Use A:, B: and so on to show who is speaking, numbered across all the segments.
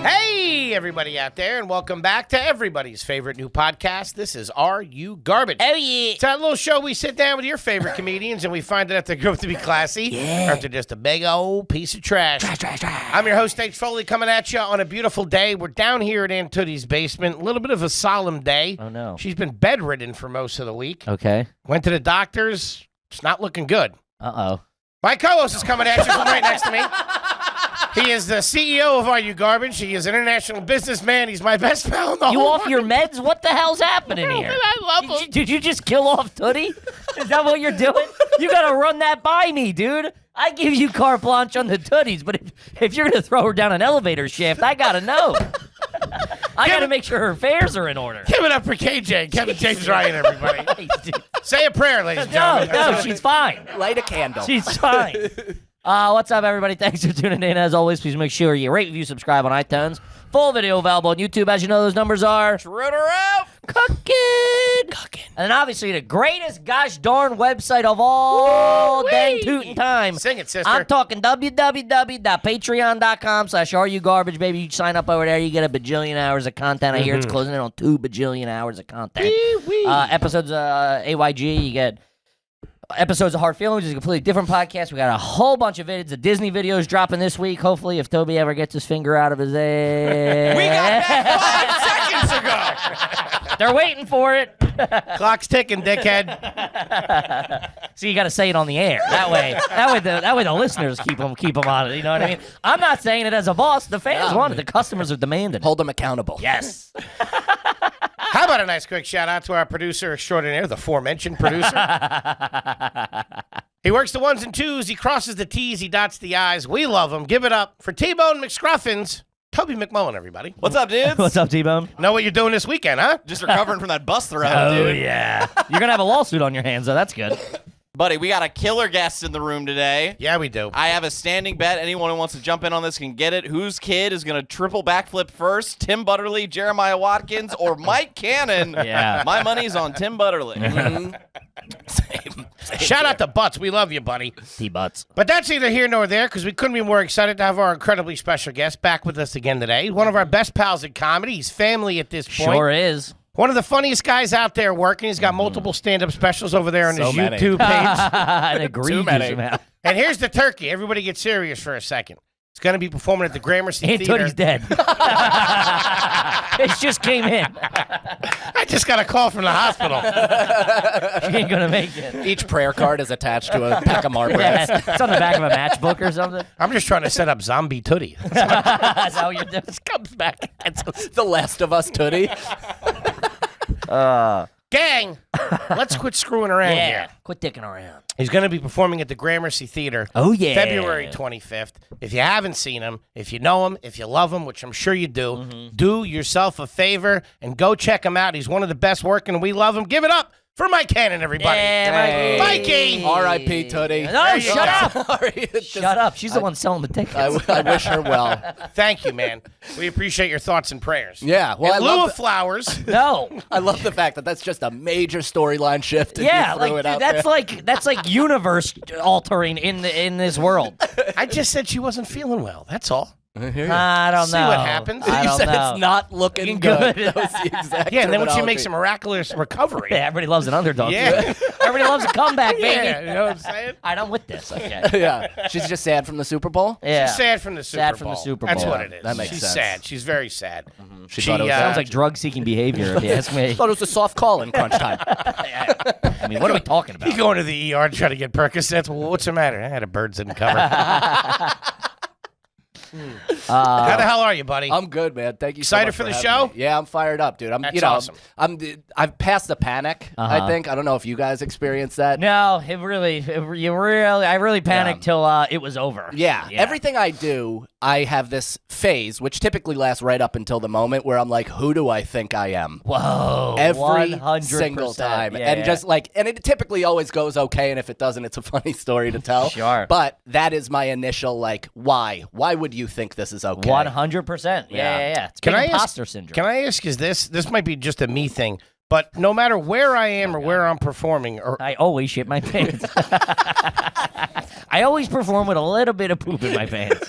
A: Hey, everybody out there, and welcome back to everybody's favorite new podcast. This is Are You Garbage?
B: Oh, yeah.
A: It's that little show we sit down with your favorite comedians, and we find out if they're going to be classy or if they're just a big old piece of trash.
B: Trash.
A: I'm your host, Foley, coming at you on a beautiful day. We're down here at Aunt Tootie's basement. A little bit of a solemn day.
B: Oh, no.
A: She's been bedridden for most of the week.
B: Okay.
A: Went to the doctors. It's not looking good.
B: Uh-oh.
A: My co-host is coming at you from right next to me. He is the CEO of Are You Garbage? He is an international businessman. He's my best pal in the
B: You
A: whole
B: off your
A: world.
B: meds? What the hell's happening here?
A: I love him.
B: Did you just kill off Tootie? Is that what you're doing? You gotta run that by me, dude. I give you carte blanche on the Tooties, but if you're gonna throw her down an elevator shaft, I gotta know. I gotta make sure her fares are in order.
A: Give it up for KJ. Kevin James Ryan, everybody. Say a prayer, ladies and gentlemen.
B: No, she's fine.
C: Light a candle.
B: She's fine. What's up, everybody? Thanks for tuning in. As always, please make sure you rate, review, subscribe on iTunes. Full video available on YouTube. As you know, those numbers are... Cooking. And then obviously the greatest gosh darn website of all dang tootin' time.
A: Sing it, sister.
B: I'm talking www.patreon.com/RUGarbage, baby. You sign up over there, you get a bajillion hours of content. I hear it's closing in on 2 bajillion hours of content. Episodes of AYG, you get... episodes of Hard Feelings is a completely different podcast. We got a whole bunch of vids. The Disney videos dropping this week. Hopefully, if Toby ever gets his finger out of his ass.
A: We got that 5 seconds ago.
B: They're waiting for it.
A: Clock's ticking, dickhead.
B: So you got to say it on the air. That way the listeners keep them on it. You know what I mean? I'm not saying it as a boss. The fans want it. The customers are demanding.
C: Hold them accountable.
B: Yes.
A: How about a nice quick shout out to our producer extraordinaire, the aforementioned producer? He works the ones and twos. He crosses the T's. He dots the I's. We love him. Give it up for T-Bone McScruffins. Toby McMullen, everybody.
D: What's up, dudes?
B: What's up, T-Bone?
A: Know what you're doing this weekend, huh?
D: Just recovering from that bus throw,
B: Oh,
D: dude.
B: yeah. You're going to have a lawsuit on your hands, though. That's good.
D: Buddy, we got a killer guest in the room today.
A: Yeah, we do.
D: I have a standing bet. Anyone who wants to jump in on this can get it. Whose kid is going to triple backflip first? Tim Butterly, Jeremiah Watkins, or Mike Cannon?
B: Yeah.
D: My money's on Tim Butterly.
C: Same
A: Shout out to Butts. We love you, buddy.
B: T-Butts.
A: But that's neither here nor there, because we couldn't be more excited to have our incredibly special guest back with us again today. One of our best pals in comedy. He's family at this point.
B: Sure is.
A: One of the funniest guys out there working. He's got multiple stand-up specials over there on his
C: many.
A: YouTube page.
B: An egregious
C: many.
B: amount.
A: And here's the turkey. Everybody get serious for a second. He's going to be performing at the Gramercy
B: Aunt
A: Theater.
B: Tootie's dead. It just came in.
A: I just got a call from the hospital.
B: She ain't going to make it.
C: Each prayer card is attached to a pack of marbles.
B: Yeah, it's on the back of a matchbook or something.
A: I'm just trying to set up Zombie Tootie.
B: That's how you're doing.
A: This comes back.
C: The Last of Us Tootie.
A: Gang, let's quit screwing around
B: Yeah.
A: here.
B: Quit dicking around.
A: He's going to be performing at the Gramercy Theater.
B: Oh, yeah.
A: February 25th. If you haven't seen him, if you know him, if you love him, which I'm sure you do, do yourself a favor and go check him out. He's one of the best working, and we love him. Give it up for Mike Cannon, everybody.
B: Yeah,
A: Mikey.
C: R.I.P. Tootie.
B: No, shut up.
C: Sorry.
B: Shut up. She's the one selling the tickets.
C: I wish her well.
A: Thank you, man. We appreciate your thoughts and prayers.
C: Yeah. Well,
A: In lieu of flowers.
B: No.
C: I love the fact that that's just a major storyline shift. And
B: Yeah,
C: you threw
B: like
C: it out
B: that's
C: there.
B: that's like universe altering in this world.
A: I just said she wasn't feeling well. That's all.
B: I don't
A: See
B: what
A: happens.
B: I
C: You
B: don't
C: said
B: know.
C: it's not looking
B: Good.
C: good. That was the exact
A: Yeah, and then when she
C: terminology.
A: makes a miraculous recovery.
B: Yeah, everybody loves an underdog.
A: Yeah.
B: Everybody loves a comeback, baby.
A: Yeah, you know what I'm saying?
B: All right, I'm with this. Okay.
C: Yeah. She's just sad from the Super Bowl.
B: Yeah.
A: She's sad from the Super
B: Sad
A: Bowl.
B: from the Super
A: That's
B: Bowl.
A: what it is.
C: That makes
A: She's
C: sense.
A: sad. She's very sad.
C: She
A: She,
C: thought it was
B: Sounds like drug-seeking behavior, if you ask me.
C: thought it was a soft call in crunch time.
B: I mean, what are we talking about?
A: You go into the ER to try to get Percocets. Well, what's the matter? I had a birds in cover. How the hell are you, buddy?
C: I'm good, man. Thank you.
A: Excited
C: so
A: for
C: much
A: the
C: having
A: show?
C: me. Yeah, I'm fired up, dude.
A: That's awesome.
C: I've passed the panic. I think. I don't know if you guys experienced that.
B: No, I really panicked till it was over.
C: Yeah. Everything I do, I have this phase, which typically lasts right up until the moment where I'm like, who do I think I am?
B: Whoa.
C: Every
B: 100%.
C: single time.
B: Yeah,
C: and just like, and it typically always goes okay. And if it doesn't, it's a funny story to tell.
B: Sure.
C: But that is my initial, like, why? Why would you think this is okay?
B: 100%. Yeah. It's
A: Can
B: big
A: I ask-
B: imposter syndrome.
A: Can I ask, is this might be just a me thing, But no matter where I am or where I'm performing, or
B: I always shit my pants. I always perform with a little bit of poop in my pants,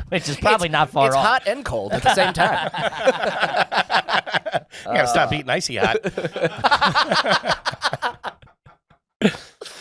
B: which is probably not far
C: It's
B: off.
C: hot and cold at the same time.
A: you gotta stop eating icy hot.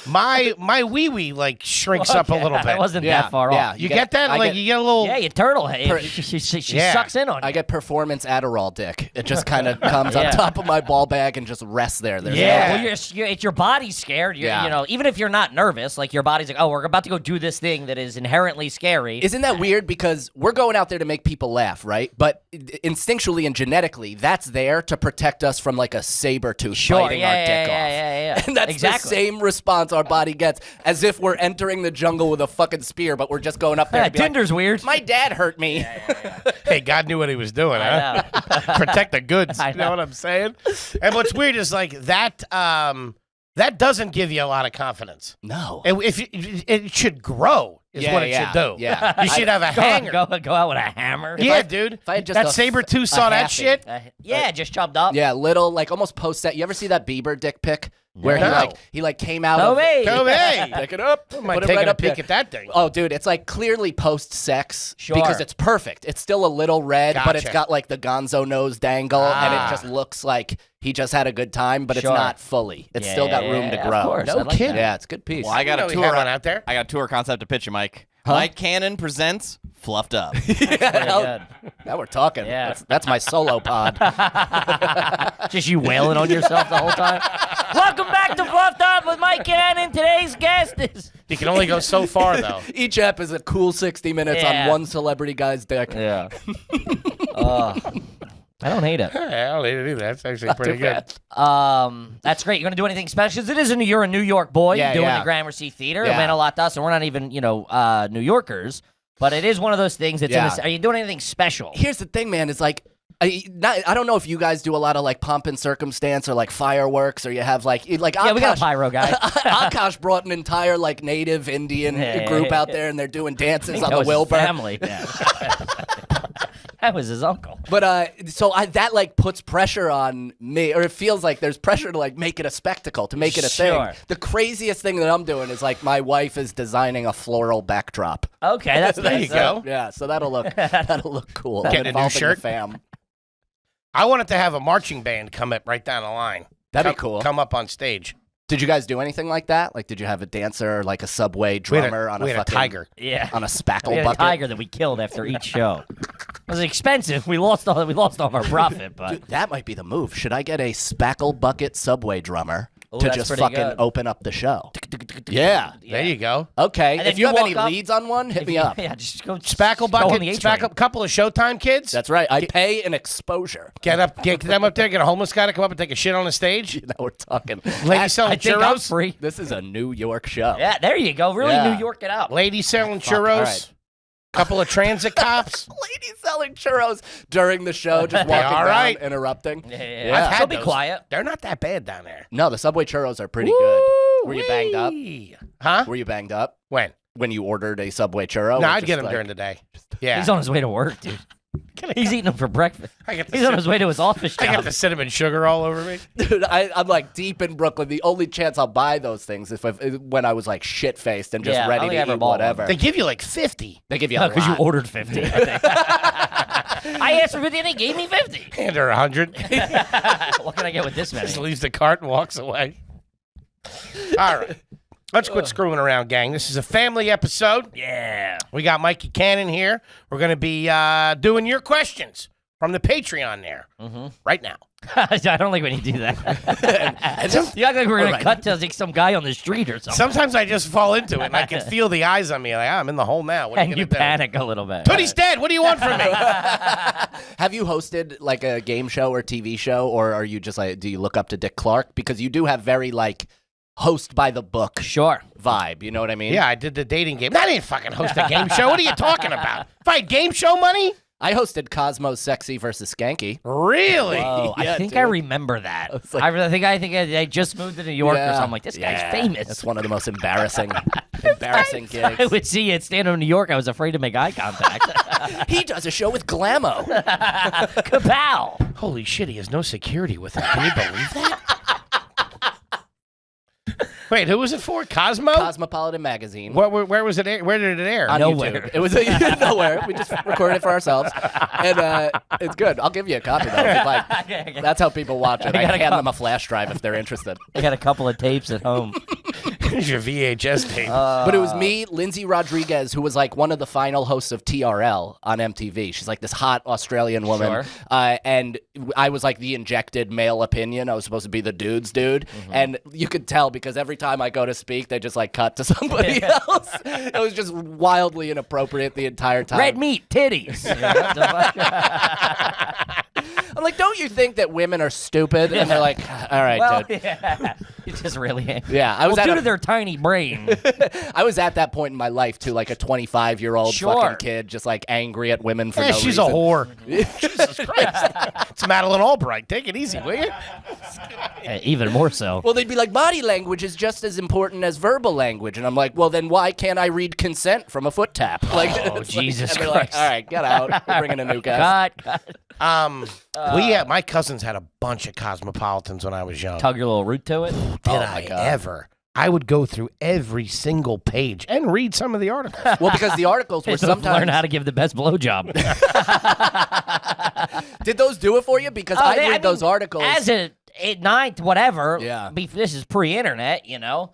A: My wee wee like shrinks up a little bit.
B: I wasn't that far off.
A: You get that? Like you get a little.
B: Yeah, you turtle head. She sucks in on you.
C: I get performance Adderall dick. It just kind of comes on top of my ball bag and just rests there. There's
B: Well, it's your body's scared. You know, even if you're not nervous, like your body's like, oh, we're about to go do this thing that is inherently scary.
C: Isn't that weird? Because we're going out there to make people laugh, right? But instinctually and genetically, that's there to protect us from like a saber tooth biting our dick off.
B: Yeah.
C: And that's the same response our body gets, as if we're entering the jungle with a fucking spear, but we're just going up there to be
B: Tinder's weird.
C: My dad hurt me.
A: Hey, God knew what he was doing, huh? Protect the goods. You know what I'm saying? And what's weird is like that. That doesn't give you a lot of confidence.
C: No.
A: It should grow. Is what it should do.
C: Yeah.
A: You should have a hanger.
B: Go out with a hammer.
A: Yeah, dude.
C: If I had just
A: that saber tooth saw that shit.
B: Just chopped up.
C: Yeah, little, like almost post-set. You ever see that Bieber dick pic? Where he came out of...
A: Hey.
C: Pick it up.
A: I might
C: put it
A: take
C: right
A: a
C: up
A: peek
C: there.
A: at that thing.
C: Oh, dude, it's like clearly post-sex
B: Sure.
C: because it's perfect. It's still a little red, but it's
A: Gotcha.
C: got like the gonzo nose dangle, and it just looks like he just had a good time, but it's not fully. It's still got room to grow.
B: Of course.
A: No kidding.
C: Yeah, it's a good piece.
D: Well, I got a
A: we
D: tour
A: had one out there.
D: I got a tour concept to pitch you, Mike. Mike Cannon presents Fluffed Up.
C: Now we're talking.
B: Yeah.
C: That's my solo pod.
B: Just you wailing on yourself the whole time. Welcome back to Fluffed Up with Mike Cannon. Today's guest is...
A: You can only go so far, though.
C: Each ep is a cool 60 minutes on one celebrity guy's dick.
B: Yeah. I don't hate it.
A: Hey, I don't hate it either. That's actually pretty good.
B: That's great. You're gonna do anything special? Because it is you're a New York boy doing the Gramercy Theater. It meant a lot to us, and we're not even New Yorkers. But it is one of those things that's in this. Are you doing anything special?
C: Here's the thing, man. Is like, I don't know if you guys do a lot of like pomp and circumstance or like fireworks, or you have like
B: we got a pyro guy.
C: Akash brought an entire like native Indian group out there, and they're doing dances on the Wilbur.
B: Family. Yeah. That was his uncle.
C: But so that like puts pressure on me, or it feels like there's pressure to like make it a spectacle, to make it a thing. The craziest thing that I'm doing is like my wife is designing a floral backdrop.
B: Okay, that's
A: there you go.
C: Yeah, so that'll look cool.
A: Getting a new
C: Involving
A: shirt?
C: the fam.
A: I wanted to have a marching band come up right down the line.
C: That'd be cool.
A: Come up on stage.
C: Did you guys do anything like that? Like, did you have a dancer, like a subway drummer on
A: we
C: a
A: had
C: fucking
A: tiger?
B: Yeah.
C: On a spackle
B: We had
C: bucket?
B: a tiger that we killed after each show. It was expensive. We lost all of our profit, but
C: Dude, that might be the move. Should I get a spackle bucket subway drummer to
B: that's
C: just
B: pretty
C: fucking
B: good.
C: open up the show? Yeah.
A: There you go.
C: Okay.
B: And then
C: If you have
B: you
C: any
B: walk up-
C: leads on one, hit me up.
B: Yeah, just go
A: Spackle
B: go on
A: bucket,
B: the A train.
A: spackle, couple of Showtime kids.
C: That's right. I pay an exposure.
A: Get them up there. Get a homeless guy to come up and take a shit on the stage.
C: Now we're talking.
A: Lady selling
B: I think I'm
A: churros.
B: free.
C: This is a New York show.
B: Yeah, there you go. Really
C: Yeah.
B: New York it up.
A: Lady selling
C: all
A: churros.
C: right.
A: Couple of transit cops.
C: Lady selling churros during the show, just
A: Yeah,
C: walking
A: all
C: down,
A: right.
C: interrupting.
B: Yeah.
A: I've had
B: Still be
A: those.
B: quiet.
A: They're not that bad down there.
C: No, the Subway churros are pretty good. Were you banged up?
A: Huh?
C: Were you banged up
A: When?
C: when you ordered a Subway churro?
A: No,
C: Or
A: I'd
C: just
A: get them
C: like-
A: during the day. Yeah.
B: He's on his way to work, dude. He's eating them for breakfast.
A: I get the
B: He's on his way to his office
A: I
B: job.
A: got the cinnamon sugar all over me.
C: Dude, I'm like deep in Brooklyn. The only chance I'll buy those things is when I was like shit faced and just
B: Yeah, I
C: ready
B: don't think I
C: to
B: ever
C: eat
B: bought one.
C: whatever.
A: They give you like 50.
C: They give you a
B: Because you
C: lot.
B: ordered 50, I think. I asked for 50 and they gave me 50.
A: And they're 100.
B: What can I get with this many?
A: Just leaves the cart and walks away. All right. Let's quit screwing around, gang. This is a family episode.
B: Yeah.
A: We got Mikey Cannon here. We're going to be doing your questions from the Patreon there right now.
B: I don't like when you do that. You act like we're going to cut to like, some guy on the street or something.
A: Sometimes I just fall into it, and I can feel the eyes on me. Like, I'm in the hole now. What are
B: And
A: you
B: you
A: going to do?
B: panic a little bit.
A: Tootie's dead. What do you want from me?
C: Have you hosted like a game show or TV show, or are you just like, do you look up to Dick Clark? Because you do have very like host by the book
B: Sure.
C: vibe. You know what I mean?
A: Yeah, I did the dating game. I didn't fucking host a game show. What are you talking about? If I had game show money,
C: I hosted Cosmo's Sexy versus Skanky.
A: Really?
B: Oh,
C: Yeah,
B: I think
C: dude.
B: I remember that.
C: like-
B: I think I just moved to New York or something. Like, this guy's famous.
C: It's one of the most embarrassing
B: I
C: gigs.
B: would see you at stand-up in New York. I was afraid to make eye contact.
C: He does a show with Glamo.
B: Kapow!
A: Holy shit, he has no security with him. Can you believe that? Wait, who was it for? Cosmo?
C: Cosmopolitan Magazine.
A: Where was it? Where did it air?
C: On
B: Nowhere.
C: YouTube. It was nowhere. We just recorded it for ourselves, and it's good. I'll give you a copy though. If you'd like. That's how people watch it. I
B: gotta
C: hand
B: go.
C: them a flash drive if they're interested.
B: I got a couple of tapes at home.
A: Here's your VHS tape.
C: But it was me, Lindsay Rodriguez, who was like one of the final hosts of TRL on MTV. She's like this hot Australian woman.
B: Sure.
C: And I was like the injected male opinion. I was supposed to be the dude's dude. And you could tell because every time I go to speak, they just like cut to somebody else. It was just wildly inappropriate the entire time.
B: Red meat, titties.
C: I'm like, don't you think that women are stupid? And they're like, all right,
B: Well,
C: dude.
B: yeah. You just really.
C: Yeah, I was
B: Well,
C: at
B: due
C: a-
B: to their tiny brain.
C: I was at that point in my life too, like a 25-year-old
B: Sure.
C: fucking kid, just like angry at women for
A: Yeah,
C: no
A: she's
C: reason.
A: a whore. Jesus Christ. It's Madeleine Albright. Take it easy, will you?
B: Even more so.
C: Well, they'd be like, body language is just as important as verbal language, and I'm like, well, then why can't I read consent from a foot tap? Like,
B: Oh,
C: it's like-
B: Jesus
C: and they're like,
B: Christ.
C: all right, get out. We're bringing a new guest.
B: Cut.
A: My cousins had a bunch of Cosmopolitans when I was young.
B: Tug your little root to it.
A: Did I ever? I would go through every single page and read some of the articles.
C: Well, because the articles were
B: Just learn
C: sometimes.
B: how to give the best blowjob.
C: Did those do it for you? Because I read those articles.
B: As a ninth, whatever.
C: Yeah.
B: This is pre-internet, you know.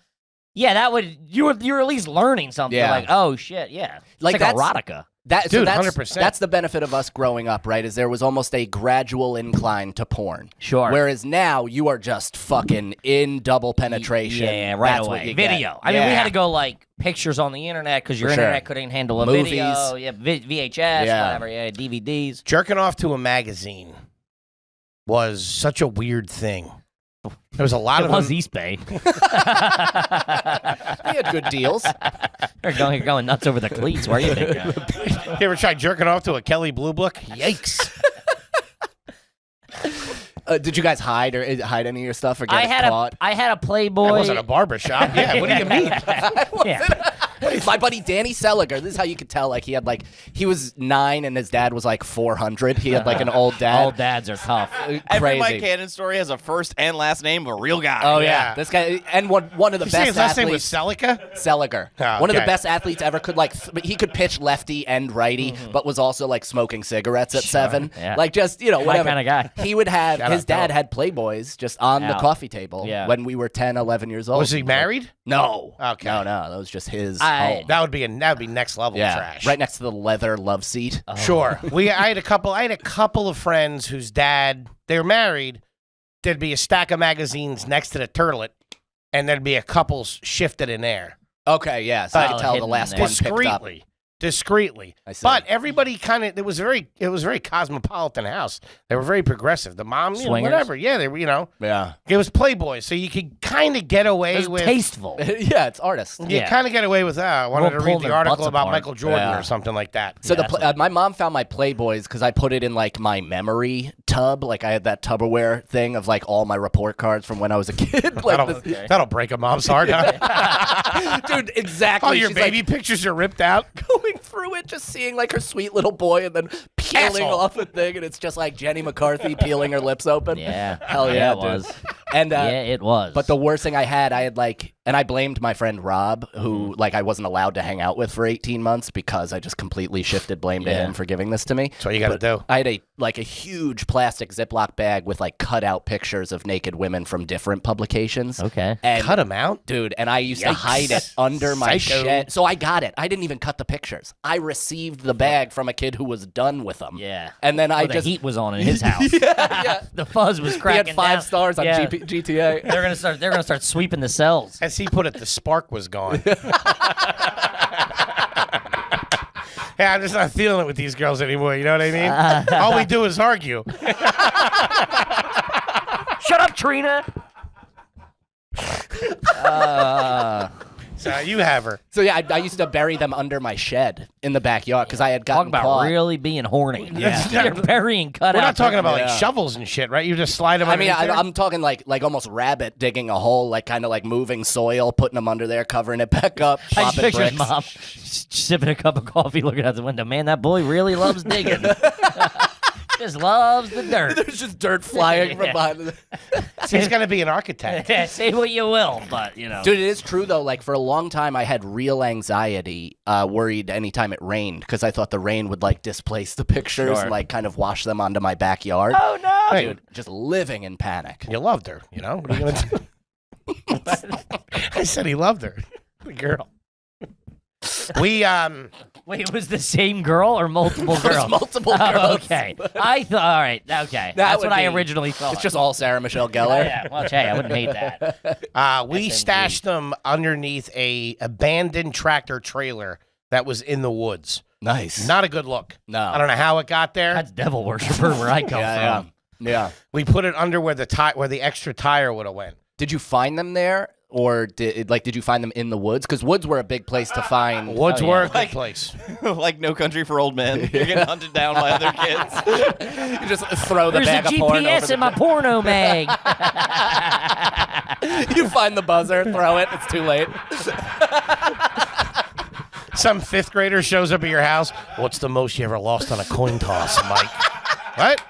B: Yeah, that would you're at least learning something.
C: Yeah.
B: Like, oh shit, yeah. It's
C: Like,
B: like
C: that's-
B: erotica.
A: Dude,
C: that's,
A: 100%.
C: That's the benefit of us growing up, right? Is there was almost a gradual incline to porn.
B: Sure.
C: Whereas now you are just fucking in double penetration.
B: Yeah, right
C: That's
B: away.
C: What you get.
B: Video. I mean, we
C: Yeah.
B: had to go like pictures on the internet because your
C: For sure.
B: internet couldn't handle a
C: Movies.
B: video. Yeah, VHS,
C: Yeah.
B: whatever. Yeah, DVDs.
A: Jerking off to a magazine was such a weird thing. There was a lot
B: It
A: of
B: was
A: them.
B: East Bay.
C: We had good deals.
B: You're going nuts over the cleats. Where you think?
A: You ever tried jerking off to a Kelly Blue Book? Yikes.
C: Did you guys hide any of your stuff or get
B: I
C: it
B: had
C: caught?
B: I had a Playboy.
A: It wasn't a barber shop. Yeah, what do you mean?
B: Yeah.
C: My buddy Danny Seliger. This is how you could tell. Like he was 9 and his dad was like 400. He had like an old dad.
B: Old dads are tough.
D: Every Mike
C: Crazy.
D: Cannon story has a first and last name of a real guy.
C: Oh
A: Yeah.
C: yeah, this guy and one of the
A: You say
C: best
A: his last name was
C: athletes.
A: Celica?
C: Seliger,
A: Oh,
C: one of the
A: okay.
C: best athletes ever. Could like he could pitch lefty and righty, but was also like smoking cigarettes at 7.
B: yeah.
C: Like just whatever.
B: kinda guy.
C: He would have
A: Shout
C: his
A: out,
C: dad
A: Bill.
C: had Playboys just on the
B: Out.
C: coffee table
B: Yeah.
C: when we were 10, 11 years old.
A: Was he married?
C: No.
A: Okay.
C: No, that was just his
B: I-
C: home.
A: That would be next level
C: Yeah,
A: trash.
C: right next to the leather love seat.
A: Sure. I had a couple of friends whose dad, they were married. There'd be a stack of magazines next to the turlet, and there'd be a couple shifted in there.
C: Okay, yeah, so I could
B: Oh,
C: tell the
B: hidden
C: last
B: there.
C: one picked up.
A: Discreetly.
C: I see.
A: But everybody kind of, it was a very cosmopolitan house. They were very progressive. The mom,
B: Swingers?
A: whatever. Yeah, they were,
C: Yeah,
A: it was Playboy, so you could kind of get away
B: It was
A: with.
B: tasteful.
C: yeah, it's artists.
A: You
B: Yeah.
A: kind of get away with that. I wanted
B: We'll
A: to
B: pull
A: read the
B: their
A: article
B: butts
A: about
B: apart.
A: Michael Jordan
C: Yeah.
A: or something like that.
C: So
B: Yeah,
C: my mom found my Playboys because I put it in like my memory tub. Like I had that Tupperware thing of like all my report cards from when I was a kid. Like
A: That'll break a mom's heart, huh?
C: dude, exactly.
A: All your
C: She's,
A: baby
C: like,
A: pictures are ripped out.
C: going through it, just seeing like her sweet little boy, and then peeling
A: Asshole.
C: off a thing, and it's just like Jenny McCarthy peeling her lips open.
B: Yeah.
C: Hell yeah,
B: it
C: dude.
B: was.
C: And
B: Yeah, it was.
C: but the worst thing I had like, and I blamed my friend Rob, who like I wasn't allowed to hang out with for 18 months because I just completely shifted blame to
B: Yeah.
C: him for giving this to me.
A: That's what you got to do.
C: I had a huge plastic Ziploc bag with like cut out pictures of naked women from different publications.
B: Okay.
C: And
A: Cut them out.
C: dude, and I used to
A: Yikes.
C: hide it under my
A: Psycho.
C: shed. So I got it. I didn't even cut the pictures. I received the bag from a kid who was done with them.
B: Yeah.
C: And then I
B: The
C: just
B: heat was on in his house.
C: yeah.
B: The fuzz was
C: He
B: cracking
C: had 5
B: down.
C: stars on
B: Yeah.
C: GTA.
B: They're gonna start sweeping the cells.
A: As he put it, the spark was gone. Yeah, I'm just not feeling it with these girls anymore. You know what I mean? All we do is argue.
B: Shut up, Trina.
A: So you have her.
C: So yeah, I used to bury them under my shed in the backyard because I had
B: Talk
C: gotten
B: about
C: caught.
B: really being horny.
A: Yeah.
B: You're burying cutouts.
A: We're not talking about like
C: Yeah.
A: shovels and shit, right? You just slide them.
C: I mean,
A: underneath there?
C: I'm talking like almost rabbit digging a hole, like kind of like moving soil, putting them under there, covering it back up,
B: I just
C: popping
B: picture his
C: bricks.
B: mom sipping a cup of coffee, looking out the window. Man, that boy really loves digging. Just loves the dirt.
C: There's just dirt flying from behind.
A: He's gonna be an architect.
B: Say what you will, but you know.
C: Dude, it is true though. Like for a long time, I had real anxiety, worried anytime it rained because I thought the rain would like displace the pictures
B: Sure.
C: and like kind of wash them onto my backyard.
B: Oh no!
A: Hey,
C: Dude, just living in panic.
A: you loved her. You know what are you gonna do? I said he loved her, the girl. We
B: Wait, it was the same girl or multiple
C: It was
B: girls?
C: multiple
B: Oh,
C: girls.
B: okay. I thought. All right. Okay. That's
C: would
B: what I
C: be-
B: originally thought.
C: It's just all Sarah Michelle
B: Oh,
C: Gellar.
B: yeah. Well, hey, I wouldn't hate that.
A: we
B: SMG.
A: stashed them underneath a abandoned tractor trailer that was in the woods.
C: Nice.
A: Not a good look.
C: No.
A: I don't know how it got there.
B: That's devil worshiper where I come
C: yeah,
B: from.
C: yeah.
A: We put it under where the extra tire would have went.
C: Did you find them there, or did you find them in the woods? Because woods were a big place to find.
A: Woods
B: Oh, yeah.
A: were a good
D: Like-
A: place.
D: Like No Country for Old Men. You're getting hunted down by other kids.
C: You just throw the
B: There's
C: bag
B: a
C: of porn over
B: GPS
C: the
B: in my porno mag.
C: You find the buzzer, throw it. It's too late.
A: Some fifth grader shows up at your house. What's the most you ever lost on a coin toss, Mike? What?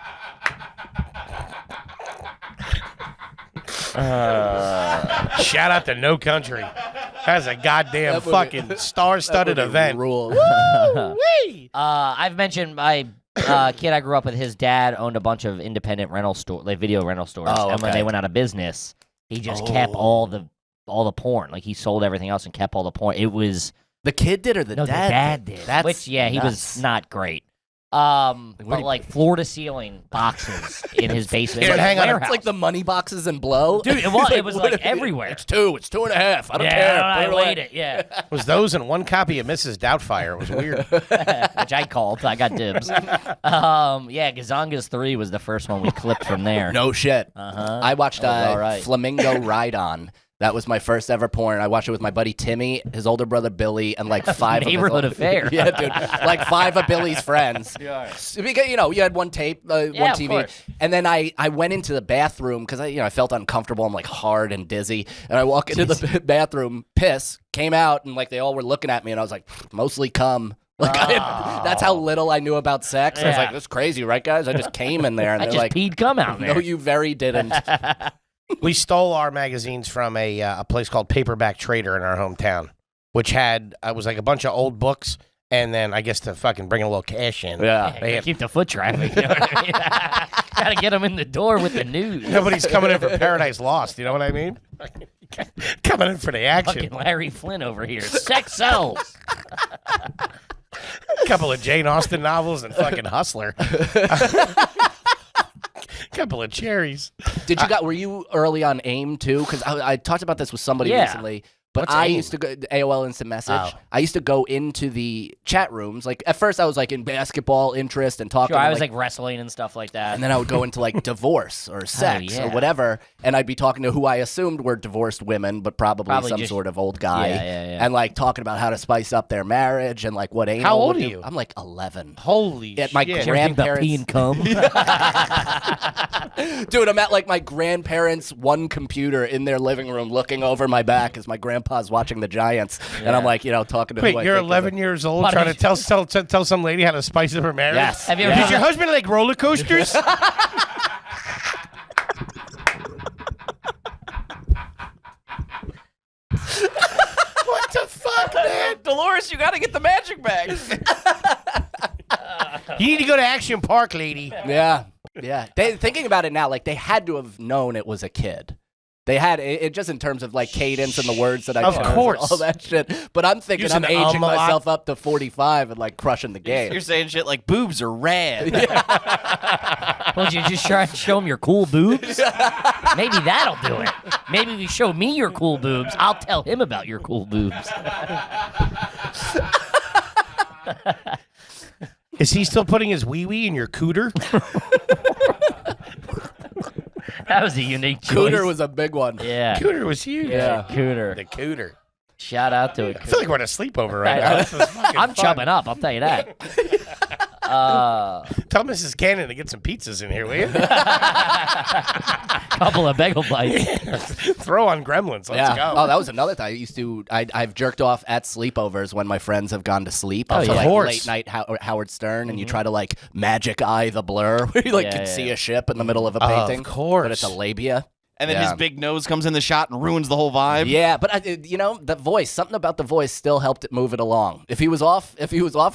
A: Shout out to No Country. That's a goddamn
C: That movie-
A: fucking star-studded
C: That movie
A: event.
C: Rule.
A: Woo-wee.
B: I've mentioned my kid I grew up with. His dad owned a bunch of independent rental store, like video rental stores.
C: Oh,
B: And when
C: okay.
B: they went out of business, he just kept all the porn. Like he sold everything else and kept all the porn. It was
C: The kid did or the
B: no,
C: dad?
B: the dad did.
C: That's
B: Which he
C: nuts.
B: was not great.
C: What do
B: But
C: you-
B: like floor to ceiling boxes in his basement.
A: Here,
B: It was
A: hang
B: a
A: on.
B: warehouse.
C: It's like the money boxes and blow.
B: Dude, it was- it was,
C: what
B: like,
C: if-
B: everywhere.
C: It's 2.5. I don't care.
B: I
C: Put it away.
B: weighed it. Yeah.
A: Was those and one copy of Mrs. Doubtfire. It was weird.
B: Which I called. I got dibs. Yeah, Gazongas 3 was the first one we clipped from there.
C: No shit.
B: Uh-huh.
C: I watched
B: That was all right.
C: Flamingo Ride On. That was my first ever porn. I watched it with my buddy Timmy, his older brother Billy, and like five
B: Neighborhood
C: of his
B: affair.
C: Yeah, dude. Like 5 of Billy's friends. Because, you know, you had one tape,
B: Yeah,
C: one
B: of
C: TV.
B: course.
C: And then I went into the bathroom because I felt uncomfortable. I'm like hard and dizzy. And I walk into the bathroom, piss, came out, and like they all were looking at me, and I was like, mostly cum. Like that's how little I knew about sex. I was
B: Yeah.
C: like, that's crazy, right, guys? I just came in there, and
B: I
C: they're
B: just
C: like,
B: peed cum out there.
C: no, you very didn't.
A: We stole our magazines from a place called Paperback Trader in our hometown, which had was like a bunch of old books, and then I guess to fucking bring a little cash in.
C: Yeah.
A: They had-
B: Keep the foot traffic. You know what I mean? Gotta get them in the door with the news.
A: Nobody's coming in for Paradise Lost. You know what I mean? Coming in for the action.
B: Fucking Larry Flynn over here. Sex sells.
A: A couple of Jane Austen novels and fucking Hustler. Couple of cherries.
C: Were you early on AIM too? Because I talked about this with somebody
B: Yeah.
C: recently. But
B: What's
C: I
B: AIM?
C: used to go AOL Instant Message.
B: Oh.
C: I used to go into the chat rooms. Like at first, I was like in basketball interest and talking.
B: Sure, I
C: to,
B: was like wrestling and stuff like that.
C: and then I would go into like divorce or sex or
B: yeah.
C: whatever, and I'd be talking to who I assumed were divorced women, but probably some
B: just-
C: sort of old guy,
B: Yeah.
C: and like talking about how to spice up their marriage and like what anal.
A: How old
C: would
A: are
C: do.
A: you?
C: I'm like 11.
A: Holy
C: At my
A: shit.
B: Did you ever think about pee and cum?
C: Dude, I'm at like my grandparents' one computer in their living room looking over my back as my grandpa's watching the Giants. And I'm like, talking to
A: Wait,
C: who I
A: you're
C: think is
A: 11 years old
B: Why
A: trying
B: don't
A: to tell some lady how to spice up her marriage?
C: Yes.
B: Have you ever
A: Does your husband like roller coasters? What the fuck, man?
D: Dolores, you got to get the magic bag.
A: You need to go to Action Park, lady.
C: Yeah. Yeah. Thinking about it now, like they had to have known it was a kid. They had it just in terms of like cadence and the words that I
A: Of
C: chose and
A: course.
C: all that shit. But I'm thinking
A: Using
C: I'm aging
A: a lot.
C: myself up to 45 and like crushing the game.
D: You're saying shit like boobs are rad.
B: Won't you just try and show him your cool boobs? Maybe that'll do it. Maybe if you show me your cool boobs, I'll tell him about your cool boobs.
A: Is he still putting his wee-wee in your cooter?
B: That was a unique choice.
C: Cooter was a big one.
B: Yeah.
A: Cooter was huge.
C: Yeah.
B: Cooter.
A: The cooter.
B: Shout out to it.
A: I feel like we're at a sleepover right now. This is fucking
B: I'm
A: fun.
B: chubbing up, I'll tell you that.
A: Tell Mrs. Cannon to get some pizzas in here, will you?
B: Couple of bagel bites.
A: Throw on Gremlins. Let's go.
C: Oh, that was another thing. I've jerked off at sleepovers when my friends have gone to sleep.
B: Oh,
C: To,
B: yeah.
C: like
A: Of course.
C: late night Howard Stern, and you try to like magic eye the blur where you can see a ship in the middle of a painting.
A: Of course.
C: But it's a labia.
D: And then his big nose comes in the shot and ruins the whole vibe.
C: Yeah, but the voice, something about the voice still helped it move it along. If he was off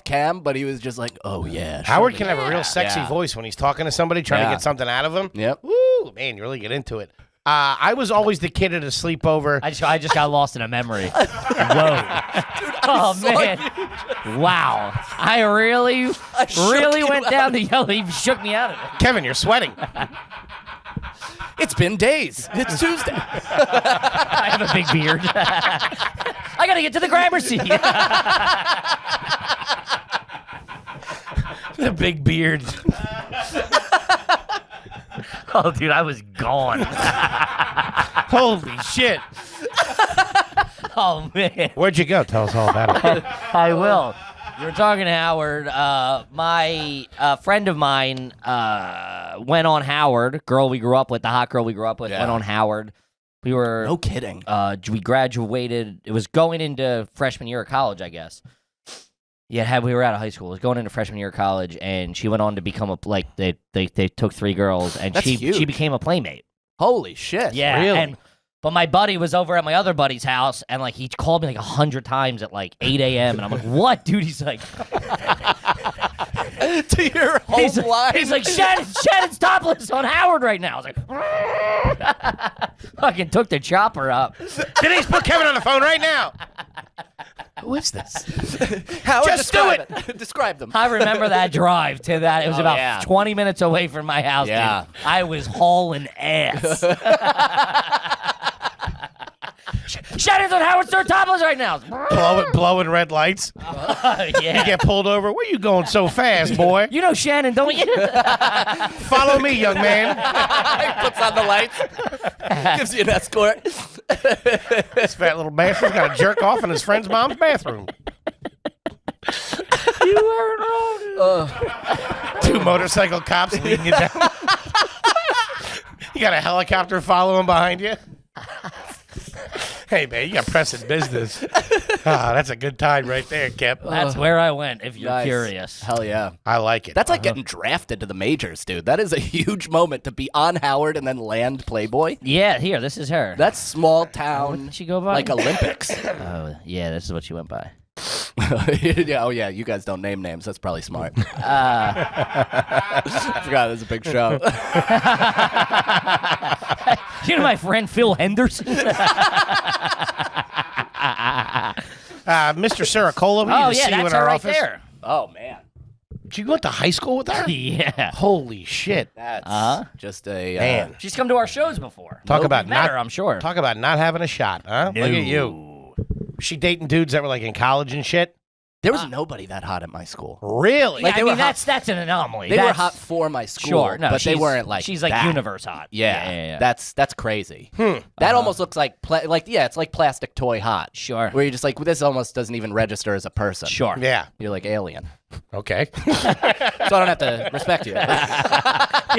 C: cam, but he was just like, oh yeah.
A: Howard can have a real sexy
C: Yeah.
A: voice when he's talking to somebody, trying to get something out of him.
C: Yep.
A: Woo, man, you really get into it. I was always the kid at a sleepover.
B: I just got lost in a memory. Whoa. Oh, man. Wow. I really went down the yellow. He shook me out of it.
A: Kevin, you're sweating.
C: It's been days. It's Tuesday.
B: I have a big beard. I got to get to the Gramercy.
A: The big beard.
B: Oh, dude, I was gone.
A: Holy shit.
B: Oh, man.
A: Where'd you go? Tell us all about it.
B: I will. You were talking to Howard. My friend of mine went on Howard. Girl we grew up with, the hot girl we grew up with, went on Howard. We were
C: No kidding.
B: we graduated. It was going into freshman year of college, I guess. Yeah, we were out of high school. It was going into freshman year of college, and she went on to become they took 3 girls, and
C: That's
B: she
C: huge.
B: became a playmate.
C: Holy shit.
B: Yeah,
A: Really?
B: But my buddy was over at my other buddy's house, and like he called me like 100 times at like 8 a.m. and I'm like, "What, dude?" He's like,
C: To your home line.
B: he's like, Shannon's topless on Howard right now. I was like, fucking took the chopper up.
A: Denise, put Kevin on the phone right now. Who is this?
C: Howard,
A: Just do
C: describe it. Describe them.
B: I remember that drive to that. It was about
C: yeah.
B: 20 minutes away from my house.
C: Yeah.
B: Dude. I was hauling ass. Shannon's on Howard Stern topless right now.
A: Blowing red lights.
B: Yeah.
A: You get pulled over. Where you going so fast, boy?
B: You know Shannon, don't you?
A: Follow me, young man.
C: He puts on the lights. Gives you an escort.
A: This fat little bastard's got to jerk off in his friend's mom's bathroom.
B: You weren't wrong.
A: 2 motorcycle cops leading you down. You got a helicopter following behind you. Hey, man, you got pressing business. That's a good time right there, Kip.
B: That's where I went, if you're
C: Nice.
B: curious.
C: Hell yeah.
A: I like it.
C: That's like getting drafted to the majors, dude. That is a huge moment to be on Howard and then land Playboy.
B: Yeah, here, this is her.
C: That's small
B: What
C: town,
B: did she go by?
C: like Olympics.
B: Oh, yeah, this is what she went by.
C: Yeah, oh yeah, you guys don't name names. That's probably smart. I forgot it was a big show.
B: You know my friend Phil Henderson?
A: Mr. Saracola, we need
B: Oh,
A: to
B: yeah,
A: see you
B: that's
A: in
B: her
A: our
B: right
A: office.
B: there.
C: Oh man,
A: Did you go to high school with her?
B: Yeah.
A: Holy shit.
C: that's just a
A: Man.
B: She's come to our shows before.
A: Talk about
B: We've met
A: not-
B: her, I'm sure.
A: Talk about not having a shot, huh? Look at you. Was she dating dudes that were like in college and shit?
C: There was nobody that hot at my school.
A: Really?
B: Yeah,
C: Like, they
B: I
C: were
B: mean,
C: hot-
B: that's an anomaly.
C: They were
B: That's-
C: hot for my school,
B: Sure, no,
C: but they
B: she's-
C: weren't like
B: she's like
C: that.
B: universe hot.
C: Yeah, that's crazy. That almost looks like it's like plastic toy hot.
B: Sure.
C: Where you're just like, this almost doesn't even register as a person.
B: Sure.
A: Yeah.
C: You're like alien,
A: Okay.
C: so I don't have to respect you.
B: Man,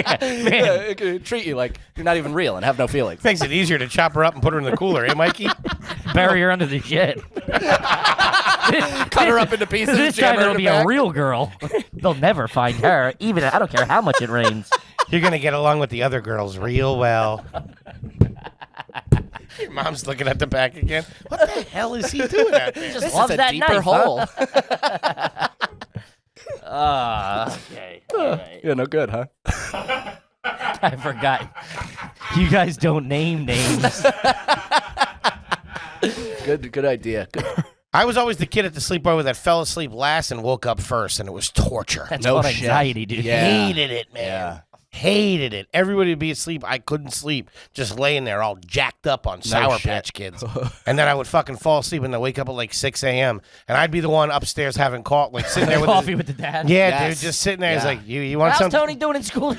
C: I could treat you like you're not even real and have no feelings.
A: Makes it easier to chop her up and put her in the cooler, eh, Mikey?
B: bury her under the shit.
C: Cut her up into pieces.
B: This
C: jam
B: time
C: her in
B: it'll
C: the
B: be
C: back.
B: a real girl. They'll never find her. Even I don't care how much it rains.
A: You're going to get along with the other girls real well. Your mom's looking at the back again. What the hell is he doing out there?
B: Just
C: This
B: loves
C: is a
B: that
C: deeper
B: knife,
C: hole.
B: Okay. All right.
C: Yeah, no good, huh?
B: I forgot. You guys don't name names.
C: Good idea. Good.
A: I was always the kid at the sleepover that fell asleep last and woke up first, and it was torture.
B: That's
C: No
B: called
C: shit.
B: anxiety, dude.
C: Yeah.
A: Hated it, man.
C: Yeah.
A: Hated it. Everybody would be asleep. I couldn't sleep. Just laying there all jacked up on Sour
C: shit.
A: Patch Kids. And then I would fucking fall asleep and then wake up at like 6 a.m. And I'd be the one upstairs having coffee, like sitting there with
B: Coffee with the dad.
A: Yeah,
C: Yes.
A: dude, just sitting there. He's
C: Yeah.
A: like, you want
B: How's
A: something?
B: Tony doing in school?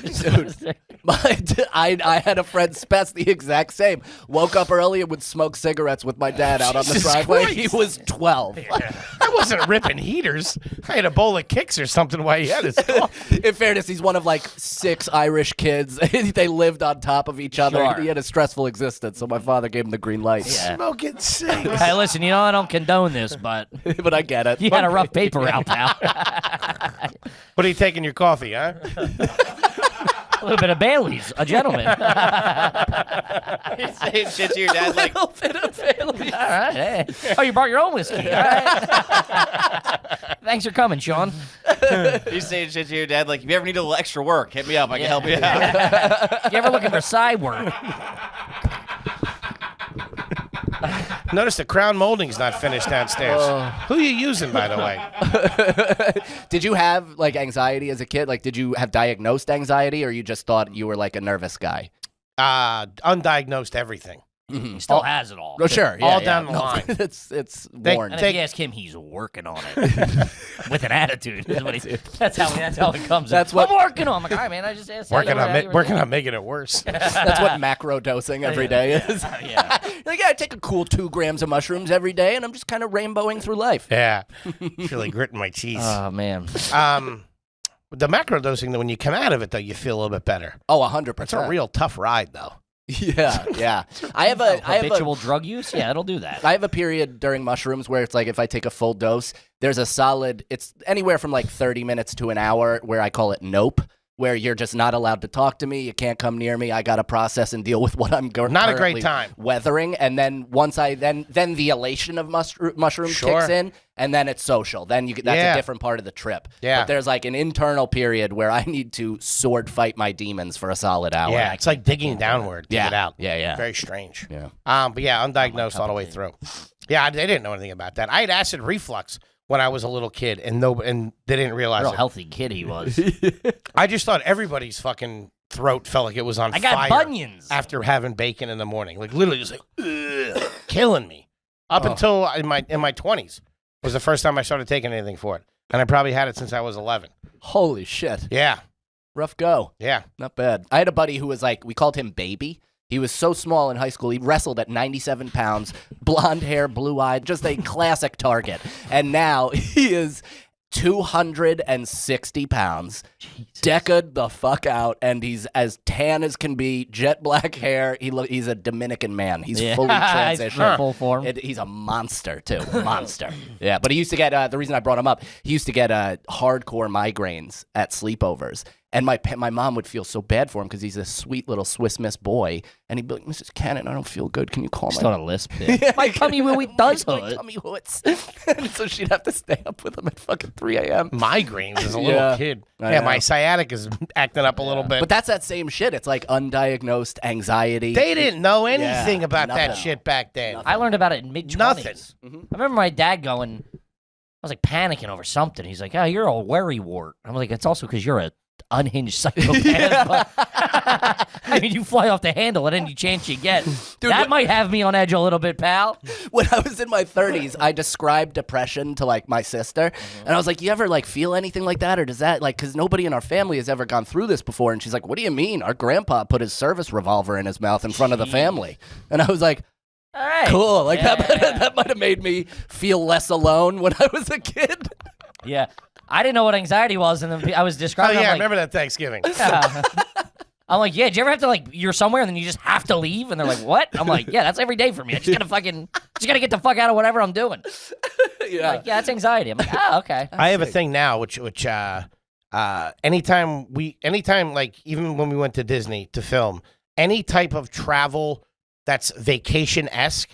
C: I had a friend Spence the exact same. Woke up early and would smoke cigarettes with my dad out on the
A: Jesus
C: driveway.
A: Christ.
C: He was 12.
A: I wasn't ripping heaters. I had a bowl of kicks or something while he had his coffee.
C: In fairness, he's one of like 6 Irish kids. They lived on top of each other.
B: Sure.
C: He had a stressful existence, so my father gave him the green light.
B: Yeah.
A: Smoking cigs.
B: Hey, listen, you know I don't condone this, but
C: But I get it.
B: you had a rough paper out, pal.
A: What are you taking your coffee, huh?
B: A little bit of Bailey's, a gentleman.
D: You're saying shit to your dad like,
B: All right, hey. Oh, you brought your own whiskey. All right. Thanks for coming, Sean.
D: you're saying shit to your dad like, if you ever need a little extra work, hit me up. I can help you out.
B: You ever looking for side work?
A: Notice the crown molding's not finished downstairs. Who are you using, by the way?
C: Did you have like anxiety as a kid? Like, did you have diagnosed anxiety, or you just thought you were like a nervous guy?
A: Undiagnosed everything.
B: He still has it all.
C: Oh, sure. Yeah,
A: All
C: yeah.
A: down the
C: No,
A: line.
C: it's
A: They-
C: worn.
B: And if you ask him, he's working on it with an attitude. Is what that's how it comes.
C: That's what-
B: I'm working on. I'm like, all right, man. I just asked.
A: Working on making it worse.
C: That's what macro dosing every day is.
B: Yeah.
C: Like, yeah, I take a cool 2 grams of mushrooms every day, and I'm just kind of rainbowing through life.
A: Yeah. It's really gritting my teeth.
B: Oh man.
A: The macro dosing, though, when you come out of it, though, you feel a little bit better.
C: Oh, 100%.
A: It's a real tough ride, though.
C: Yeah, yeah. I have a
B: Habitual drug use? Yeah, it'll do that.
C: I have a period during mushrooms where it's like if I take a full dose, there's a solid, it's anywhere from like 30 minutes to an hour where I call it nope, where you're just not allowed to talk to me. You can't come near me. I got to process and deal with what I'm
A: Not a great
C: currently
A: time.
C: weathering. And then once then the elation of mushrooms
A: Sure.
C: kicks in, and then it's social. Then that's
A: Yeah.
C: a different part of the trip.
A: Yeah.
C: But there's like an internal period where I need to sword fight my demons for a solid hour.
A: Yeah, it's like digging downward to
C: Yeah.
A: get out.
C: Yeah, yeah.
A: Very strange.
C: Yeah.
A: But yeah, undiagnosed all the way through. Yeah, I didn't know anything about that. I had acid reflux when I was a little kid, and they didn't realize
B: Real
A: it.
B: healthy kid he was.
A: I just thought everybody's fucking throat felt like it was on
B: I got
A: fire
B: bunions.
A: after having bacon in the morning. Like literally just like ugh, killing me. Up until in my 20s was the first time I started taking anything for it. And I probably had it since I was 11.
C: Holy shit.
A: Yeah.
C: Rough go.
A: Yeah.
C: Not bad. I had a buddy who was like, we called him Baby. He was so small in high school. He wrestled at 97 pounds, blonde hair, blue-eyed, just a classic target. And now he is 260 pounds, decad the fuck out, and he's as tan as can be, jet black hair. He's a Dominican man. He's fully
B: He's
C: transitioned.
B: full form.
C: He's a monster, too. Monster. Yeah, but he used to get, the reason I brought him up, he used to get hardcore migraines at sleepovers. And my mom would feel so bad for him because he's a sweet little Swiss Miss boy. And he'd be like, Mrs. Cannon, I don't feel good. Can you call
B: Just
C: my...
B: on a lisp. Yeah. My tummy really does
C: My
B: hurt.
C: tummy hurts. And so she'd have to stay up with him at fucking 3 a.m.
A: Migraines as a
C: Yeah.
A: little kid.
C: I
A: Yeah,
C: know.
A: my sciatic is acting up a little bit.
C: But that's that same shit. It's like undiagnosed anxiety.
A: They didn't know anything
C: Yeah,
A: about that
C: nothing.
A: shit back then.
B: I learned about it in mid-20s.
A: Nothing.
B: I remember my dad going, I was like panicking over something. He's like, oh, you're a worrywart. I'm like, it's also because you're a unhinged psychopath. But I mean, you fly off the handle at any chance you get.
C: Dude,
B: that might have me on edge a little bit, pal.
C: When I was in my 30s, I described depression to like my sister, and I was like, "You ever like feel anything like that, or does that like?" Because nobody in our family has ever gone through this before. And she's like, "What do you mean? Our grandpa put his service revolver in his mouth in front of the family." And I was like,
B: All right.
C: "Cool." Like
B: Yeah,
C: that might have made me feel less alone when I was a kid.
B: Yeah. I didn't know what anxiety was, and then I was
A: Oh,
B: describing
A: yeah, I
B: I'm like,
A: remember that Thanksgiving.
B: I'm like, yeah, did you ever have to, like, you're somewhere and then you just have to leave? And they're like, what? I'm like, yeah, that's every day for me. I just gotta get the fuck out of whatever I'm doing.
C: Yeah.
B: Like, yeah, that's anxiety. I'm like, oh, okay.
A: I have a thing now, which anytime like even when we went to Disney to film, any type of travel that's vacation-esque,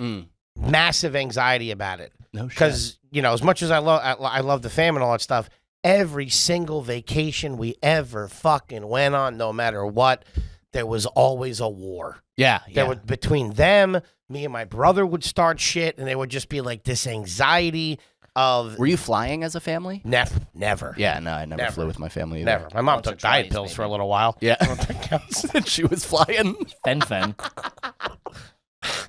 A: massive anxiety about it.
C: No shit.
A: Because as much as I love the fam and all that stuff, every single vacation we ever fucking went on, no matter what, there was always a war.
C: Yeah.
A: There would between them, me and my brother would start shit, and there would just be like this anxiety of
C: Were you flying as a family?
A: never.
C: Yeah, no, I never
A: Never.
C: flew with my family either.
A: Never. My mom
B: Once or
A: took diet
B: twice,
A: pills for a
B: maybe.
A: little while.
C: Yeah.
A: I don't think that counts.
C: She was flying.
B: Fen.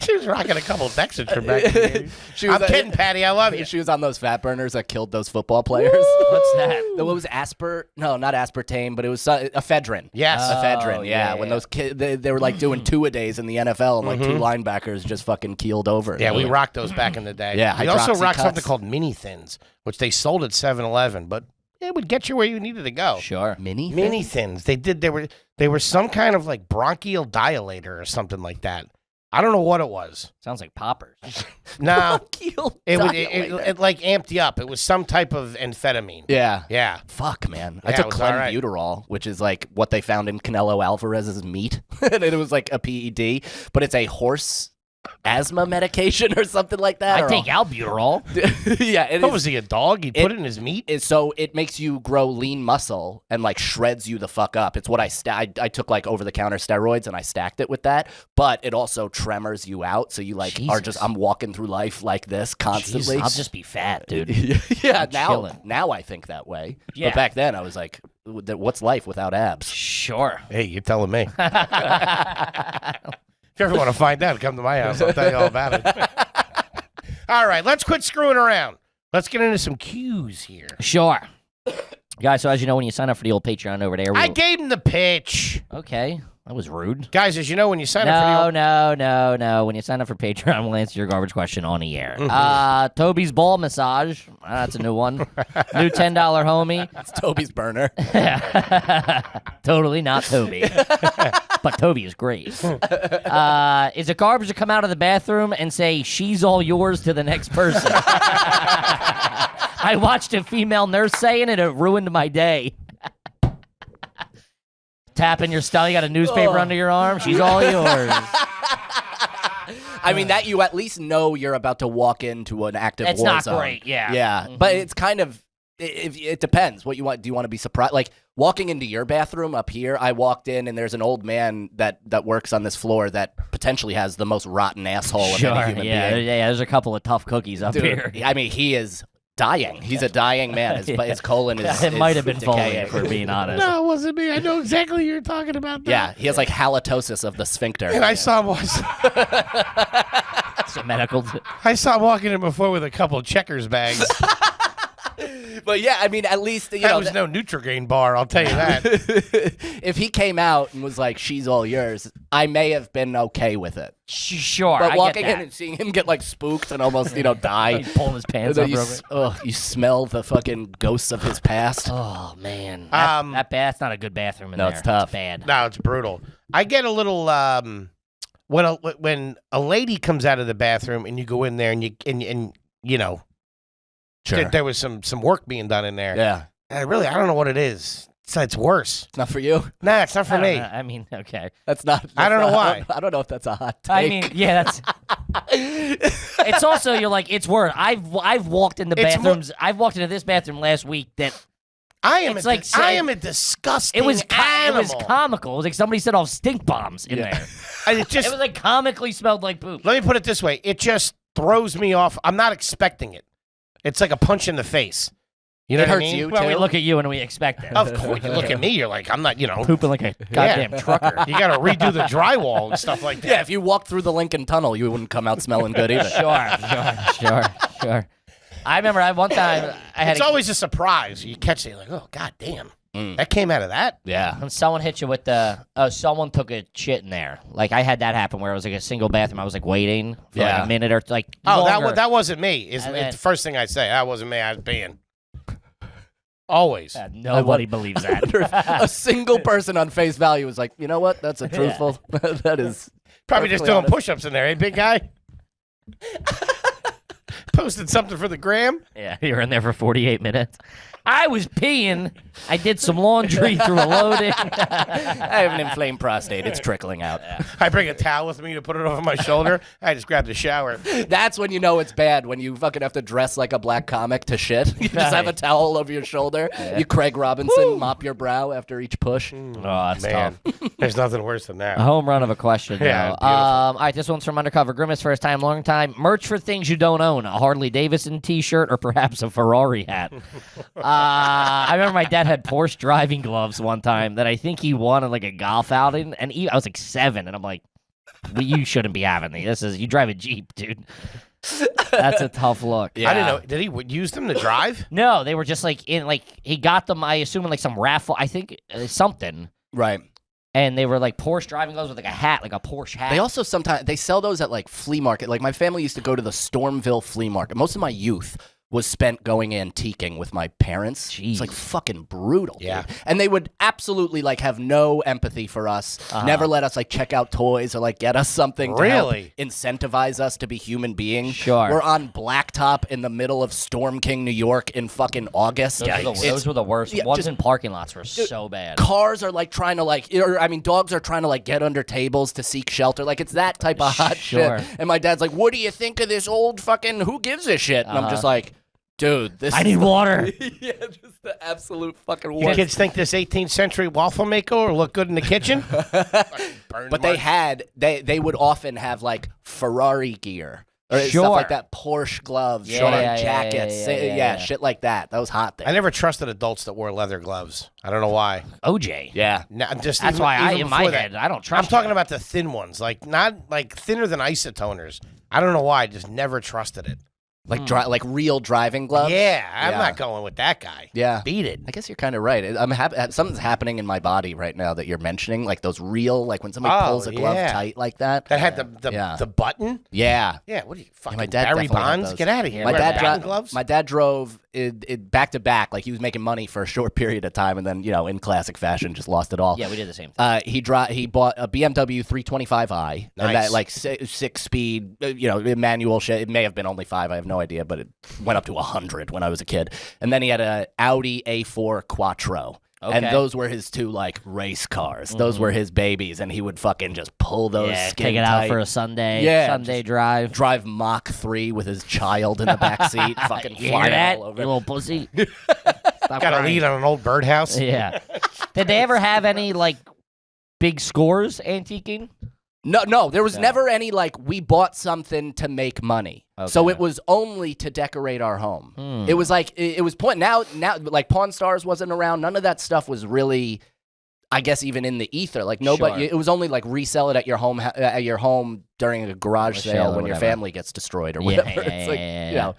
A: She was rocking a couple of Dexters from back then. I'm kidding, Patty. I love you.
C: She was on those fat burners that killed those football players.
B: What's that?
C: It was no, not aspartame, but it was ephedrine.
A: Yes.
C: Ephedrine,
B: yeah,
C: when
B: yeah.
C: those kids, they were like doing two-a-days in the NFL, and like two linebackers just fucking keeled over.
A: Yeah, we rocked those back in the day.
C: Yeah,
A: we also rocked
C: Hydroxycuts.
A: something called Mini Thins, which they sold at 7-Eleven, but it would get you where you needed to go.
B: Sure.
A: Mini Thins. They were some kind of like bronchial dilator or something like that. I don't know what it was.
B: Sounds like poppers.
A: No,
C: Keel
A: it like amped you up. It was some type of amphetamine.
C: Yeah.
A: Yeah.
C: Fuck, man.
A: Yeah,
C: I
A: it
C: took
A: was all right.
C: clenbuterol, which is like what they found in Canelo Alvarez's meat. And it was like a PED, but it's a horse asthma medication or something like that.
B: I take albuterol.
C: Yeah.
A: What was he, a dog? He put it in his meat?
C: So it makes you grow lean muscle and like shreds you the fuck up. It's what I took like over-the-counter steroids and I stacked it with that, but it also tremors you out. So you like are just, I'm walking through life like this constantly.
B: Jesus, I'll just be fat, dude.
C: Yeah,
B: I'm
C: now
B: chilling.
C: I think that way.
B: Yeah.
C: But back then I was like, what's life without abs?
B: Sure.
A: Hey, you're telling me. If you ever want to find out, come to my house. I'll tell you all about it. All right, let's quit screwing around. Let's get into some cues here.
B: Sure. Guys, so as you know, when you sign up for the old Patreon over there,
A: I gave him the pitch.
B: Okay, that was rude.
A: Guys, as you know, when you sign up for the old...
B: No. When you sign up for Patreon, we'll answer your garbage question on the air. Toby's Ball Massage. That's a new one. New $10 homie.
C: It's Toby's burner.
B: Totally not Toby. But Toby is great. Is it garbage to come out of the bathroom and say, "She's all yours" to the next person? I watched a female nurse saying it. It ruined my day. Tapping your stomach. You got a newspaper under your arm. She's all yours.
C: I mean, that you at least know you're about to walk into an active
B: It's
C: war
B: not
C: zone.
B: great, yeah.
C: Yeah, but it's kind of, it depends what you want. Do you want to be surprised? Like, walking into your bathroom up here, I walked in and there's an old man that works on this floor that potentially has the most rotten asshole of any human being.
B: There's a couple of tough cookies up
C: Dude,
B: here.
C: I mean, he is dying. He's a dying man. His colon is
B: It might have been Foley,
C: decaying.
B: for being honest.
A: No, it wasn't me. I know exactly what you're talking about. Now.
C: Yeah, he has like halitosis of the sphincter.
A: And I saw him.
B: It's a medical.
A: I saw him walking in before with a couple of Checkers bags.
C: But yeah, I mean, at least you
A: That
C: know
A: was no Nutrigrain bar. I'll tell you that.
C: if he came out and was like, "She's all yours," I may have been okay with it.
B: Sure,
C: But
B: I
C: walking
B: get
C: in
B: that.
C: and seeing him get like spooked and almost die,
B: He's pulling his
C: and
B: pants
C: then
B: up.
C: you,
B: Real quick.
C: you smell the fucking ghosts of his past.
B: Oh man,
A: Um,
B: that bath's not a good bathroom in
C: No,
B: there.
C: it's tough.
B: It's bad.
A: No, it's brutal. I get a little when a lady comes out of the bathroom and you go in there and you know
C: Sure.
A: there was some work being done in there.
C: Yeah,
A: I don't know what it is. It's worse.
C: it's not for you.
A: Nah, it's not for
B: I don't
A: me.
B: know. I mean, okay.
C: That's not.
A: I don't know why.
C: I don't know if that's a hot take.
B: I mean, yeah, that's. It's also you're like it's worse. I've walked in the
A: It's
B: bathrooms. I've walked into this bathroom last week that
A: I am
B: It's
A: a,
B: like
A: I
B: saying-
A: am a disgusting
B: it was
A: animal.
B: comical. It was like somebody said off stink bombs in there.
A: It just
B: It was like comically smelled like poop.
A: let me put it this way. It just throws me off. I'm not expecting it. It's like a punch in the face. You know
C: It
A: what
C: hurts
A: I mean?
C: you.
B: Well, we
C: too?
B: look at you and we expect it.
A: Of course, you look at me. You're like, I'm not.
B: Pooping like a goddamn trucker.
A: You got to redo the drywall and stuff like that.
C: Yeah, if you walked through the Lincoln Tunnel, you wouldn't come out smelling good either.
B: Sure. I remember one time I had
A: It's always a surprise. You catch it, you're like, oh, god damn. That came out of that?
C: Yeah.
B: when someone hit you with the someone took a shit in there. Like I had that happen where it was like a single bathroom. I was like waiting for like
C: Yeah.
B: a minute or like
A: Oh,
B: longer.
A: that wasn't me. It's
B: And then-
A: the first thing I say. That wasn't me. I was being. Always.
B: Nobody believes
C: I wonder if
B: that.
C: a single person on face value was like, you know what? That's a truthful. That is
A: Probably just
C: perfectly
A: doing
C: honest.
A: push-ups in there, eh, big guy? Posted something for the gram?
B: Yeah, you were in there for 48 minutes. I was peeing. I did some laundry, threw a load in.
C: I have an inflamed prostate. It's trickling out.
A: I bring a towel with me to put it over my shoulder. I just grabbed a shower.
C: That's when you know it's bad, when you fucking have to dress like a black comic to shit. You just have a towel over your shoulder. You Craig Robinson mop your brow after each push.
B: Oh, that's
A: Man,
B: tough.
A: there's nothing worse than that.
B: A home run of a question,
A: Yeah,
B: though.
A: beautiful.
B: All right, this one's from Undercover Grimace, first time, long time. Merch for things you don't own, a Harley Davidson t-shirt or perhaps a Ferrari hat. I remember my dad had Porsche driving gloves one time that I think he won at like a golf outing, and I was like 7, and I'm like, You shouldn't be having these. You drive a Jeep, dude. That's a tough look.
A: I didn't know. Did he use them to drive?
B: No, they were just like he got them. I assume in like some raffle. I think something.
C: Right.
B: And they were like Porsche driving gloves with like a hat, like a Porsche hat.
C: They also sometimes they sell those at like flea market. Like my family used to go to the Stormville flea market. Most of my youth was spent going antiquing with my parents.
B: Jeez.
C: It's like fucking brutal.
A: Yeah.
C: Dude. And they would absolutely like have no empathy for us. Never let us like check out toys or like get us something to help
A: Really?
C: incentivize us to be human beings.
B: Sure.
C: We're on blacktop in the middle of Storm King, New York in fucking August.
B: Those were the worst.
C: Yeah,
B: Ones
C: just-
B: in parking lots were so bad.
C: Cars are like trying to like, dogs are trying to like get under tables to seek shelter. Like it's that type of hot
B: Sure.
C: shit. And my dad's like, "What do you think of this old fucking who gives a shit?" And I'm just like, dude, this
B: I
C: is
B: need water.
C: yeah, just the absolute fucking
A: You
C: worst.
A: kids think this 18th century waffle maker will look good in the kitchen?
C: But they would often have like Ferrari gear. Or
B: Sure.
C: stuff like that, Porsche gloves,
B: Yeah,
C: short
B: yeah,
C: jackets,
B: yeah.
C: shit like that. That was hot there.
A: I never trusted adults that wore leather gloves. I don't know why.
B: OJ.
C: Yeah.
A: No, just
B: That's
A: even-
B: why
A: even
B: in my
A: before that.
B: head, I don't trust
A: I'm talking
B: you.
A: about the thin ones, like not like thinner than isotoners. I don't know why. I just never trusted it.
C: Like like real driving gloves.
A: Yeah, I'm
C: Yeah.
A: not going with that guy.
C: Yeah.
A: Beat it.
C: I guess you're kind of right. Something's happening in my body right now that you're mentioning, like those real, like when somebody pulls a glove
A: yeah.
C: tight like that.
A: That had the
C: Yeah.
A: the button.
C: Yeah.
A: Yeah, what are you fucking
C: my dad
A: Barry
C: definitely had
A: Bonds?
C: those.
A: Get out of here.
C: My
A: Wear
C: dad,
A: batting gloves.
C: my dad drove it back to back, like he was making money for a short period of time, and then in classic fashion, just lost it all.
B: Yeah, we did the same thing.
C: He bought a BMW 325i, and
A: Nice.
C: that like 6-speed, manual shit. It may have been only 5, I have no idea, but it went up to 100 when I was a kid. And then he had a Audi A4 Quattro. And
B: Okay.
C: those were his two like race cars. Those were his babies, and he would fucking just pull those.
B: Yeah,
C: skin
B: take it out
C: tight,
B: for a Sunday.
C: Yeah,
B: Sunday drive.
C: drive Mach 3 with his child in the back seat, fucking
B: You hear
C: flying
B: that,
C: all
B: you
C: over.
B: little pussy? Stop
A: Got a
B: crying.
A: lead on an old birdhouse.
B: Yeah. Did they ever have any like big scores antiquing?
C: No, there was never any like we bought something to make money. So
B: Okay.
C: it was only to decorate our home. It was like it was point now like Pawn Stars wasn't around. None of that stuff was really, I guess, even in the ether. Like nobody.
B: Sure.
C: It was only like resell it at your home during a garage
B: sale
C: sale
B: or
C: when your
B: whatever.
C: family gets destroyed or
B: Yeah,
C: whatever.
B: yeah,
C: It's like
B: yeah.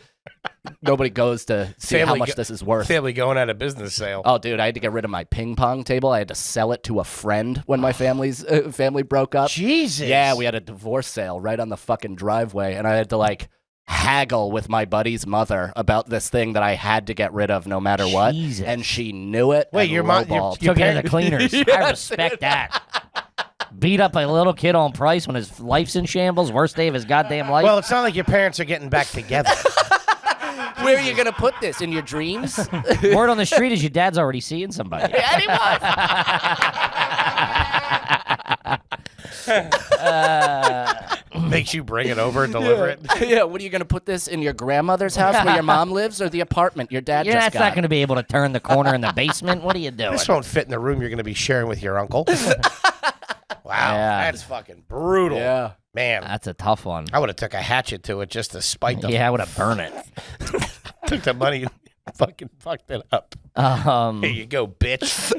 C: nobody goes to see how
A: Family
C: much
A: go-
C: this is worth.
A: Family going at a business sale.
C: Oh, dude, I had to get rid of my ping pong table. I had to sell it to a friend when my family broke up.
A: Jesus.
C: Yeah, we had a divorce sale right on the fucking driveway, and I had to like haggle with my buddy's mother about this thing that I had to get rid of no matter what,
B: Jesus.
C: and she knew it.
A: Wait,
C: and
A: your mom-
C: lowballed.
A: your
B: Took it to the
A: parent-
B: cleaners. I
C: Yes,
B: respect that. Beat up a little kid on price when his life's in shambles. Worst day of his goddamn life.
A: Well, it's not like your parents are getting back together.
C: Where are you gonna put this in your dreams?
B: Word on the street is your dad's already seeing somebody.
A: Makes you bring it over and deliver it.
C: Yeah, what are you gonna put this in your grandmother's house where your mom lives, or the apartment your dad
B: You're
C: just
B: that's
C: got?
B: not going to be able to turn the corner in the basement. What are you doing?
A: This won't fit in the room you're going to be sharing with your uncle. Wow,
B: Yeah.
A: that's fucking brutal.
C: Yeah.
A: Man,
B: That's a tough one.
A: I would have took a hatchet to it just to spite them.
B: Yeah, I would have burned it.
A: Took the money and fucking fucked it up. Here you go, bitch.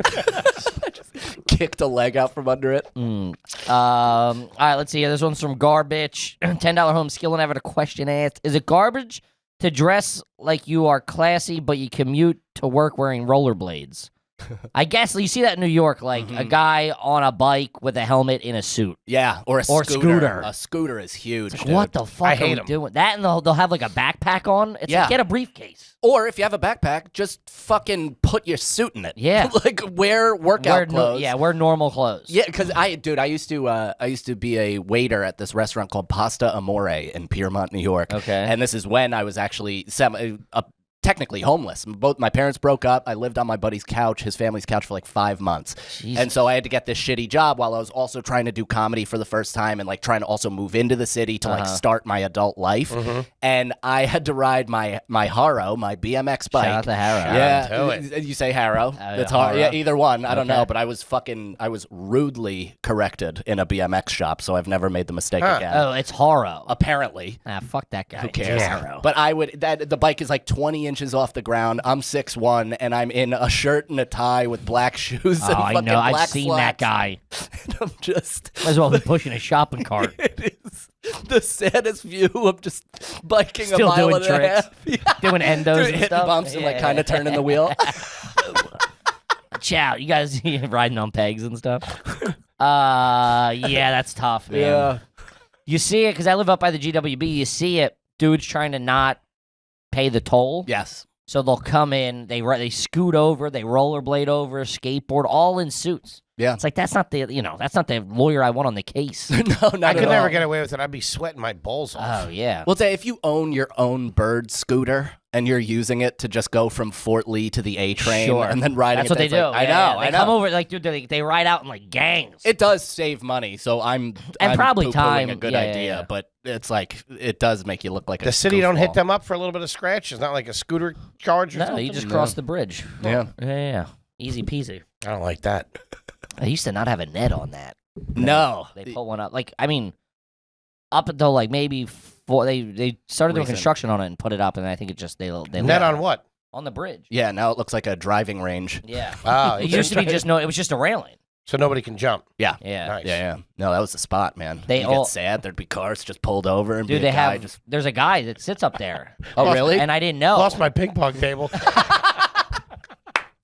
C: Kicked a leg out from under it.
B: All right, let's see here. This one's from Garbage. $10 home skill and ever a question asked. Is it garbage to dress like you are classy, but you commute to work wearing rollerblades? I guess you see that in New York, like a guy on a bike with a helmet in a suit.
C: Yeah, or a
B: Or
C: scooter.
B: scooter.
C: A scooter is huge. Dude.
B: What the fuck
A: I
B: are
A: hate
B: we
A: 'em.
B: doing? That and they'll have like a backpack on. It's
C: Yeah.
B: like, get a briefcase.
C: Or if you have a backpack, just fucking put your suit in it.
B: Yeah.
C: Like wear workout clothes.
B: Wear normal clothes.
C: Yeah, because I used to be a waiter at this restaurant called Pasta Amore in Piermont, New York.
B: Okay.
C: And this is when I was actually technically homeless. Both my parents broke up. I lived on my buddy's couch, his family's couch, for like 5 months.
B: Jesus.
C: And so I had to get this shitty job while I was also trying to do comedy for the first time and like trying to also move into the city to like start my adult life. And I had to ride my Haro, my BMX bike.
B: Shout out to Harrow.
C: Yeah,
A: Do
C: you say Harrow. It's
B: Haro.
C: hard. Yeah, either one. I don't
B: Okay.
C: know, but I was rudely corrected in a BMX shop, so I've never made the mistake again.
B: Oh, it's horror.
C: Apparently.
B: Fuck that guy.
C: Who cares?
B: Harrow.
C: But the bike is like 20 inches off the ground. I'm 6'1", and I'm in a shirt and a tie with black shoes and
B: Oh, I
C: fucking
B: know.
C: black
B: I've seen that
C: slacks.
B: guy.
C: And I'm just...
B: Might as well be pushing a shopping cart.
C: It is the saddest view of just biking
B: Still
C: a mile
B: doing
C: and a
B: tricks.
C: half. Yeah.
B: Doing endos
C: Dude,
B: and
C: hitting
B: stuff.
C: bumps and like kind of turning the wheel.
B: Chow, you guys riding on pegs and stuff. Yeah, that's tough, man.
C: Yeah.
B: You see it because I live up by the GWB. You see it, dudes trying to not pay the toll.
C: Yes.
B: So they'll come in, they scoot over, they rollerblade over, skateboard, all in suits.
C: Yeah.
B: It's like that's not the lawyer I want on the case.
C: No, not
A: I
C: at
A: could
C: all.
A: never get away with it. I'd be sweating my balls off.
B: Oh yeah.
C: Well, say if you own your own bird scooter and you're using it to just go from Fort Lee to the A train
B: Sure.
C: and then riding
B: That's
C: it,
B: what they
C: it's
B: do.
C: like,
B: Yeah,
C: I
B: They
C: know.
B: come over like dude, they ride out in like gangs.
C: It does save money, so I'm
B: probably
C: poo-pooing
B: time.
C: a good
B: Yeah,
C: idea,
B: yeah.
C: but it's like it does make you look like
A: The
C: a
A: city don't hit
C: goofball.
A: them up for a little bit of scratch. It's not like a scooter charge or
B: No,
A: something.
B: you just cross the bridge.
C: Yeah.
B: Yeah. Easy peasy.
A: I don't like that.
B: I used to not have a net on that.
C: No.
B: They put one up. Like, I mean, up until like maybe they started doing
C: Recent.
B: construction on it and put it up, and I think it just they
A: Net on what?
B: on the bridge.
C: Yeah, now it looks like a driving range.
B: Yeah.
A: Oh,
B: It used to be just it was just a railing.
A: so nobody can jump.
C: Yeah.
B: Yeah.
A: Nice.
C: Yeah. No, that was the spot, man.
B: They
C: you
B: all-
C: get sad, there'd be cars just pulled over and
B: Dude,
C: be a
B: they
C: guy
B: have
C: just
B: there's a guy that sits up there.
C: Oh, really?
B: And I didn't know.
A: Lost my ping pong table.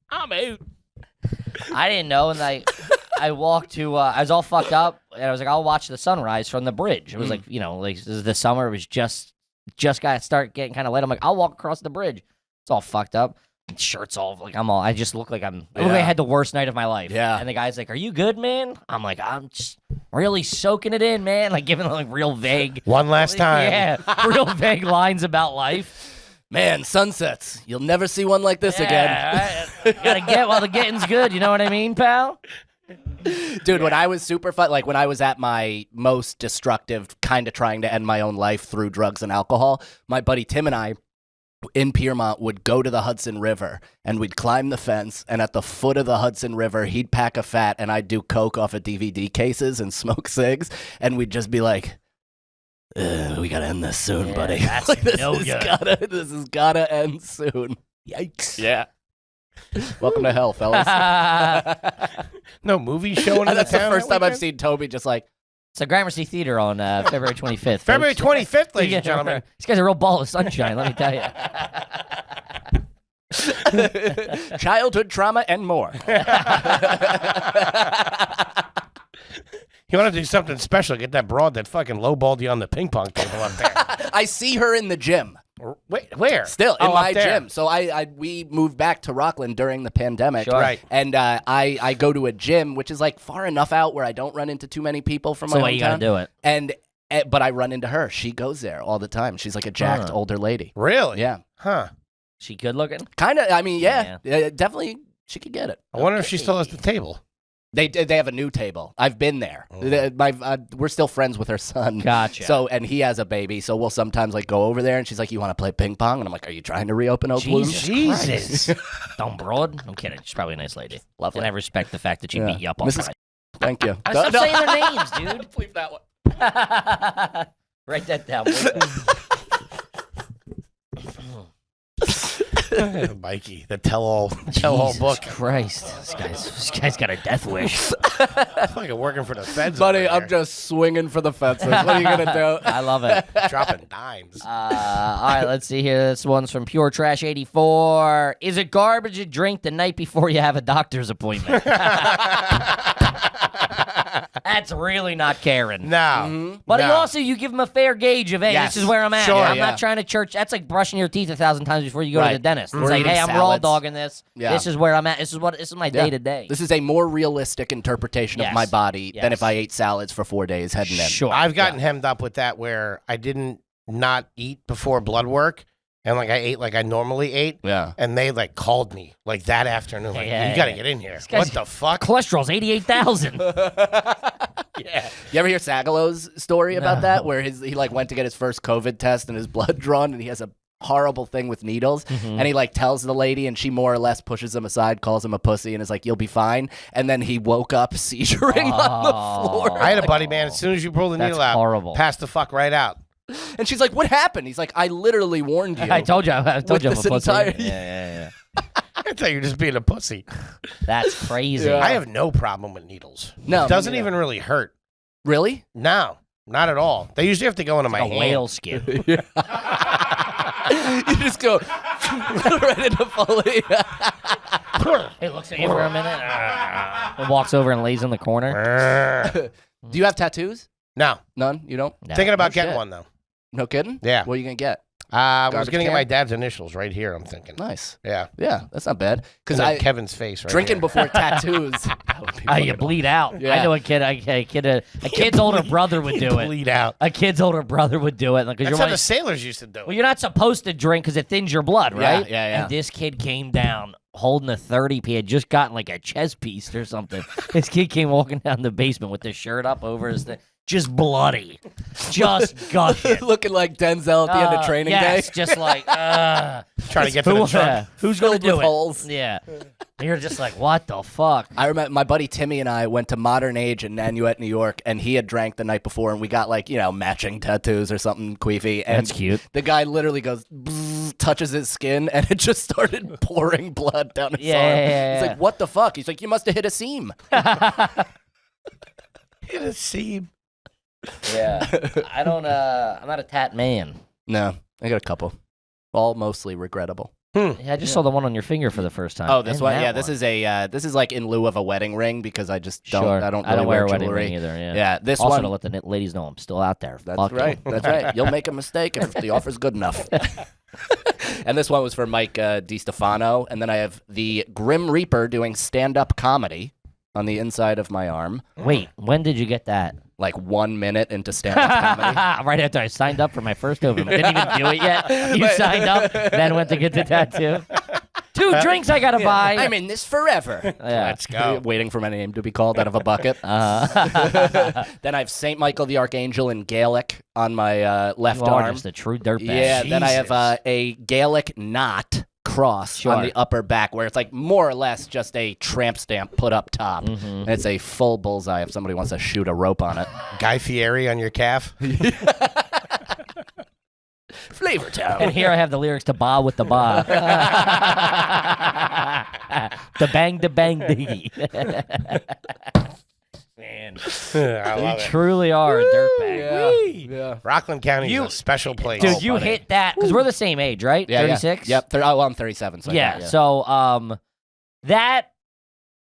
B: I'm out. I didn't know, and I walked to I was all fucked up, and I was like, I'll watch the sunrise from the bridge. It was like, like this is the summer. It was just got to start getting kind of late. I'm like, I'll walk across the bridge. It's all fucked up. Shirt's all like I just look like I look like I had the worst night of my life.
C: Yeah.
B: And the guy's like, "Are you good, man?" I'm like, "I'm just really soaking it in, man." Like giving like real vague,
A: One last time.
B: yeah, real vague lines about life.
C: Man, sunsets. You'll never see one like this again.
B: Right? Gotta get while the getting's good. You know what I mean, pal?
C: Dude, when I was super fun, like when I was at my most destructive, kind of trying to end my own life through drugs and alcohol, my buddy Tim and I in Piermont would go to the Hudson River and we'd climb the fence, and at the foot of the Hudson River, he'd pack a fat and I'd do coke off of DVD cases and smoke cigs, and we'd just be like, we gotta end this soon,
B: Yeah,
C: buddy.
B: that's
C: Like,
B: no good.
C: This has gotta end soon. Yikes.
D: Yeah.
C: Welcome to hell, fellas.
A: No movie showing in
C: And
A: the
C: that's the
A: town
C: first
A: that
C: time I've
A: weekend?
C: seen Toby just like,
B: So Gramercy Theater on February 25th.
A: February
B: folks.
A: 25th, ladies and gentlemen.
B: This guy's a real ball of sunshine, let me tell you.
C: childhood trauma and more.
A: You want to do something special? Get that broad that fucking lowballed you on the ping pong table up there.
C: I see her in the gym.
A: Wait, where?
C: Still in
A: Oh,
C: my
A: up there.
C: gym. So we moved back to Rockland during the pandemic.
B: Sure.
A: Right.
C: And I go to a gym, which is like far enough out where I don't run into too many people from
B: So
C: my
B: why you gotta
C: hometown.
B: do it?
C: And but I run into her. She goes there all the time. She's like a jacked older lady.
A: Really?
C: Yeah.
A: Huh.
B: She good looking?
C: Kind of. I mean, yeah, definitely. She could get it.
A: I wonder if she still has the table.
C: They have a new table. I've been there. We're still friends with her son.
B: Gotcha.
C: So and he has a baby. So we'll sometimes like go over there, and she's like, "You want to play ping pong?" And I'm like, "Are you trying to reopen Oak Bloom?"
B: Jesus. Don't broad. I'm kidding. She's probably a nice lady.
C: Lovely.
B: And I respect the fact that she
C: Yeah.
B: beat you up all
C: Mrs.
B: night.
C: Thank you.
B: Stop saying their names, dude.
C: Leave that one.
B: Write that down. boy.
A: Mikey, the tell-all
B: Jesus
A: book.
B: Christ. This guy's got a death wish.
A: It's fucking working for the feds.
C: Buddy,
A: over
C: I'm
A: there.
C: just swinging for the fences. What are you gonna do?
B: I love it.
A: dropping dimes.
B: All right, let's see here. This one's from Pure Trash 84. Is it garbage to drink the night before you have a doctor's appointment? That's really not caring.
A: No.
B: But
A: no.
B: also, you give them a fair gauge of, hey,
A: Yes.
B: this is where I'm at.
A: Sure,
B: I'm
C: yeah.
B: not trying to church. That's like brushing your teeth 1,000 times before you go to the
C: Right.
B: dentist. It's
C: Or
B: like,
C: eating
B: hey, I'm raw
C: salads.
B: dogging this.
C: Yeah.
B: This is where I'm at. This is my day to day.
C: This is a more realistic interpretation
B: Yes.
C: of my body than
B: Yes.
C: if I ate salads for 4 days heading in.
B: Sure.
A: I've gotten hemmed up with that where I didn't not eat before blood work, and like I ate like I normally ate,
C: Yeah.
A: and they like called me like that afternoon, like
B: Yeah,
A: you got to
B: yeah.
A: get in here.
B: guy's-
A: What the fuck?
B: Cholesterol's 88,000.
A: Yeah.
C: You ever hear Sagalow's story about that, where he like went to get his first COVID test and his blood drawn, and he has a horrible thing with needles,
B: Mm-hmm.
C: and he like tells the lady, and she more or less pushes him aside, calls him a pussy, and is like, "You'll be fine." And then he woke up seizuring on the floor,
A: I had a buddy, man. As soon as you pull the
B: That's
A: needle out,
B: horrible.
A: pass the fuck right out.
C: and she's like, "What happened?" He's like, "I literally warned you."
B: I told you I'm a
C: this
B: pussy.
C: entire-
B: Yeah.
A: I thought you were just being a pussy.
B: That's crazy.
C: Yeah.
A: I have no problem with needles.
C: No,
A: It doesn't
C: me neither.
A: even really hurt.
C: Really?
A: No, not at all. They usually have to go into my
B: A
A: hand.
B: whale skin.
C: You just go right into Foley.
B: He looks at you for a minute and walks over and lays in the corner.
C: Do you have tattoos?
A: No.
C: None? You don't?
B: No.
A: Thinking about
C: No
A: getting
C: shit.
A: one, though.
C: No kidding?
A: Yeah.
C: What are you going to get?
A: I was
C: Garbage
A: going to get
C: can?
A: my dad's initials right here, I'm thinking.
C: Nice.
A: Yeah.
C: Yeah, that's not bad. Because
A: And then
C: I
A: Kevin's face right
C: drinking
A: here.
C: before tattoos. That would be
B: Oh, you
C: fucking-
B: bleed out.
C: Yeah.
B: I know a kid's older brother would do it.
A: Bleed out.
B: A kid's older brother would do it. Because
A: That's
B: you're
A: how
B: like,
A: the sailors used to do it.
B: well, you're not supposed to drink because it thins your blood,
C: Yeah,
B: right?
C: yeah.
B: And this kid came down holding a 30. He had just gotten like a chess piece or something. This kid came walking down the basement with his shirt up over his thing. Just bloody. Just gushing.
C: Looking like Denzel at the end of training
B: yes,
C: day.
B: just like,
A: Trying to get to the truck.
B: Who's going to
C: Filled
B: do
C: with
B: it?
C: holes.
B: Yeah. And you're just like, what the fuck?
C: I remember my buddy Timmy and I went to Modern Age in Nanuet, New York, and he had drank the night before, and we got like, matching tattoos or something queefy. And
B: That's cute.
C: The guy literally goes, bzzz, touches his skin, and it just started pouring blood down his arm.
B: Yeah.
C: He's like, what the fuck? He's like, you must have hit a seam.
A: Hit a seam.
B: Yeah. I'm not a tat man.
C: No, I got a couple. All mostly regrettable.
B: Yeah, I just saw the one on your finger for the first time.
C: Oh, this
B: And
C: one?
B: that
C: Yeah, this is this is like in lieu of a wedding ring because I just don't,
B: Sure.
C: I don't
B: I don't
C: really
B: wear a
C: wear
B: wedding
C: jewelry.
B: ring either. Yeah.
C: Yeah, this
B: Also,
C: one.
B: to let the ladies know I'm still out there.
C: That's
B: Fuck you.
C: right. That's right. You'll make a mistake if the offer's good enough. And this one was for Mike DiStefano. And then I have the Grim Reaper doing stand-up comedy on the inside of my arm.
B: Wait, when did you get that?
C: Like 1 minute into stand-up comedy.
B: Right after I signed up for my first open. Didn't even do it yet. You signed up, then went to get the tattoo. 2 drinks I gotta buy.
C: I'm in this forever.
B: Yeah.
A: Let's go.
C: Waiting for my name to be called out of a bucket. Then I have St. Michael the Archangel in Gaelic on my left
B: You are
C: arm.
B: just a true dirtbag.
C: Yeah, then I have
A: Jesus.
C: A Gaelic knot cross
B: Sure.
C: on the upper back where it's like more or less just a tramp stamp put up top. And it's a full bullseye if somebody wants to shoot a rope on it.
A: Guy Fieri on your calf.
C: Flavor Town.
B: And here I have the lyrics to Ba with the Ba. The bang, diggy. Man,
A: I
B: you
A: love it.
B: truly are a dirtbag.
C: Yeah.
A: Rockland County is a special place.
B: Dude, you
C: buddy.
B: hit that because we're the same age, right?
C: Yeah,
B: 36?
C: Yep. I'm 37. So
B: Yeah.
C: yeah.
B: So that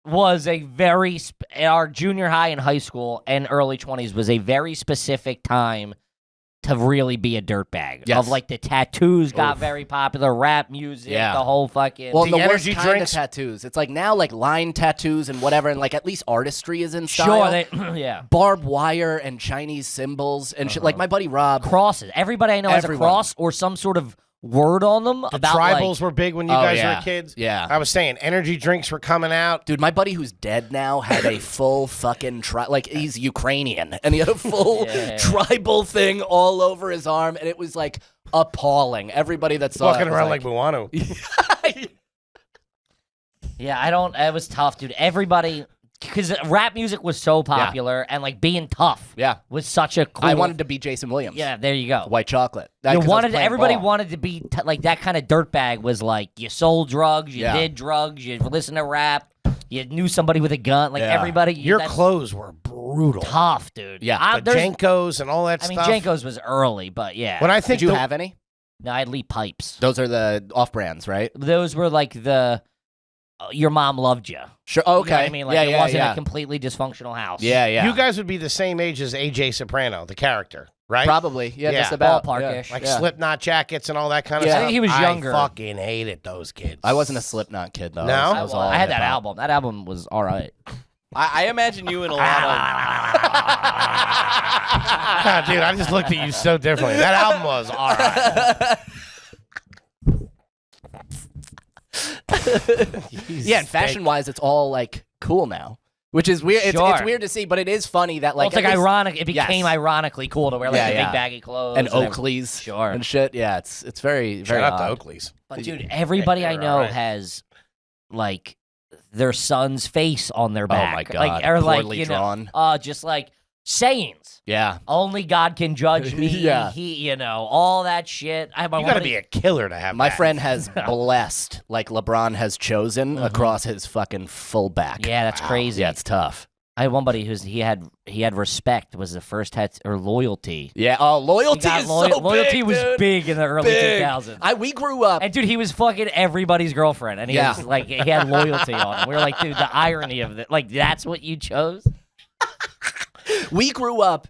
B: was a very our junior high and high school and early 20s was a very specific time to really be a dirtbag.
C: Yes.
B: Of like the tattoos got
C: Oof.
B: very popular, rap music,
C: Yeah.
B: the whole fucking
C: Well,
A: The
C: the worst
A: energy
C: kind
A: drinks-
C: of tattoos. It's like now like line tattoos and whatever, and like at least artistry is in style.
B: sure they yeah.
C: Barbed wire and Chinese symbols and shit. Like my buddy Rob.
B: Crosses. Everybody I know has a
C: Everyone.
B: cross or some sort of word on them
A: The
B: about
A: tribals were big when you
C: Oh,
A: guys
C: yeah.
A: were kids.
C: Yeah.
A: I was saying energy drinks were coming out.
C: Dude, my buddy who's dead now had a full fucking like he's Ukrainian, and he had a full
B: Yeah.
C: tribal thing all over his arm, and it was like appalling. Everybody that saw
A: Walking
C: it was
A: around like Buwanu.
B: Yeah, I don't. It was tough, dude. Everybody, because rap music was so popular, and like being tough,
C: Yeah.
B: was such a cool.
C: I wanted to be Jason Williams.
B: Yeah, there you go.
C: White chocolate.
B: You
C: 'cause I was
B: wanted
C: playing
B: everybody
C: ball.
B: wanted to be like that kind of dirtbag. Was like you sold drugs, you
C: Yeah.
B: did drugs, you listened to rap, you knew somebody with a gun. Like
C: Yeah.
B: everybody,
A: Your
B: that's
A: clothes were brutal.
B: tough, dude.
C: Yeah.
A: The
B: there's-
A: Jankos and all that
B: I mean,
A: stuff.
B: Jankos was early, but yeah.
A: When I think
C: Did you
A: the-
C: have any?
B: No, I had Lee Pipes.
C: Those are the off brands, right?
B: Those were like the your mom loved you.
C: Sure.
B: You know
C: Okay.
B: what I mean, like
C: yeah,
B: it
C: yeah,
B: wasn't
C: yeah.
B: a completely dysfunctional house.
C: Yeah, yeah.
A: you guys would be the same age as AJ Soprano, the character, right?
C: Probably. Yeah,
A: Yeah.
C: just about.
B: Ballpark-ish.
C: Yeah.
A: Like
C: Yeah.
A: Slipknot jackets and all that kind of
C: Yeah.
A: stuff.
B: I think he was younger.
A: I fucking hated those kids.
C: I wasn't a Slipknot kid though.
A: No?
C: I was all
B: I had that
C: hip-hop.
B: album. That album was all right.
D: I imagine you in a lot
A: God, dude, I just looked at you so differently. That album was all right.
C: Yeah, and fashion-wise, it's all like cool now, which is weird. It's
B: Sure.
C: weird to see, but it is funny that
B: Well,
C: like
B: it's like
C: at least-
B: ironic. It became
C: Yes.
B: ironically cool to wear like
C: Yeah,
B: the
C: yeah.
B: big baggy clothes
C: and
B: everything.
C: Oakleys,
B: Sure.
C: and shit. Yeah, it's very very
A: Shout out
C: odd.
A: to Oakley's.
B: But dude, everybody I
A: You're
B: know
A: right.
B: has like their son's face on their
C: Oh
B: back.
C: my God,
B: Like or like
C: poorly
B: you
C: drawn.
B: know, just like sayings.
C: Yeah.
B: Only God can judge me.
C: Yeah.
B: All that shit.
A: You got to be a killer to have
C: My
A: that.
C: friend has blessed, like LeBron has chosen, across his fucking full back.
B: Yeah, that's crazy.
C: Yeah, it's tough.
B: I had one buddy he had respect was the first or loyalty.
C: Yeah, loyalty is so
B: loyalty
C: big,
B: was
C: dude.
B: big in the early
C: Big.
B: 2000s.
C: We grew up.
B: And dude, he was fucking everybody's girlfriend, and he was like, he had loyalty on him. We were like, dude, the irony of it, like, that's what you chose.
C: We grew up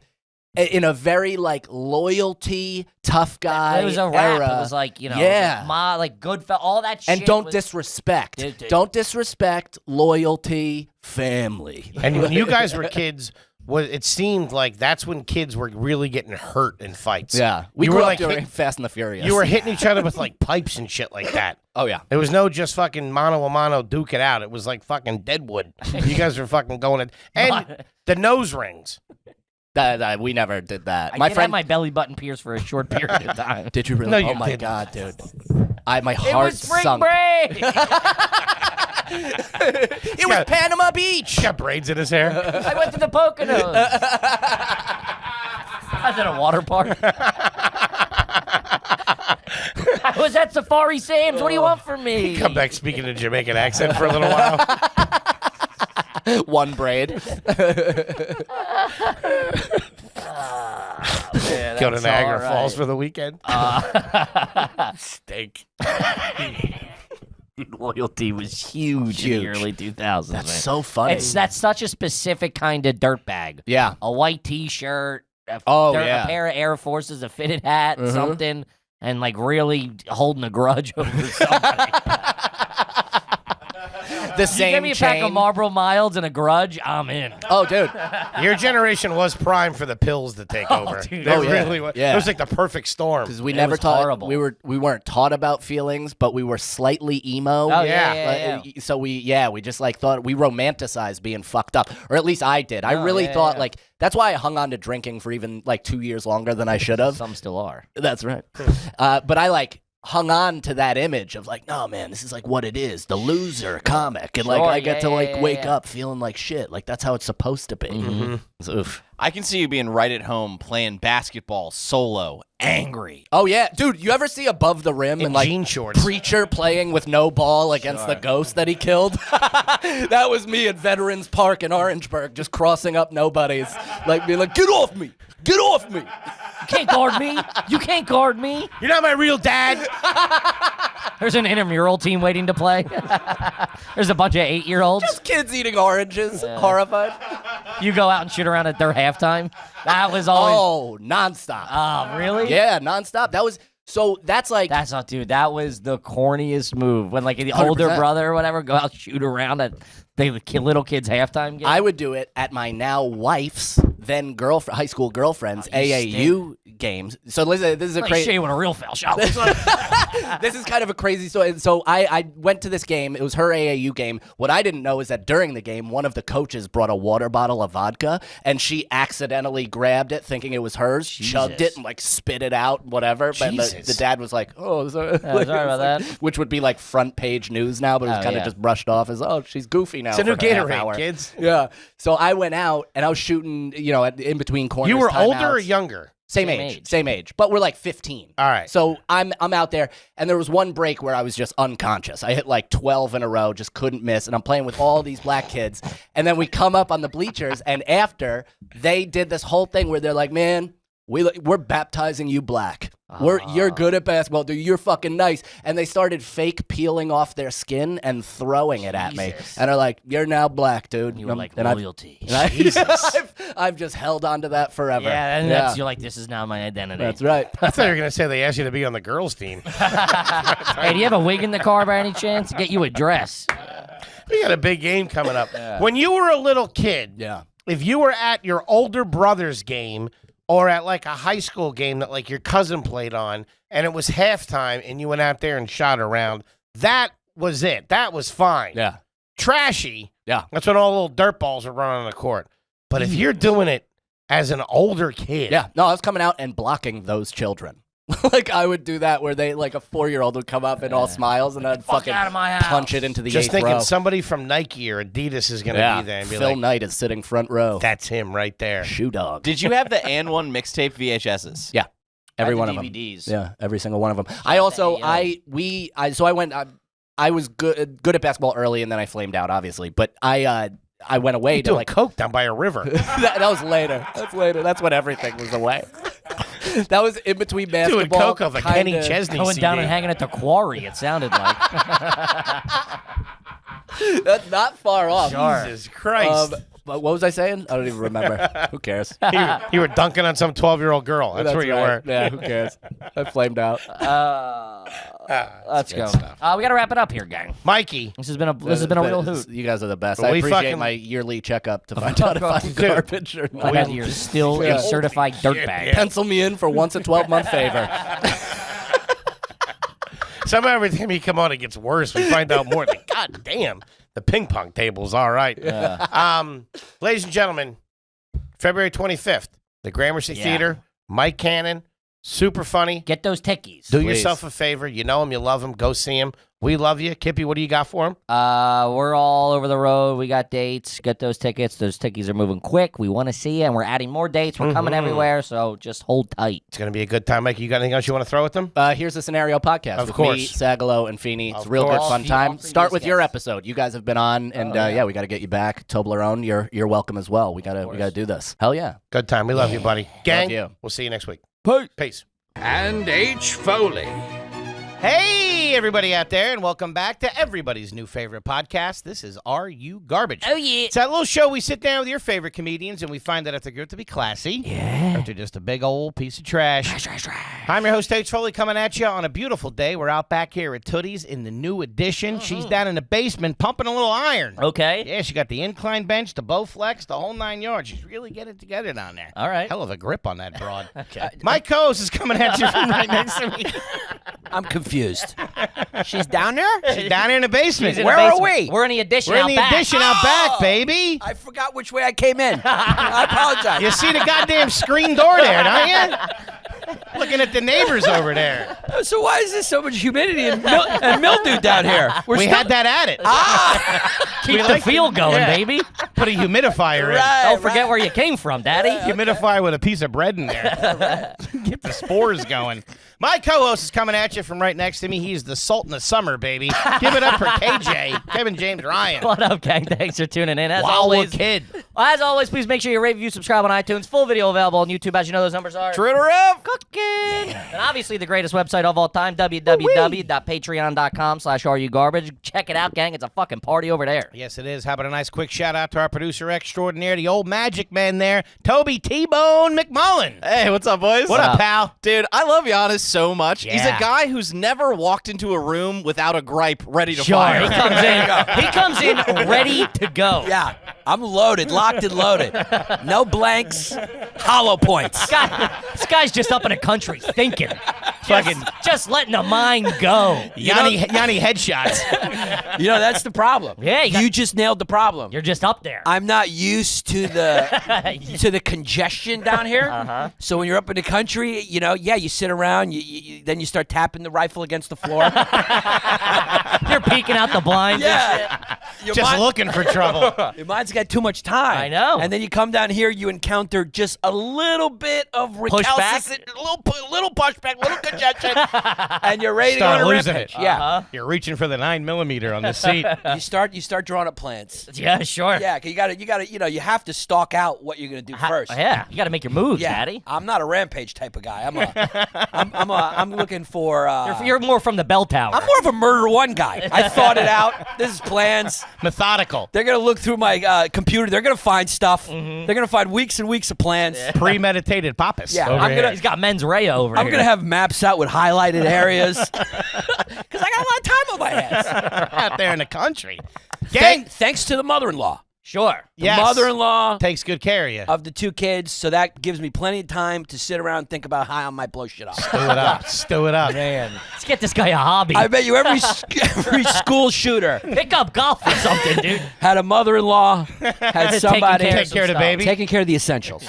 C: in a very like loyalty, tough guy.
B: It was a rap.
C: era.
B: It was like like Goodfellas, all that shit.
C: And don't
B: was,
C: disrespect.
B: Dude.
C: Don't disrespect loyalty, family.
A: And when you guys were kids, it seemed like that's when kids were really getting hurt in fights.
C: Yeah, we
A: You
C: grew
A: were
C: up
A: like
C: during
A: hit-
C: Fast and the Furious.
A: You were hitting each other with like pipes and shit like that.
C: Oh yeah.
A: There was no just fucking mano a mano duke it out. It was like fucking Deadwood. You guys were fucking going at and the nose rings.
C: We never did that.
B: I did have my belly button pierced for a short period of time.
C: Did you really?
A: No, you
C: oh my
A: didn't.
C: god, dude. My
B: It
C: heart
B: was spring
C: sunk.
B: break.
C: It was Panama Beach.
A: He's got braids in his hair.
B: I went to the Poconos. I was at a water park. I was at Safari Sam's. What do you want from me?
A: Come back speaking a Jamaican accent for a little while.
C: One braid.
A: Go to Niagara
B: all right.
A: Falls for the weekend. Steak.
B: Loyalty was huge in the early 2000s.
C: That's
B: man.
C: so funny.
B: That's such a specific kind of dirtbag.
C: Yeah.
B: A white T-shirt. A
C: yeah.
B: pair of Air Forces, a fitted hat, something, and like really holding a grudge over somebody.
C: The same
B: Give me a
C: chain.
B: pack of Marlboro Milds and a grudge, I'm in.
C: Oh, dude.
A: Your generation was prime for the pills to take over.
B: dude.
A: They
C: Oh, yeah.
A: really was.
C: Yeah.
A: It was like the perfect storm.
C: Because we
B: It
C: never
B: was
C: taught.
B: horrible.
C: We weren't taught about feelings, but we were slightly emo.
B: Oh,
A: yeah.
B: yeah.
C: So we just like thought we romanticized being fucked up, or at least I did. I really thought like that's why I hung on to drinking for even like 2 years longer than I should have.
B: Some still are.
C: That's right. But I like hung on to that image of like, no man, this is like what it is, the loser comic, and like
B: Sure,
C: I get to like wake
B: yeah.
C: up feeling like shit. Like that's how it's supposed to be. Oof.
D: I can see you being right at home playing basketball solo, angry.
C: Oh yeah, dude. You ever see Above the Rim
A: In
C: and like
A: jean shorts.
C: Preacher playing with no ball against the ghost that he killed? That was me at Veterans Park in Orangeburg, just crossing up nobodies, like being like, "Get off me! Get off me!"
B: You can't guard me. You can't guard me.
A: You're not my real dad.
B: There's an intramural team waiting to play. There's a bunch of 8-year-olds.
C: Just kids eating oranges, horrified.
B: You go out and shoot around at their halftime. That was always.
C: Oh, nonstop.
B: Oh, really?
C: Yeah, nonstop. That was so. That's like
B: That's not, dude. That was the corniest move. When like the older
C: 100%.
B: brother or whatever go out shoot around at the little kids' halftime game.
C: I would do it at my now wife's then high school girlfriend's
B: Oh, you
C: AAU games. So listen, this is a
B: Let me show
C: crazy.
B: you what a real foul shot looks like.
C: This is kind of a crazy story. So I went to this game. It was her AAU game. What I didn't know is that during the game, one of the coaches brought a water bottle of vodka, and she accidentally grabbed it, thinking it was hers, chugged it, and like spit it out, whatever. But
A: Jesus.
C: the dad was like, "Oh, sorry,
B: sorry about that."
C: which would be like front page news now, but it was
B: Oh,
C: kind of
B: yeah.
C: just brushed off as, "Oh, she's goofy now."
A: It's a new
C: for half
A: Gatorade,
C: hour."
A: kids.
C: Yeah. So I went out and I was shooting, in between corners.
A: You were older or
C: timeouts.
A: younger?
C: Same age, but we're like 15.
A: All right.
C: So I'm out there, and there was one break where I was just unconscious. I hit like 12 in a row, just couldn't miss, and I'm playing with all these black kids. And then we come up on the bleachers, and after they did this whole thing where they're like, "Man, we're baptizing you black. You're good at basketball, dude. You're fucking nice." And they started fake peeling off their skin and throwing it at me, and are like, "You're now black, dude."
B: You were like
C: and
B: loyalty.
C: I've just held on to that forever.
B: Yeah, and that's you're like, this is now my identity.
C: That's right.
A: I thought you were going to say they asked you to be on the girls' team.
B: Hey, do you have a wig in the car by any chance? Get you a dress.
A: We got a big game coming up. When you were a little kid,
C: Yeah.
A: if you were at your older brother's game or at like a high school game that like your cousin played on and it was halftime and you went out there and shot around, that was it. That was fine.
C: Yeah.
A: Trashy.
C: Yeah.
A: That's when all the little dirt balls are running on the court. But if you're doing it as an older kid,
C: Yeah. No, I was coming out and blocking those children. Like I would do that where they like a 4-year-old would come up and all smiles and I'd fucking
B: out of my house.
C: punch it into the
A: Just
C: 8th
A: thinking
C: row.
A: somebody from Nike or Adidas is going to be there and be
C: Phil
A: like,
C: Knight is sitting front row.
A: that's him right there.
C: Shoe dog.
D: Did you have the And One mixtape VHSs?
C: Yeah. Every
B: I
C: one
B: had
C: of
B: the
C: them.
B: DVDs.
C: Yeah, every single one of them. I also, I was good at basketball early, and then I flamed out, obviously. But I went away
A: You
C: to
A: doing
C: like
A: coke down by a river.
C: that was later. That's later. That's when everything was away. That was in between
A: Doing
C: basketball.
A: coke of a Kenny Chesney
B: Going
A: CD.
B: down and hanging at the quarry, it sounded like.
C: That's not far off.
A: Jesus Christ.
C: But what was I saying? I don't even remember. Who cares?
A: You were dunking on some 12-year-old girl. That's where you were.
C: Yeah, who cares? I flamed out.
B: Let's
A: good
B: go.
A: stuff.
B: We got to wrap it up here, gang.
A: Mikey.
B: This has been a real hoot.
C: You guys are the best.
A: Well,
C: I
A: we
C: appreciate
A: fucking-
C: my yearly checkup to find out if I'm
A: Dude.
C: garbage or not.
B: Whether you're still a certified dirtbag.
C: Pencil me in for once a 12-month favor.
A: Somehow every time you come on, it gets worse. We find out more. Like, God damn, the ping pong table's all right. Ladies and gentlemen, February 25th, the Gramercy Theater, Mike Cannon, super funny.
B: Get those tickies.
A: Do
C: Please.
A: yourself a favor. You know him, you love him. Go see him. We love you. Kippy, what do you got for him?
B: We're all over the road. We got dates. Get those tickets. Those tickies are moving quick. We want to see you, and we're adding more dates. We're coming everywhere, so just hold tight.
A: It's going to be a good time. Mike, you got anything else you want to throw at them?
C: Here's a scenario podcast
A: Of
C: with
A: course.
C: me, Sagalo, and Feeney. It's
A: Of
C: a real good
A: course.
C: fun time.
B: All
C: Start with
B: previous
C: your
B: guests.
C: episode. You guys have been on, and we got to get you back. Toblerone, you're welcome as well. We gotta do this. Hell yeah.
A: Good time. We love you, buddy. Gang,
C: you.
A: we'll see you next week.
B: Peace.
A: Peace.
E: And H. Foley.
A: Hey, everybody out there, and welcome back to everybody's new favorite podcast. This is Are You Garbage?
B: Oh, yeah.
A: It's that little show we sit down with your favorite comedians, and we find out if they're good to be classy, or if they're just a big old piece of trash. I'm your host, H. Foley, coming at you on a beautiful day. We're out back here at Tootie's in the new addition. She's down in the basement pumping a little iron.
B: Okay.
A: Yeah, she got the incline bench, the Bowflex, the whole 9 yards. She's really getting it together down there.
B: All right.
A: Hell of a grip on that broad.
B: Okay.
A: My co-host is coming at you from right next to me.
F: I'm confused. She's down there?
A: She's down here in the basement.
B: She's in
F: Where
B: the
F: are
B: basement.
F: we?
B: We're in the addition
A: We're in
B: out
A: the
B: back.
A: addition out back, baby.
F: I forgot which way I came in. I apologize.
A: You see the goddamn screen door there, don't you? Looking at the neighbors over there.
F: So why is there so much humidity and mildew down here?
A: We had that at it.
B: Keep
A: We
B: the
A: like
B: feel
A: it.
B: going,
A: Yeah.
B: baby.
A: Put a humidifier in.
B: Don't forget where you came from, Daddy.
A: Humidify with a piece of bread in there. Get the spores going. My co-host is coming at you from right next to me. He's the Sultan of Summer, baby. Give it up for KJ, Kevin James Ryan.
B: What up, gang? Thanks for tuning in. As
A: Wow,
B: always,
A: kid.
B: as always, please make sure you rate, review, subscribe on iTunes. Full video available on YouTube. As you know, those numbers are
D: True to rip.
B: cooking. And obviously, the greatest website of all time, www.patreon.com/areyouGarbage. Check it out, gang. It's a fucking party over there.
A: Yes, it is. How about a nice quick shout out to our producer extraordinaire, the old magic man there, Toby T-Bone McMullen.
D: Hey, what's up, boys?
A: What up, pal?
D: Dude, I love Yannis so much. He's
A: Yeah.
D: a guy who's never walked into a room without a gripe ready to
B: Sure,
D: fire.
B: he comes in. He comes in ready to go.
F: Yeah, I'm loaded, locked and loaded. No blanks, hollow points.
B: This guy's just up in the country thinking. Just letting the mind go.
A: Yanni headshots.
F: You know, that's the problem.
B: Yeah,
F: you just nailed the problem.
B: You're just up there.
F: I'm not used to the congestion down here. So when you're up in the country, you know, you sit around, then you start tapping the rifle against the floor.
B: You're peeking out the blinds.
F: Yeah. Your
A: Just
F: mind-
A: looking for trouble.
F: Your mind's got too much time.
B: I know.
F: And then you come down here, you encounter just a little bit of recalcitrant, a little pushback, little congestion, and you're ready
A: Start
F: to go on a
A: losing
F: rampage.
A: it.
F: Yeah.
A: You're reaching for the 9mm on the seat.
F: You start drawing up plans.
B: Yeah, sure.
F: Yeah, 'cause you gotta, you have to stalk out what you're gonna do first.
B: Yeah, you got to make your moves,
F: Yeah,
B: Daddy.
F: I'm not a rampage type of guy. I'm looking for.
B: You're more from the bell tower.
F: I'm more of a murder one guy. I thought it out. This is plans.
A: Methodical.
F: They're gonna look through my computer. They're gonna find stuff. They're gonna find weeks and weeks of plans.
A: Premeditated Pappas.
F: Yeah,
A: over
F: I'm
A: here.
F: gonna-
B: He's got mens rea over
F: I'm
B: here.
F: gonna have maps out with highlighted areas because I got a lot of time on my hands.
A: out there in the country. Gang.
F: Thanks to the mother-in-law.
B: Sure.
F: The
A: Yes.
F: mother-in-law
A: Takes good care of you.
F: of the two kids, so that gives me plenty of time to sit around and think about how I might blow shit up.
A: Stew it up. Stew it up. Man.
B: Let's get this guy a hobby.
F: I bet you every school shooter
B: Pick up golf or something, dude.
F: had a mother-in-law, had somebody
B: Taking
A: Take care of the
B: stuff.
A: baby.
F: taking care of the essentials.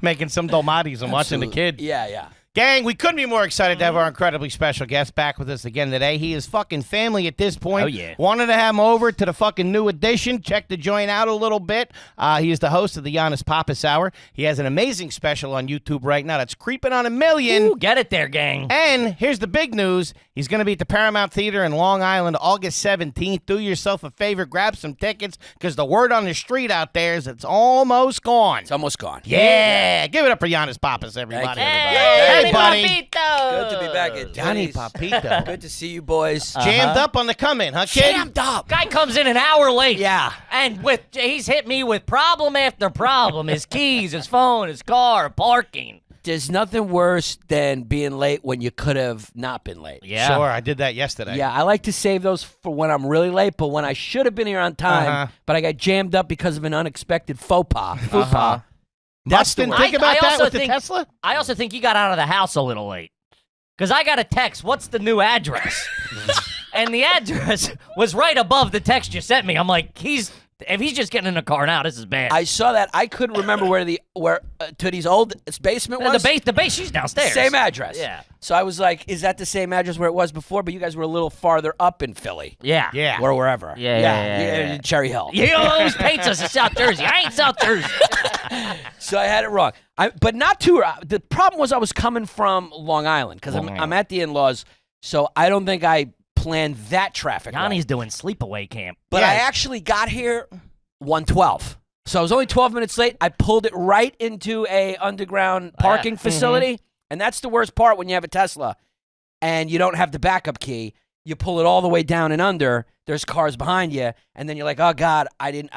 A: Making some dolmades and watching the kid.
F: Yeah.
A: Gang, we couldn't be more excited to have our incredibly special guest back with us again today. He is fucking family at this point.
B: Oh, yeah.
A: Wanted to have him over to the fucking new edition. Check the joint out a little bit. He is the host of the Yannis Pappas Hour. He has an amazing special on YouTube right now that's creeping on 1 million.
B: Ooh, get it there, gang.
A: And here's the big news. He's going to be at the Paramount Theater in Long Island August 17th. Do yourself a favor. Grab some tickets because the word on the street out there is it's almost gone.
F: It's almost gone.
A: Yeah. Give it up for Yannis Pappas, everybody.
F: Thank you,
A: everybody.
B: Hey, Papito.
F: Good to be back at
A: Johnny
F: Tony's.
A: Papito.
F: Good to see you boys.
A: Jammed up on the come in, huh, kid?
F: Jammed up.
B: Guy comes in an hour late.
F: Yeah.
B: And he's hit me with problem after problem. His keys, his phone, his car, parking.
F: There's nothing worse than being late when you could have not been late.
B: Yeah.
A: Sure, I did that yesterday.
F: Yeah, I like to save those for when I'm really late, but when I should have been here on time, but I got jammed up because of an unexpected faux pas.
A: Dustin,
B: I-
A: think about
B: I
A: that
B: also
A: with the
B: think-
A: Tesla?
B: I also think you got out of the house a little late. Because I got a text, what's the new address? And the address was right above the text you sent me. I'm like, if he's just getting in the car now, this is bad.
F: I saw that. I couldn't remember where Tootie's old basement was.
B: The base, she's downstairs.
F: Same address.
B: Yeah.
F: So I was like, is that the same address where it was before? But you guys were a little farther up in Philly.
B: Yeah.
A: Yeah.
F: Or wherever.
B: Yeah.
F: Cherry Hill.
B: He always paints us in South Jersey. I ain't South Jersey.
F: So I had it wrong. But not too. The problem was I was coming from Long Island because I'm at the in-laws. So I don't think I planned that traffic.
B: Yanni's doing sleepaway camp.
F: But I actually got here 1:12. So I was only 12 minutes late. I pulled it right into a underground parking facility. And that's the worst part when you have a Tesla and you don't have the backup key. You pull it all the way down and under. There's cars behind you. And then you're like, oh, God,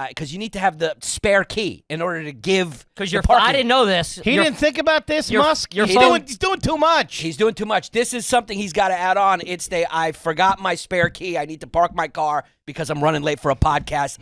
F: because you need to have the spare key in order to give.
B: Because
F: parking.
B: I didn't know this.
A: He didn't think about this, Musk?
B: your
A: He's
B: phone-
A: doing too much.
F: He's doing too much. This is something he's got to add on. It's I forgot my spare key. I need to park my car because I'm running late for a podcast.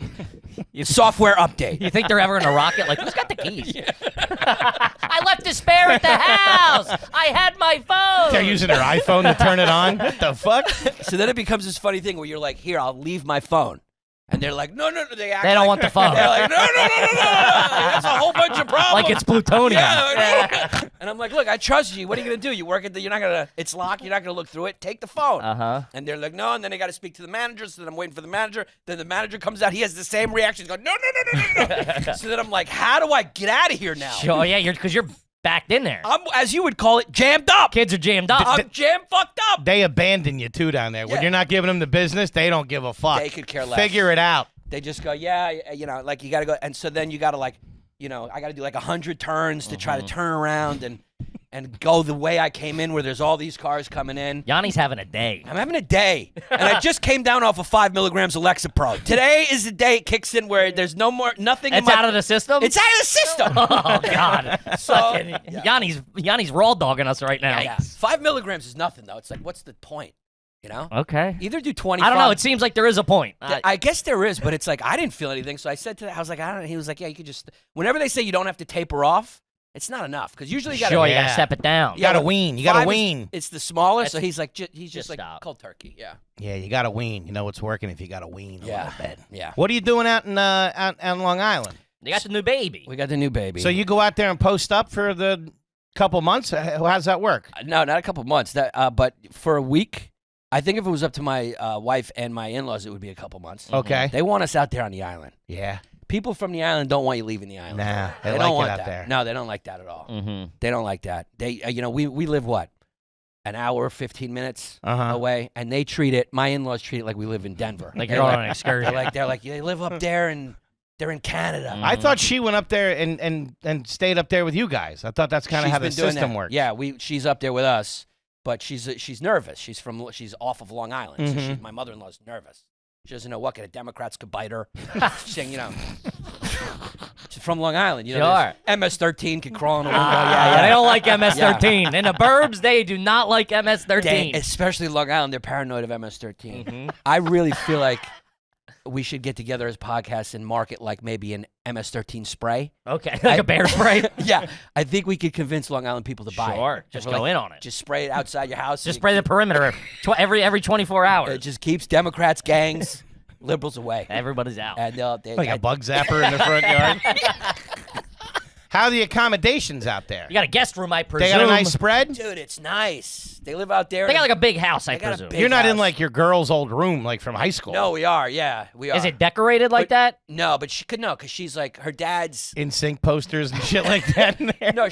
F: Software update.
B: You think they're ever going to rock it? Like, who's got the keys? I left the spare at the house. I had my phone.
A: They're using their iPhone to turn it on? What the fuck?
F: So then it becomes this funny thing where you're like, here, I'll leave my phone. And they're like, no. They
B: don't want the phone.
F: They're like, no. That's a whole bunch of problems.
B: Like it's plutonium.
F: Yeah. And I'm like, look, I trust you. What are you going to do? You work you're not going to, it's locked. You're not going to look through it. Take the phone.
B: Uh-huh.
F: And they're like, no. And then they got to speak to the manager. So then I'm waiting for the manager. Then the manager comes out. He has the same reaction. He's going, no. So then I'm like, how do I get out of here now?
B: Sure, yeah, because you're backed in there.
F: I'm, as you would call it, jammed up.
B: Kids are jammed up.
F: I'm jam fucked up.
A: They abandon you, too, down there. When
F: Yeah.
A: you're not giving them the business, they don't give a fuck.
F: They could care less.
A: Figure it out.
F: They just go, yeah, like you got to go. And so then you got to I got to do like 100 turns to try to turn around and go the way I came in where there's all these cars coming in.
B: Yanni's having a day.
F: I'm having a day. And I just came down off of 5 milligrams of Lexapro. Today is the day it kicks in where there's nothing
B: It's out of the system?
F: It's out of the system.
B: Oh, God.
F: So,
B: Yanni's raw dogging us right now.
F: yeah. 5 milligrams is nothing, though. It's like, what's the point?
B: Okay.
F: Either do 25.
B: I don't know. It seems like there is a point.
F: I guess there is, but it's like I didn't feel anything. So I said to I was like, I don't know. He was like, yeah, you could just. Whenever they say you don't have to taper off, it's not enough because usually you got
B: Sure,
F: to.
B: you got to
A: Yeah.
B: step it down.
A: You gotta wean. You gotta
F: 5 is-
A: wean.
F: It's the smallest, so he's like, he's just like
B: stop.
F: cold turkey. Yeah.
A: Yeah, you gotta wean. You know what's working if you gotta wean a little bit.
F: Yeah.
A: What are you doing out in out on Long Island?
B: They got the new baby.
F: We got the new baby.
A: So you go out there and post up for the couple months? How's that work?
F: No, not a couple months. But for a week. I think if it was up to my wife and my in-laws, it would be a couple months.
A: Okay.
F: They want us out there on the island.
A: Yeah.
F: People from the island don't want you leaving the island.
A: Nah, they
F: don't
A: like it
F: want
A: out
F: that.
A: there.
F: No, they don't like that at all.
B: Mm-hmm.
F: They don't like that. They, we live what, an hour, 15 minutes away, and they treat it. My in-laws treat it like we live in Denver.
B: Like you're on an excursion.
F: They're like, they live up there and they're in Canada.
A: I thought she went up there and stayed up there with you guys. I thought that's kind of
F: She's
A: how the
F: been doing
A: system
F: that.
A: works.
F: Yeah, she's up there with us, but she's nervous. She's off of Long Island. So my mother-in-law's nervous. She doesn't know what kind of Democrats could bite her. She's saying, she's from Long Island.
B: Sure.
F: MS-13 could crawl in a window.
B: They don't like MS-13. In the burbs, they do not like MS-13.
F: Especially Long Island, they're paranoid of MS-13. I really feel like we should get together as podcasts and market like maybe an MS-13 spray.
B: Okay, like a bear spray.
F: Yeah, I think we could convince Long Island people to buy it.
B: Sure, just go in on it.
F: Just spray it outside your house.
B: Just spray the perimeter every 24 hours.
F: It just keeps Democrats, gangs, liberals away.
B: Everybody's out.
F: And
A: Like a bug zapper in the front yard. How are the accommodations out there?
B: You got a guest room, I presume.
A: They got a nice spread?
F: Dude, it's nice. They live out there.
B: They got like a big house, I
F: They got a
B: presume.
F: big
A: You're not in
F: house.
A: like your girl's old room, like from high school.
F: No, we are. Yeah, we are.
B: Is it decorated like that?
F: No, but she could know because she's like her dad's.
A: In sync posters and shit like that in there.
F: No,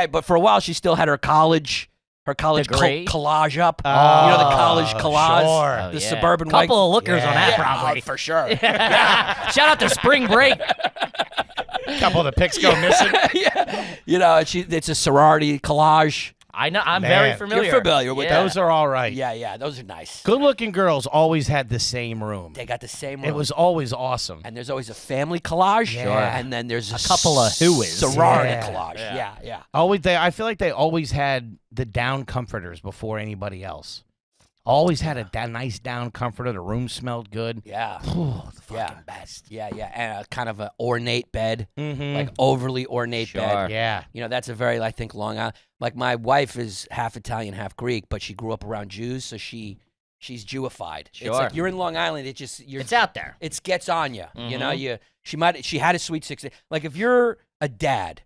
F: but for a while she still had her college
B: Degree?
F: collage up.
A: Oh,
F: you know the college collage,
A: sure.
B: Oh,
F: the
B: yeah.
F: suburban white.
B: Couple of lookers on that,
A: Yeah.
B: probably.
F: For sure.
B: Shout out to Spring Break.
A: A couple of the pics go missing.
F: Yeah. You know, it's a sorority collage.
B: I know. I'm
A: Man.
B: very familiar.
F: You're familiar with
B: Yeah.
A: Those are all right.
F: Yeah, those are nice.
A: Good-looking girls always had the same room.
F: They got the same room.
A: It was always awesome.
F: And there's always a family collage.
A: Sure.
F: And then there's a
B: couple of whoas.
F: sorority
A: Yeah.
F: collage. Yeah.
A: I feel like they always had the down comforters before anybody else. Always had a nice down comforter. The room smelled good.
F: Yeah.
A: Oh, the fucking best.
F: Yeah. And a kind of an ornate bed,
A: Mm-hmm.
F: like overly ornate
B: Sure.
F: bed.
A: Yeah.
F: You know, that's a very, I think, Long Island. Like my wife is half Italian, half Greek, but she grew up around Jews, so she's Jewified. It's
B: Sure.
F: like you're in Long Island.
B: It's out there.
F: It gets on you.
B: Mm-hmm.
F: You know, she had a sweet 16. Like if you're a dad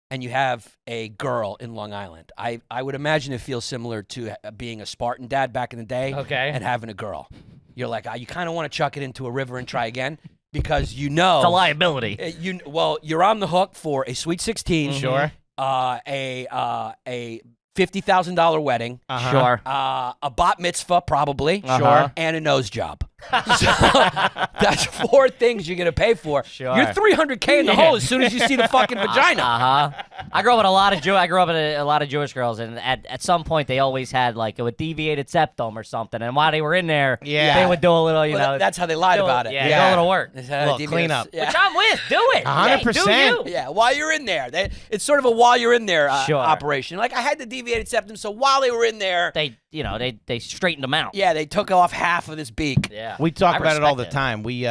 F: and you have a girl in Long Island, I would imagine it feels similar to being a Spartan dad back in the day.
B: Okay.
F: And having a girl. You're like, you kind of want to chuck it into a river and try again because you know
B: It's a liability.
F: you're on the hook for a sweet 16.
A: Sure.
F: A $50,000 wedding.
A: Uh-huh.
B: Sure.
F: A bat mitzvah, probably.
B: Uh-huh.
F: And a nose job. So that's 4 things you're going to pay for.
B: Sure.
F: You're $300K in the hole as soon as you see the fucking vagina.
B: I grew up with a lot of I grew up with a lot of Jewish girls, and at some point they always had like a deviated septum or something. And while they were in there,
A: Yeah.
B: they would do a little, you
F: Well,
B: know.
F: that's how they lied
B: do
F: about it.
B: Yeah,
A: Yeah.
B: do a little work.
F: They said,
A: Look,
F: "DVS."
A: clean up.
F: Yeah.
B: Which I'm with. Do it.
A: 100%.
B: Hey, do you.
F: Yeah, while you're in there. It's sort of a while you're in there
B: Sure.
F: operation. Like I had the deviated septum, so while they were in there,
B: They straightened them out.
F: yeah, they took off half of this beak.
B: Yeah.
A: We talk
B: I
A: about it all the
B: respect
A: time. We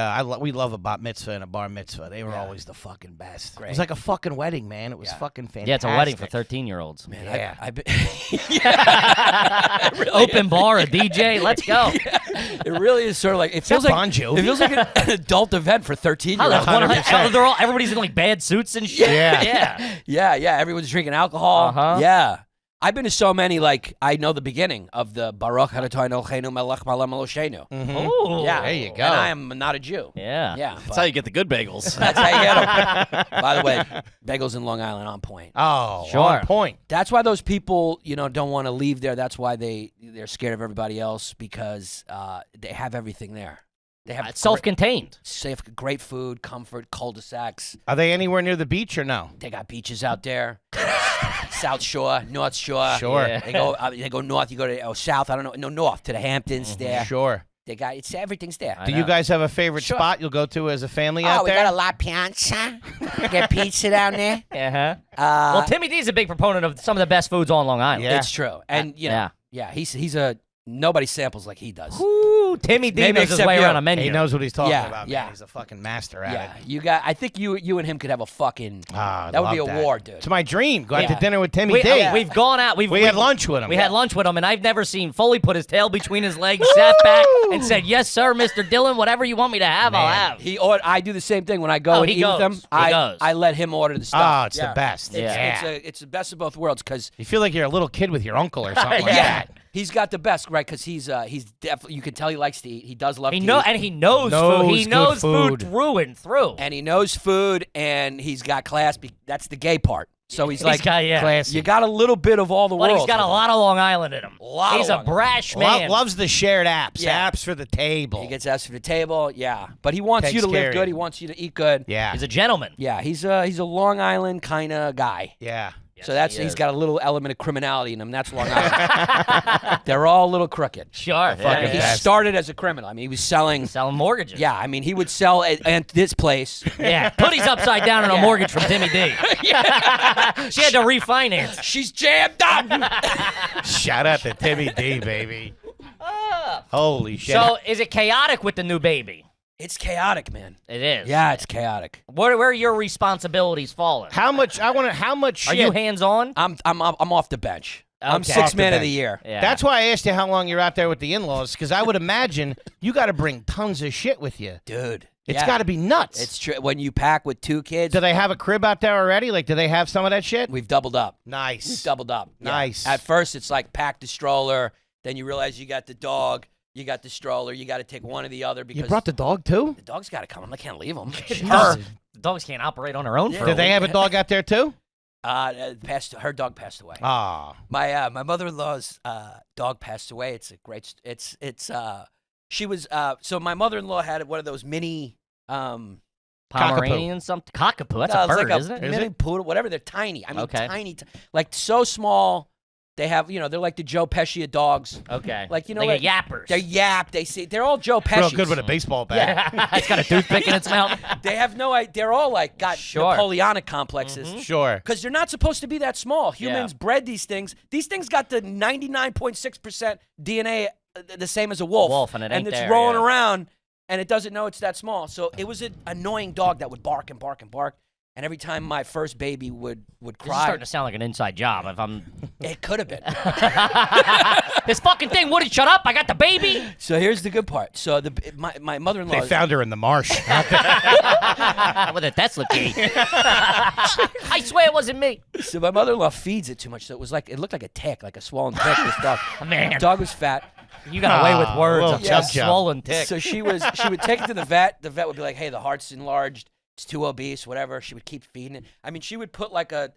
A: love a bat mitzvah and a bar mitzvah. They were always the fucking best.
F: Great.
A: It was like a fucking wedding, man. It was fucking fantastic.
B: Yeah, it's a wedding for 13-year-olds.
F: Man,
A: Yeah.
F: I've been,
B: Open bar, a DJ. Let's go.
F: it really is sort of like it feels
A: that
F: like
A: Bon Jovi?
F: it feels like an adult event for 13-year-olds.
B: That's
A: 100%.
B: Everybody's in like bad suits and shit.
A: Yeah.
F: Yeah, everyone's drinking alcohol.
B: Uh-huh.
F: Yeah. I've been to so many, like, I know the beginning of the Baruch Hadatoinu Elcheinu Melech Malam Eloshenu.
B: Ooh.
F: Yeah.
A: There you go.
F: And I am not a Jew.
B: Yeah.
F: Yeah.
D: That's how you get the good bagels.
F: That's how you get them. By the way, bagels in Long Island on point.
A: Oh,
B: Sure.
A: on point.
F: That's why those people, don't want to leave there. That's why they're scared of everybody else because they have everything there. They have
B: It's self-contained.
F: great food, comfort, cul-de-sacs.
A: Are they anywhere near the beach or no?
F: They got beaches out there. South Shore, North Shore.
A: Sure.
B: Yeah.
F: They go north. You go to south. I don't know. No, north to the Hamptons. There.
A: Sure.
F: They got everything's there.
B: I
A: Do
B: know.
A: you guys have a favorite
F: Sure.
A: spot you'll go to as a family
F: Oh,
A: out
F: we
A: there?
F: got a La Piazza. Get pizza down there.
B: Uh-huh. Well, Timmy D's a big proponent of some of the best foods on Long Island.
A: Yeah.
F: It's true, and
B: Yeah.
F: he's a nobody samples like he does.
B: Ooh, Timmy D
F: Maybe
B: knows his
F: except
B: way
F: you.
B: around a menu.
A: He knows what he's talking
F: Yeah,
A: about.
F: yeah.
A: Man. He's a fucking master at
F: Yeah,
A: it.
F: I think you and him could have a fucking.
A: Ah,
F: that would be a
A: love
F: war, dude.
A: It's my dream. Go out
F: Yeah.
A: to dinner with Timmy D.
B: We've gone out.
A: We had lunch with him.
B: We had lunch with him, and I've never seen Foley put his tail between his legs, sat back, and said, "Yes, sir, Mr. Dillon. Whatever you want me to have, I'll
A: Man.
B: have."
F: I do the same thing when I go
B: Oh,
F: and
B: he
F: eat with him.
B: goes. He goes.
F: I let him order the stuff.
A: Oh, it's
F: Yeah.
A: the best.
B: Yeah.
F: It's the best of both worlds because
A: You feel like you're a little kid with your uncle or something like
F: yeah,
A: that.
F: he's got the best, right? Because he's definitely you can tell he likes to eat. He does love
B: He
F: to
B: know,
F: eat.
B: and he knows
A: Knows
B: food. He
A: good
B: knows
A: food.
B: through and through.
F: And he knows food, and he's got class. That's the gay part. So he's like,
A: classy.
F: you got a little bit of all the
B: But
F: world.
B: he's got a lot of Long Island in him.
F: Lot of
B: He's a
F: Long
B: brash man.
A: Loves the shared apps.
F: Yeah.
A: Apps for the table.
F: He gets asked for the table, yeah. But he wants
A: Takes
F: you to
A: care
F: live
A: of
F: good.
A: you.
F: He wants you to eat good.
A: Yeah.
B: He's a gentleman.
F: Yeah, he's a Long Island kind of guy.
A: Yeah.
F: So he's got a little element of criminality in him. That's Long Island. They're all a little crooked.
B: Sure.
A: fucking
F: He
A: best.
F: started as a criminal. I mean, he was selling.
B: Selling mortgages.
F: Yeah, I mean, he would sell at this place.
B: Yeah. Putty's upside down on a mortgage from Timmy D. She had to refinance.
F: She's jammed up.
A: Shout out to Timmy D, baby. Holy shit.
B: So is it chaotic with the new baby?
F: It's chaotic, man.
B: It is.
F: Yeah, it's chaotic.
B: Where are your responsibilities falling?
A: how much
B: Are you
A: shit.
B: hands-on?
F: I'm off the bench. I'm
B: Okay.
F: six
A: Off the
F: man of
A: bench.
F: the year.
B: Yeah.
A: That's why I asked you how long you're out there with the in-laws, because I would imagine you got to bring tons of shit with you.
F: Dude,
A: It's
F: Yeah.
A: got to be nuts.
F: It's true. When you pack with 2 kids,
A: Do they have a crib out there already? Like, do they have some of that shit?
F: we've doubled up.
A: Nice.
F: We've doubled up. Yeah.
A: Nice.
F: At first, it's like pack the stroller. Then you realize you got the dog. You got the stroller. You got to take one or the other because
A: You brought the dog too?
F: the dog's got to come. I can't leave him.
B: Her dogs can't operate on their own. For
A: Did they have a dog out there too?
F: Her dog passed away.
A: Ah.
F: My mother-in-law's dog passed away. It's a great. She was so my mother-in-law had one of those mini
B: Pomeranian, something cockapoo. That's
F: no,
B: a
F: it's
B: bird,
F: like
B: isn't it?
F: mini poodle, whatever. They're tiny. I mean,
B: Okay.
F: tiny, like so small. They have, they're like the Joe Pesci of dogs.
B: Okay.
F: Like
B: they
F: like,
B: get yappers.
F: They're yap. They're all Joe Pesci.
A: Real good with a baseball bat.
B: Yeah, it's got a toothpick in its mouth.
F: They have no idea. They're all like got
B: Sure.
F: Napoleonic complexes.
A: Sure.
F: Because they're not supposed to be that small. Humans bred these things. These things got the 99.6% DNA the same as a wolf.
B: And it ain't
F: it's
B: there,
F: rolling
B: yeah.
F: around, and it doesn't know it's that small. So it was an annoying dog that would bark and bark and bark. And every time my first baby would
B: This is
F: cry,
B: starting to sound like an inside job. If I'm
F: it could have been.
B: this fucking thing wouldn't shut up. I got the baby.
F: So here's the good part. So my mother-in-law.
A: They found her in the marsh.
B: With a Tesla key. I swear it wasn't me.
F: So my mother-in-law feeds it too much. So it looked like a tick, like a swollen tick. This dog.
B: Man.
F: The dog was fat.
B: You got away with words.
A: little
B: A
A: chub chub.
B: swollen tick.
F: So she would take it to the vet. The vet would be like, "Hey, the heart's enlarged. It's too obese, whatever." She would keep feeding it. I mean, she would put like a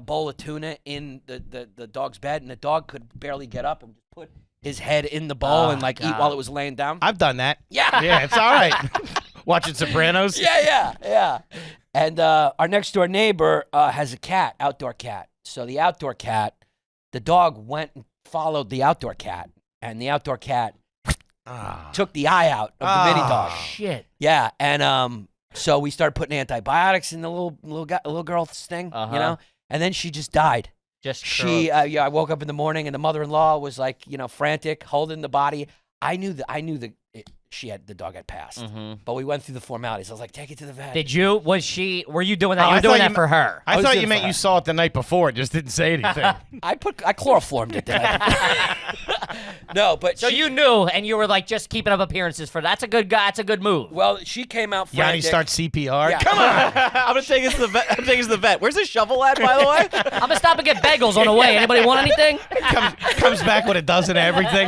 F: bowl of tuna in the dog's bed, and the dog could barely get up and just put his head in the bowl and eat while it was laying down.
A: I've done that.
F: Yeah.
A: Yeah, it's all right. Watching Sopranos.
F: Yeah. And our next door neighbor has a cat, outdoor cat. So the outdoor cat, the dog went and followed the outdoor cat, and the outdoor cat took the eye out of the mini dog.
B: Shit.
F: Yeah, and so we started putting antibiotics in the little girl's thing, and then she just died. I woke up in the morning and the mother-in-law was like, frantic, holding the body. I knew the dog had passed, but we went through the formalities. I was like, take it to the vet.
B: Did you? Were you doing that?
A: Oh,
B: You
A: I
B: were doing
A: thought
B: that
A: you
B: for her.
A: I
F: was
A: thought
F: doing
A: you
F: it
A: meant
F: for
A: you
F: her.
A: saw it the night before and just didn't say anything.
F: I chloroformed it. No, but
B: So you knew, and you were like just keeping up appearances for that's a good guy. That's a good move.
F: Well, she came out frantic.
A: Yannis starts CPR.
F: Yeah.
A: Come on.
D: I'm gonna take us to the vet. I'm taking us to the vet. Where's the shovel at, by the way?
B: I'm gonna stop and get bagels on the way. Anybody want anything?
A: Comes back with a dozen of everything.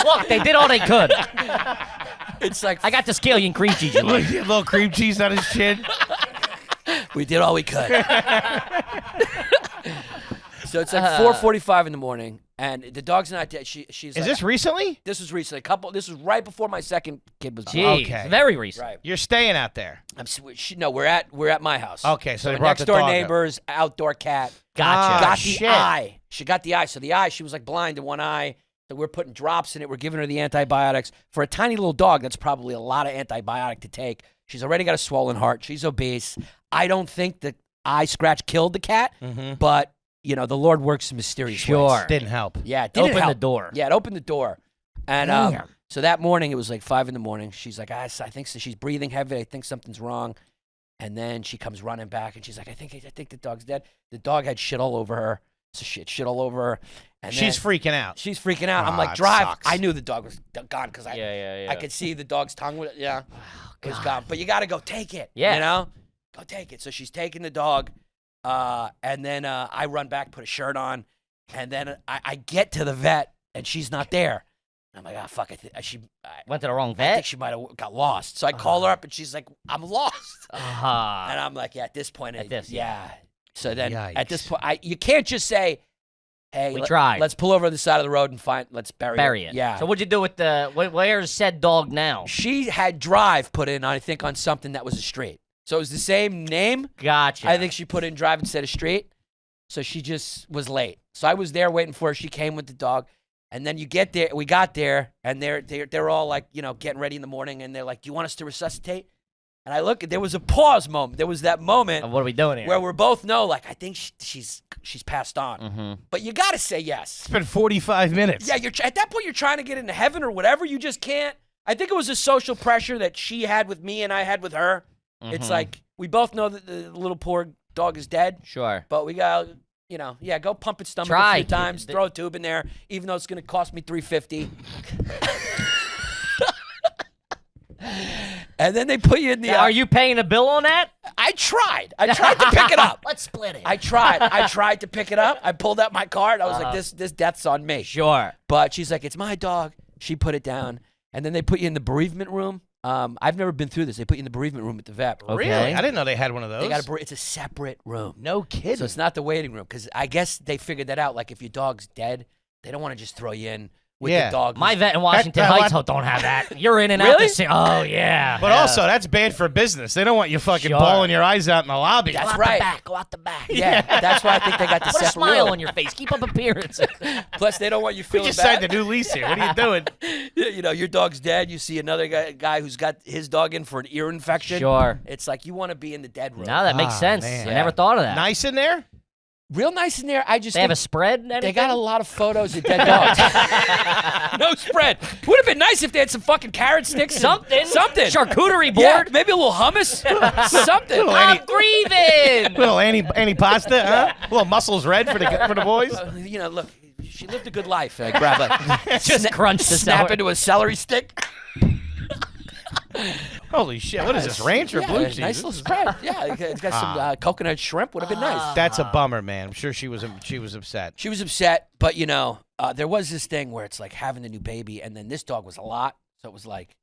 B: Look, they did all they could.
F: It's like
B: I got the scallion cream cheese. You like.
A: Little cream cheese on his chin.
F: we did all we could. So it's like 4:45 in the morning, and the dog's not dead. She's
A: Is
F: like,
A: this recently?
F: This was recently. This was right before my second kid was born.
B: Jeez,
A: Okay.
B: very recent.
F: Right.
A: You're staying out there.
F: We're at my house.
A: Okay, so they
F: my
A: brought
F: next
A: the
F: door
A: dog up.
F: neighbor's outdoor cat
B: Gotcha.
F: got the
A: shit.
F: eye. She got the eye. So the eye, she was like blind in one eye. So we're putting drops in it. We're giving her the antibiotics. For a tiny little dog, that's probably a lot of antibiotic to take. She's already got a swollen heart. She's obese. I don't think the eye scratch killed the cat, but the Lord works in mysterious ways.
A: Didn't help.
F: Yeah, it didn't
B: Open the
F: help.
B: door.
F: Yeah, it opened the door. And so that morning, it was like 5 in the morning. She's like, I think so. She's breathing heavy. I think something's wrong. And then she comes running back, and she's like, I think the dog's dead. The dog had shit all over her. So shit all over her. And
A: She's freaking out.
F: She's freking out. I'm like,
A: it
F: drive.
A: sucks.
F: I knew the dog was gone because I could see the dog's tongue. It was gone. But you got to go take it.
B: Yeah.
F: Go take it. So she's taking the dog. And then I run back, put a shirt on. And then I get to the vet, and she's not there. I'm like, fuck.
B: Went to the wrong
F: I think
B: vet.
F: she might have got lost. So I call her up, and she's like, I'm lost. And
B: Uh-huh.
F: I'm like, yeah, at this point.
B: Yeah.
F: So then
A: Yikes.
F: at this point, you can't just say, hey,
B: We tried.
F: let's pull over to the side of the road and let's bury it. Yeah.
B: So what'd you do with where's said dog now?
F: She had drive put in, I think, on something that was a street. So it was the same name.
B: Gotcha.
F: I think she put in drive instead of street. So she just was late. So I was there waiting for her. She came with the dog. And then we got there, and they're all like, getting ready in the morning, and they're like, do you want us to resuscitate? And I look, there was a pause moment. There was that moment
B: What are we doing here?
F: where we both know, like, I think she's passed on.
B: Mm-hmm.
F: But you got to say yes.
A: It's been 45 minutes.
F: Yeah, at that point, you're trying to get into heaven or whatever. You just can't. I think it was a social pressure that she had with me and I had with her. It's like, we both know that the little poor dog is dead,
B: Sure.
F: but we got, go pump its stomach
B: Try.
F: a few times, throw a tube in there, even though it's going to cost me $350. And then they put you in the.
B: Are you paying a bill on that?
F: I tried to pick it up.
B: Let's split it.
F: I tried to pick it up. I pulled out my card. I was like, this death's on me.
B: Sure.
F: But she's like, it's my dog. She put it down. And then they put you in the bereavement room. I've never been through this. They put you in the bereavement room at the vet.
B: Okay.
A: Really? I didn't know they had one of those.
F: They got it's a separate room.
A: No kidding.
F: So it's not the waiting room because I guess they figured that out. Like if your dog's dead, they don't want to just throw you in with
A: Yeah.
F: the dog.
B: My vet in Washington
A: That-
B: Heights don't have that. You're in and out
F: Really?
B: the same. Oh, yeah.
A: But also, that's bad for business. They don't want you fucking
B: Sure.
A: bawling your eyes out in the lobby.
B: Go
F: That's
B: out
F: right.
B: the back. Go out the back.
F: Yeah, that's why I think they got the
B: Put a
F: separate
B: smile
F: room.
B: on your face. Keep up appearances.
F: Plus, they don't want you
A: We
F: feeling
A: just
F: bad.
A: signed the new lease here. What are you doing?
F: You know, your dog's dead. You see another guy who's got his dog in for an ear infection.
B: Sure.
F: It's like you want to be in the dead room.
B: No, that makes
A: Ah,
B: sense.
A: man.
B: I never thought of that.
A: Nice in there?
F: Real nice in there. I just
B: They have
F: think
B: a spread?
F: they got a lot of photos of dead dogs. No spread. Would have been nice if they had some fucking carrot sticks.
B: Something.
F: Something.
B: Charcuterie
F: Yeah,
B: board.
F: maybe a little hummus. Something.
A: Little
B: I'm grieving.
A: Little any pasta, huh? Little muscles red for the boys.
F: You know, look, she lived a good life. I grab a
B: Just crunch the
F: snap
B: celery.
F: into a celery stick.
A: Holy shit! What is this, ranch or
F: Yeah,
A: blue
F: nice
A: cheese?
F: little spread. Yeah, it's got some coconut shrimp. Would have been nice.
A: That's a bummer, man. I'm sure she was upset.
F: She was upset, but you know, there was this thing where it's like having the new baby, and then this dog was a lot, so it was like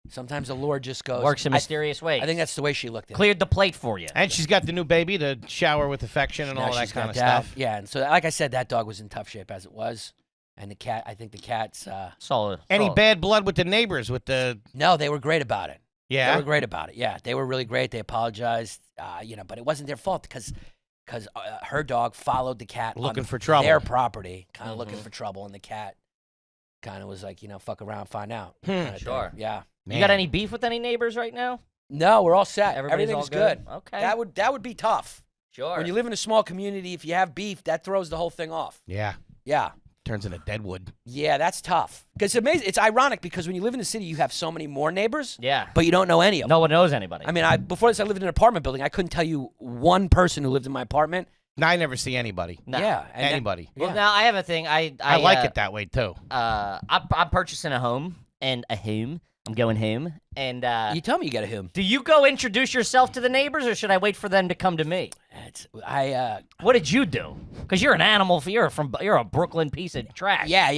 F: sometimes the Lord just goes
B: Works in mysterious ways.
F: I think that's the way she looked at it.
B: Cleared the plate for you.
A: And she's got the new baby to shower with affection and
F: Now
A: all that
F: she's
A: kind
F: got
A: of
F: that.
A: stuff.
F: Yeah, and so like I said, that dog was in tough shape as it was, and the cat. I think the cat's.
B: Solid.
A: Any
B: solid.
A: bad blood with the neighbors? With the
F: No, they were great about it. They
A: yeah.
F: were great about it. Yeah, they were really great. They apologized. You know, but it wasn't their fault because her dog followed the cat
A: Looking
F: on
A: for trouble.
F: their property, kind of looking for trouble, and the cat kind of was like, you know, fuck around, find out. kinda
B: Sure.
F: thing. Yeah.
B: You got any beef with any neighbors right now?
F: No, we're all set.
B: Everybody's
F: Everything's
B: all good?
F: good.
B: Okay.
F: That would be tough.
B: Sure.
F: When you live in a small community, if you have beef, that throws the whole thing off.
A: Yeah.
F: Yeah.
A: Turns into deadwood.
F: Yeah, that's tough. Because it's amazing. It's ironic because when you live in the city, you have so many more neighbors,
B: Yeah.
F: but you don't know any of them.
B: No one knows anybody.
F: I mean, before this, I lived in an apartment building. I couldn't tell you one person who lived in my apartment.
A: Now I never see anybody.
B: No.
F: Yeah. and that-
A: Anybody.
B: Well,
F: yeah.
B: now I have a thing. I
A: like it that way too.
B: I'm purchasing a home and a home. I'm going home. And
F: You tell me you got a him.
B: do you go introduce yourself to the neighbors, or should I wait for them to come to me? What did you do? Because you're an animal. You're a Brooklyn piece of trash.
F: Yeah.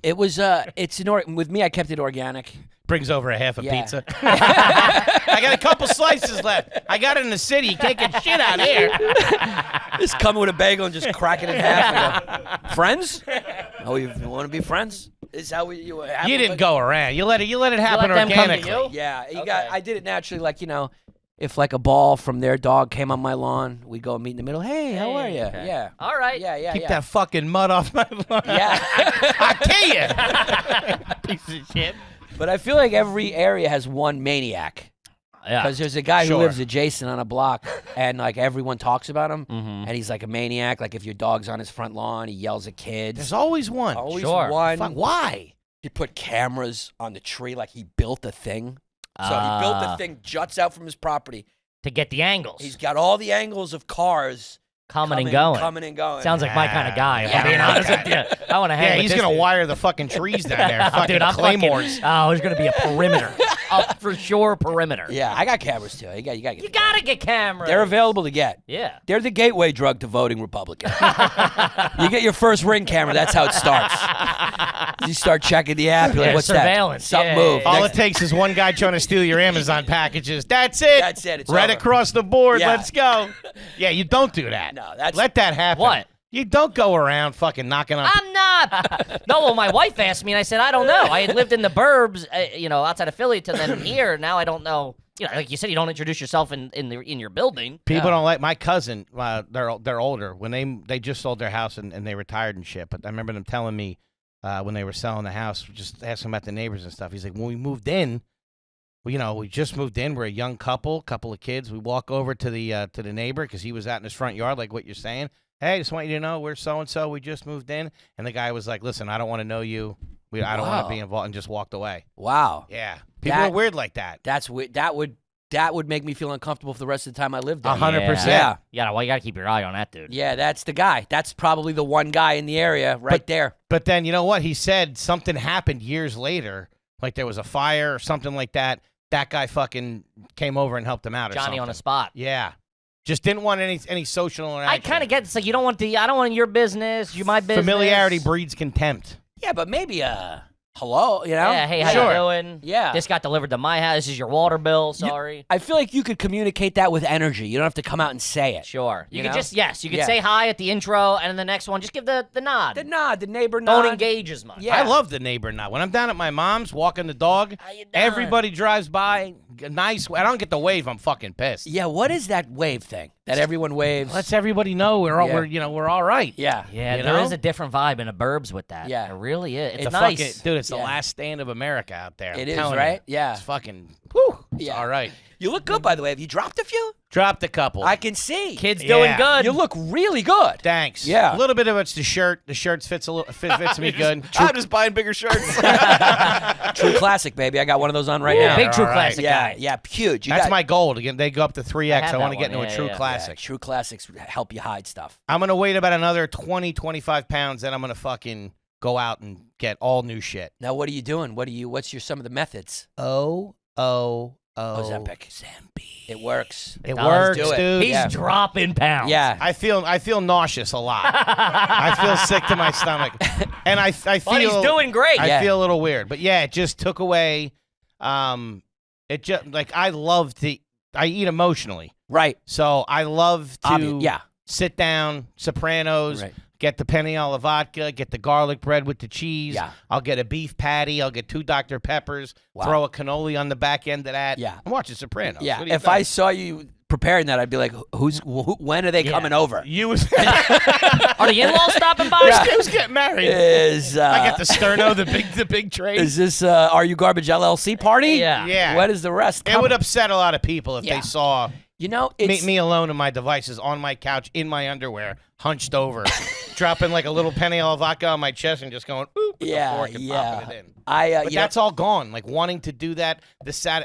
F: It was with me. I kept it organic.
A: Brings over a half a
F: Yeah.
A: pizza. I got a couple slices left. I got it in the city. You can't get shit out here.
F: Just come with a bagel and just crack it in half. And go, friends? Oh, you want to be friends? Is how you
A: didn't go around. You let it happen
B: let them come to
A: organically.
B: you?
F: Yeah,
B: Okay.
F: I did it naturally. Like, you know, if like a ball from their dog came on my lawn, we go meet in the middle. Hey, how are you?
B: okay.
F: Yeah.
B: All right.
F: Yeah.
A: Keep that fucking mud off my lawn.
F: Yeah.
A: I kill you. Piece of shit.
F: But I feel like every area has one maniac.
B: Yeah.
F: Because there's a guy
A: Sure.
F: who lives adjacent on a block, and like everyone talks about him,
B: Mhm.
F: and he's like a maniac. Like if your dog's on his front lawn, he yells at kids.
A: There's always one.
F: Always
B: Sure.
F: one.
A: Fuck, why?
F: He put cameras on the tree, like he built a thing. So he built the thing, juts out from his property.
B: To get the angles.
F: He's got all the angles of cars
B: coming and going.
F: coming and going.
B: Sounds like my kind of guy. If
F: Yeah.
B: I'm being honest with you. I want to hang
A: Yeah,
B: with
A: he's
B: this
A: gonna
B: dude.
A: wire the fucking trees down there. Fucking
B: Dude, I'm
A: claymores.
B: Fucking, there's gonna be a perimeter. For sure, perimeter.
F: Yeah, I got cameras too. You gotta get.
B: You
F: the
B: gotta get cameras.
F: They're available to get.
B: Yeah.
F: They're the gateway drug to voting Republican. You get your first Ring camera. That's how it starts. You start checking the app. You're like,
B: Yeah,
F: what's
B: surveillance.
F: that? Something
B: Yeah,
F: moved.
B: yeah,
A: All
F: Next-
A: it takes is one guy trying to steal your Amazon packages. That's it.
F: That's it. It's
A: right
F: over.
A: across the board.
F: Yeah.
A: Let's go. Yeah, you don't do that.
F: No, that's-
A: Let that happen.
B: What?
A: You don't go around fucking knocking on.
B: I'm not. No, well, my wife asked me, and I said, I don't know. I had lived in the burbs, outside of Philly, to then here. Now I don't know. You know, like you said, you don't introduce yourself in your building.
A: People don't like my cousin. They're older. When they just sold their house and they retired and shit. But I remember them telling me when they were selling the house, just asking about the neighbors and stuff. He's like, when we moved in, we just moved in. We're a young couple of kids. We walk over to the neighbor because he was out in his front yard, like what you're saying. Hey, just want you to know we're so and so. We just moved in, and the guy was like, "Listen, I don't want to know you. I don't want
F: Wow.
A: to be involved," and just walked away.
F: Wow.
A: Yeah, people
F: That-
A: are weird like that.
F: That's weird. That would make me feel uncomfortable for the rest of the time I lived there.
A: 100%.
F: Yeah.
B: Well, you gotta keep your eye on that dude.
F: Yeah, that's the guy. That's probably the one guy in the area right there.
A: But then you know what? He said something happened years later, like there was a fire or something like that. that guy fucking came over and helped him out. Or
B: Johnny
A: something.
B: on the spot.
A: Yeah. Just didn't want any social interaction.
B: I kind of get it's like you don't want I don't want your business, my business.
A: Familiarity breeds contempt.
F: Yeah, but maybe hello, you know?
B: Yeah, hey, how
A: Sure.
B: you doing?
F: Yeah.
B: This got delivered to my house. This is your water bill. Sorry.
F: I feel like you could communicate that with energy. You don't have to come out and say it.
B: Sure. You
F: You
B: could
F: know?
B: just you could
F: Yeah.
B: say hi at the intro, and in the next one, just give the nod.
F: The nod, the neighbor nod.
B: Don't engage as much.
F: Yeah.
A: I love the neighbor now. When I'm down at my mom's walking the dog,
B: How you doing?
A: everybody drives by. Nice. I don't get the wave. I'm fucking pissed.
F: Yeah, what is that wave thing? That everyone waves?
A: Lets everybody know we're all
F: Yeah.
A: we're all right.
F: Yeah.
B: Yeah,
A: You
B: there
A: know?
B: is a different vibe in the burbs with that.
F: Yeah.
B: It really is. It's
A: It
B: nice.
A: fucking, dude, it's the
F: Yeah.
A: last stand of America out there.
F: It
A: I'm
F: is,
A: telling
F: right?
A: You.
F: Yeah.
A: It's fucking. Whew. It's
F: Yeah.
A: all right.
F: You look good, by the way. Have you dropped a few?
A: Dropped a couple.
F: I can see.
B: Kids doing
A: Yeah.
B: good.
F: You look really good.
A: Thanks.
F: Yeah.
A: A little bit of it's the shirt. The shirt fits fits me good.
D: I'm just buying bigger shirts.
F: True classic, baby. I got one of those on right now.
B: Big True
A: all right.
B: Classic
F: Yeah,
B: guy.
F: yeah, huge. You
A: That's
F: got,
A: my goal. Again, they go up to 3X.
B: have
A: I want
B: that
A: to get into
B: one.
A: a
B: Yeah,
A: true
B: yeah.
A: classic.
F: True classics help you hide stuff.
A: I'm going to wait about another 20, 25 pounds, then I'm going to fucking go out and get all new shit.
F: Now, what are you doing? What's some of the methods?
A: Ozempic.
F: It works.
A: It
F: Let's
A: works,
F: do it.
A: dude.
B: He's
F: Yeah.
B: dropping pounds.
F: Yeah.
A: I feel nauseous a lot. I feel sick to my stomach, and I feel
B: But he's doing great.
A: I
F: Yeah.
A: feel a little weird, but yeah, it just took away. It just like I love to. I eat emotionally,
F: Right.
A: so I love to.
F: Yeah.
A: Sit down, Sopranos.
F: Right.
A: Get the penny alla vodka. Get the garlic bread with the cheese.
F: Yeah.
A: I'll get a beef patty. I'll get 2 Dr. Peppers.
F: Wow.
A: Throw a cannoli on the back end of that.
F: Yeah.
A: I'm watching Sopranos.
F: Yeah.
A: What do you
F: If I
A: think?
F: saw you preparing that, I'd be like, when are they coming over?
A: You was
B: Are the in-laws stopping by?
A: Who's getting married?
F: Is
A: I got the sterno, the big tray.
F: Is this Are You Garbage LLC party?
B: Yeah.
A: Yeah.
F: What is the rest?
A: It would upset a lot of people if
F: Yeah.
A: they saw
F: You know,
A: me,
F: it's
A: me alone in my devices on my couch in my underwear, hunched over, dropping like a little penny all vodka on my chest and just going oop with the fork and popping it in. But that's all gone. Like wanting to do that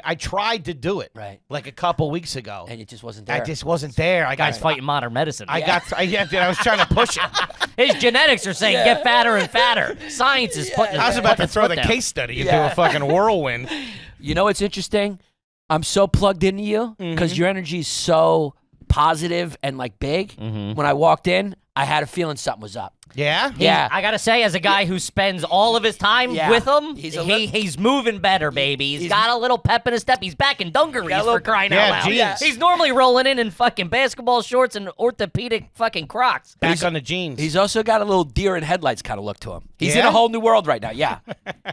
A: I tried to do it
F: Right.
A: like a couple weeks ago.
F: and it just wasn't there.
A: I just wasn't there. I
B: Guy's
A: got
B: fighting modern medicine.
A: dude, I was trying to push it.
B: His genetics are saying get fatter and fatter. Science is putting.
A: I was about to
B: putting
A: throw
B: its
A: the
B: foot down.
A: case study into
F: Yeah.
A: a fucking whirlwind.
F: You know what's interesting? I'm so plugged into you because
A: Mm-hmm.
F: your energy is so positive and like big. When I walked in, I had a feeling something was up.
A: Yeah?
F: Yeah.
B: I gotta say, as a guy who spends all of his time
F: Yeah.
B: with him,
F: He's a
B: he's moving better, baby. He's got a little pep in his step. He's back in dungarees for crying
A: Yeah,
B: out loud.
A: jeans.
B: He's normally rolling in fucking basketball shorts and orthopedic fucking Crocs.
A: Back on the jeans.
F: He's also got a little deer in headlights kind of look to him. He's in
A: Yeah?
F: a whole new world right now. Yeah.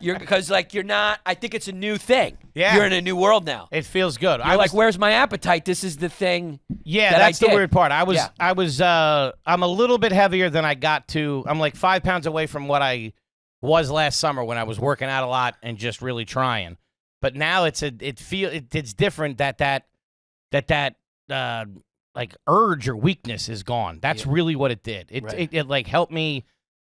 F: Because you're not, I think it's a new thing.
A: Yeah.
F: You're in a new world now.
A: It feels good.
F: You're like, where's my appetite? This is the thing.
A: Yeah,
F: that
A: that's
F: I
A: the
F: did.
A: weird part.
F: Yeah.
A: I'm a little bit heavier than I got to. I'm like 5 pounds away from what I was last summer when I was working out a lot and just really trying. But now it's different that like urge or weakness is gone. That's really what it did. It like helped me.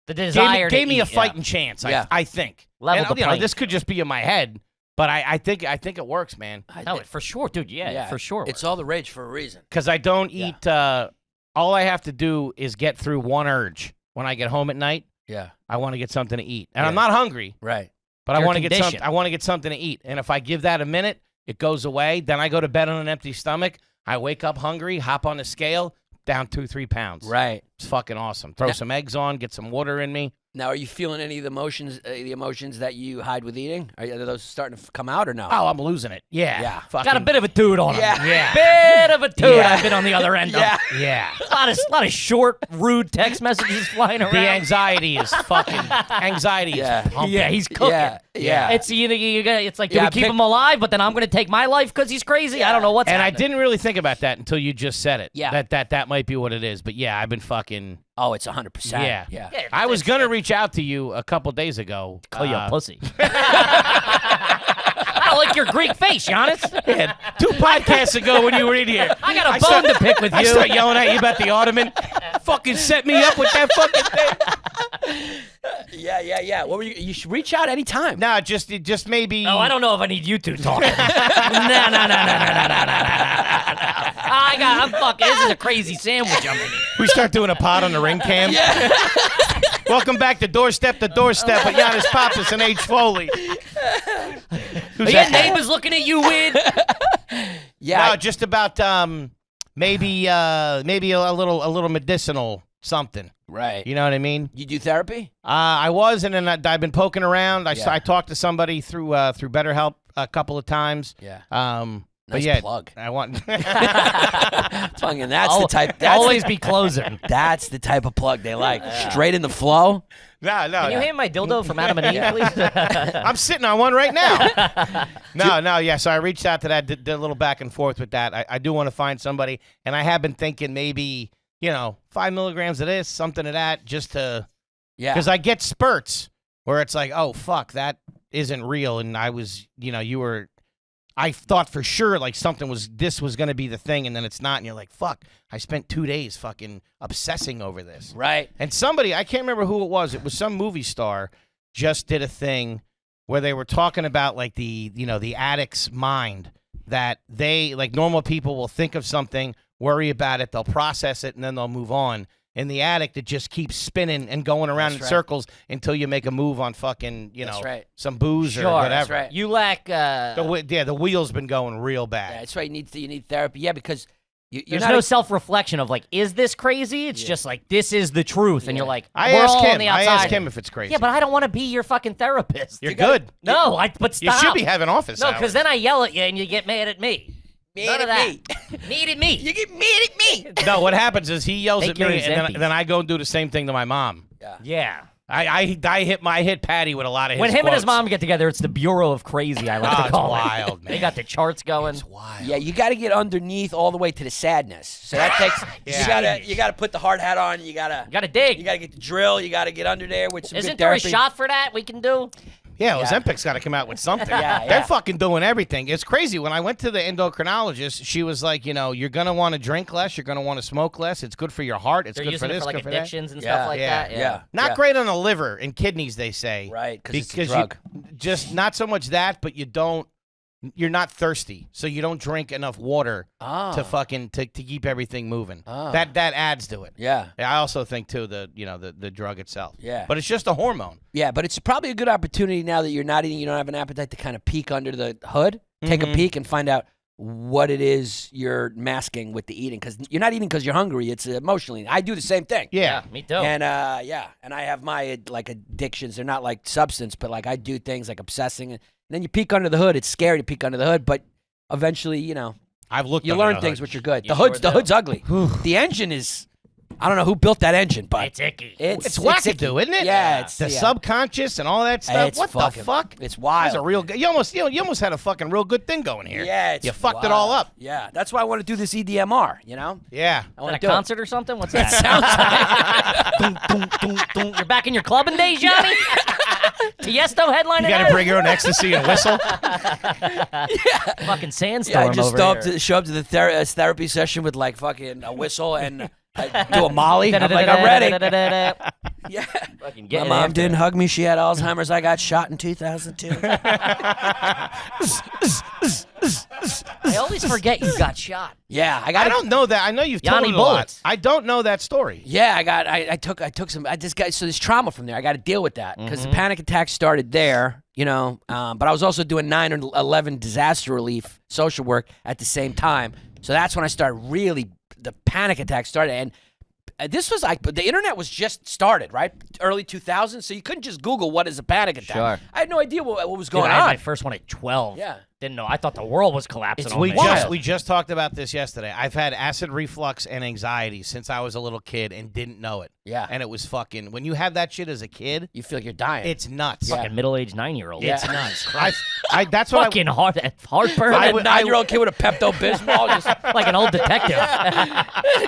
B: The desire
A: Gave
B: to
A: me a
B: eat,
A: fighting chance.
F: Yeah.
A: I think.
B: Leveled
A: And,
B: the playing
A: this could just be in my head, but I think it works, man.
B: No, for sure, dude. Yeah, for sure.
F: It's all the rage for a reason.
A: Because I don't eat. All I have to do is get through one urge when I get home at night.
F: Yeah.
A: I want to get something to eat, and
F: Yeah.
A: I'm not hungry,
F: Right.
A: but I
B: You're
A: want to get
B: conditioned.
A: I want to get something to eat, and if I give that a minute, it goes away. Then I go to bed on an empty stomach. I wake up hungry, hop on the scale, down 2-3 pounds.
F: Right.
A: It's fucking awesome. Throw some eggs on, get some water in me.
F: Now, are you feeling any of the emotions that you hide with eating? Are those starting to come out or no?
A: Oh, I'm losing it. Yeah.
F: Yeah.
A: Fucking,
B: got a bit of a dude on him.
F: Yeah.
A: Yeah.
B: Bit of a dude.
F: Yeah.
B: I've been on the other end
F: Yeah.
B: of.
A: Yeah.
B: A lot of short, rude text messages flying around.
A: The anxiety is fucking anxiety.
F: Yeah.
A: Is pumping.
B: Yeah, he's cooking.
F: Yeah.
B: It's it's like, do
F: Yeah,
B: we keep
F: pick-
B: him alive? But then I'm gonna take my life because he's crazy. I don't know what's
A: And I
B: happening.
A: didn't really think about that until you just said it.
F: Yeah.
A: That might be what it is. But yeah, I've been fucking.
F: Oh, it's 100%.
A: Yeah.
F: Yeah.
B: Yeah,
A: I was
B: it's-
A: gonna reach out to you a couple days ago.
B: Call you a pussy. I don't like your Greek face, Yannis.
A: Yeah, 2 podcasts ago when you were in here.
B: I got a bone to pick with
A: I
B: you.
A: start yelling at you about the ottoman. Fucking set me up with that fucking thing.
F: Yeah. What were you should reach out anytime.
A: No, just maybe.
B: Oh, I don't know if I need you two talking. No. I'm fucking. This is a crazy sandwich I'm eating.
A: We start doing a pod on the ring cam. Yeah. Welcome back to Doorstep to Doorstep with Yannis, Pappas, and H. Foley.
B: Are your neighbors looking at you weird?
F: Yeah.
A: No, just about maybe a little medicinal something.
F: Right.
A: You know what I mean?
F: You do therapy?
A: I was, and then I've been poking around.
F: Yeah.
A: I talked to somebody through BetterHelp a couple of times.
F: Yeah.
A: But
F: Nice
A: yeah,
F: plug.
A: I want.
F: Fucking, that's the type. That's
B: Always be closing.
F: That's the type of plug they like. Straight in the flow.
A: No.
B: Can you hand my dildo from Adam and Eve, please?
A: I'm sitting on one right now. No. Yeah. So I reached out to that, did a little back and forth with that. I do want to find somebody, and I have been thinking maybe 5 milligrams of this, something of that, just to.
F: Yeah.
A: Because I get spurts where it's like, oh fuck, that isn't real, and I was, you were. I thought for sure like this was going to be the thing, and then it's not, and you're like, fuck, I spent 2 days fucking obsessing over this.
F: Right.
A: And somebody, I can't remember who it was some movie star just did a thing where they were talking about like the addict's mind, that they, like normal people will think of something, worry about it, they'll process it, and then they'll move on. In the addict, it just keeps spinning and going around in circles until you make a move on fucking, some booze or whatever.
F: That's right.
B: You lack.
A: The wheel's been going real bad.
F: Yeah, that's right. You need therapy. Yeah, because you're
B: There's
F: not
B: no self-reflection of like, is this crazy? It's just like, this is the truth, and you're like,
A: I
B: we're
A: ask
B: all
A: him.
B: on the
A: I
B: outside.
A: ask him if it's crazy.
B: Yeah, but I don't want to be your fucking therapist.
A: You're good.
B: No, but
A: You
B: stop.
A: should be having office
B: No,
A: hours.
B: because then I yell at you and you get mad at me. None of that. Mad at me.
F: You get mad at me.
A: No, what happens is he yells
B: Take
A: at me,
B: your
A: and
B: Zempies.
A: then I go and do the same thing to my mom.
B: Yeah.
A: I hit Patty with a lot of his
B: When him and his
A: quotes.
B: mom get together, it's the Bureau of Crazy, I like to
A: it's
B: call
A: wild,
B: it.
A: man.
B: They got the charts going.
A: Wild.
F: Yeah, you got to get underneath all the way to the sadness. So that takes.
A: Yeah.
F: You gotta put the hard hat on. You gotta
B: dig.
F: You gotta get the drill. You gotta get under there with some
B: Isn't
F: good
B: there a
F: therapy.
B: shot for that we can do?
A: Yeah, Ozempic's got to come out with something.
F: Yeah.
A: They're fucking doing everything. It's crazy. When I went to the endocrinologist, she was like, you're going to want to drink less. You're going to want to smoke less. It's good for your heart. It's
B: They're
A: good
B: using
A: for this,
B: it for like
A: good for that.
B: addictions and stuff like that.
F: Yeah.
A: Not great on the liver and kidneys, they say.
F: Right, because it's a
A: Because
F: drug.
A: just not so much that, but you're not thirsty, so you don't drink enough water to keep everything moving. That adds to it.
F: Yeah.
A: I also think too the drug itself.
F: Yeah.
A: But it's just a hormone.
F: Yeah, but it's probably a good opportunity now that you're not eating, you don't have an appetite to kind of peek under the hood, take a peek and find out what it is you're masking with the eating. Because you're not eating because you're hungry. It's emotionally. I do the same thing.
A: Yeah.
B: Me too.
F: And and I have my like addictions. They're not like substance, but like I do things like obsessing. And then you peek under the hood. It's scary to peek under the hood, but eventually,
A: I've looked.
F: you
A: under
F: learn
A: the
F: things
A: hood.
F: which are good.
B: You
F: The hood's ugly. The engine is. I don't know who built that engine, but
B: It's icky.
A: It's wackadoo, isn't it?
F: Yeah, it's
A: the subconscious and all that stuff.
F: It's
A: What
F: fucking-
A: the fuck?
F: It's wild.
A: That's a real. You almost had a fucking real good thing going here.
F: Yeah,
A: you fucked it all up.
F: Yeah, that's why I want to do this EDMR.
A: Yeah.
F: I want
B: At
F: to
B: a
F: do
B: concert or something? What's that? Dun, dun, dun, dun. You're back in your clubbing days, Johnny? Tiesto headlining
A: You got to
B: that?
A: bring your own ecstasy and whistle.
B: Fucking
F: Yeah,
B: sandstorm
F: I just
B: over here.
F: show up to the therapy session with like fucking a whistle and do a Molly. I'm like, I'm ready. Yeah.
B: Fucking
F: My
B: getting
F: mom
B: after
F: didn't
B: it.
F: hug me. She had Alzheimer's. I got shot in 2002.
B: I always forget you got shot.
F: Yeah,
A: I don't know that. I know you've told
B: Yanni
A: it a lot.
B: bullets.
A: I don't know that story.
F: Yeah, I took some. I just got so there's trauma from there. I got to deal with that because the panic attack started there, But I was also doing 9 or 11 disaster relief social work at the same time. So that's when I started really the panic attack started, and this was like the internet was just started, right? Early 2000s, so you couldn't just Google what is a panic attack.
B: Sure.
F: I had no idea what was
B: Dude,
F: going
B: I had
F: on.
B: my first one at 12.
F: Yeah.
B: Didn't know. I thought the world was collapsing on
A: We
B: me.
A: just talked about this yesterday. I've had acid reflux and anxiety since I was a little kid and didn't know it.
F: Yeah.
A: And it was fucking when you have that shit as a kid,
F: You feel like you're dying.
A: it's nuts.
B: Fucking middle-aged 9-year-old.
F: Yeah.
A: It's nuts. that's what
B: Fucking heartburn.
A: I
F: a
A: would-
F: 9-year-old kid with a Pepto-Bismol. Just
B: like an old detective.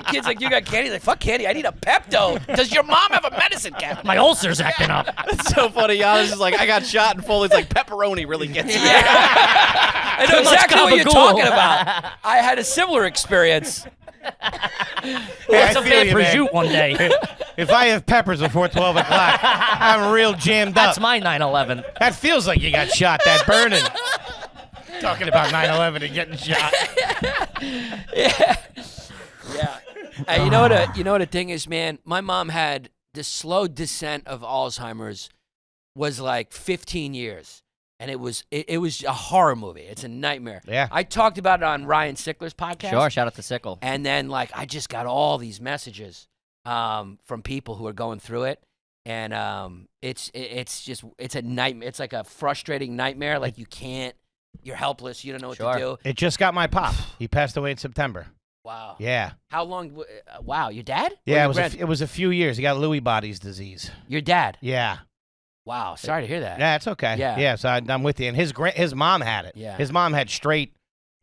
F: kid's like, you got candy? He's like, fuck candy. I need a Pepto. Does your mom have a medicine cabinet?
B: My ulcer's acting up.
D: It's so funny. Giannis is like, I got shot, and Foley's like, pepperoni really gets me.
F: I know
B: Too much
F: exactly what you're
B: gabagool.
F: talking about. I had a similar experience.
A: I
B: Some
A: feel
B: bad
A: you, man.
B: prosciutto one day.
A: If I have peppers before 12 o'clock, I'm real jammed up.
B: That's my 9/11.
A: That feels like you got shot, that burning. Talking about 9/11 and getting shot.
F: Yeah. You know what the thing is, man? My mom had the slow descent of Alzheimer's was like 15 years. and it was a horror movie. It's a nightmare.
A: Yeah.
F: I talked about it on Ryan Sickler's podcast.
B: Sure, shout out to Sickle.
F: And then like I just got all these messages from people who are going through it, and it's a nightmare. It's like a frustrating nightmare. Like you're helpless. You don't know what to do.
A: It just got my pop. He passed away in September.
F: Wow.
A: Yeah.
F: How long? Wow. Your dad?
A: Yeah, it was a few years. He got Lewy bodies disease.
F: Your dad?
A: Yeah.
F: Wow. Sorry to hear that.
A: Yeah, it's okay. Yeah, so I'm with you. And his mom had it.
F: Yeah.
A: His mom had straight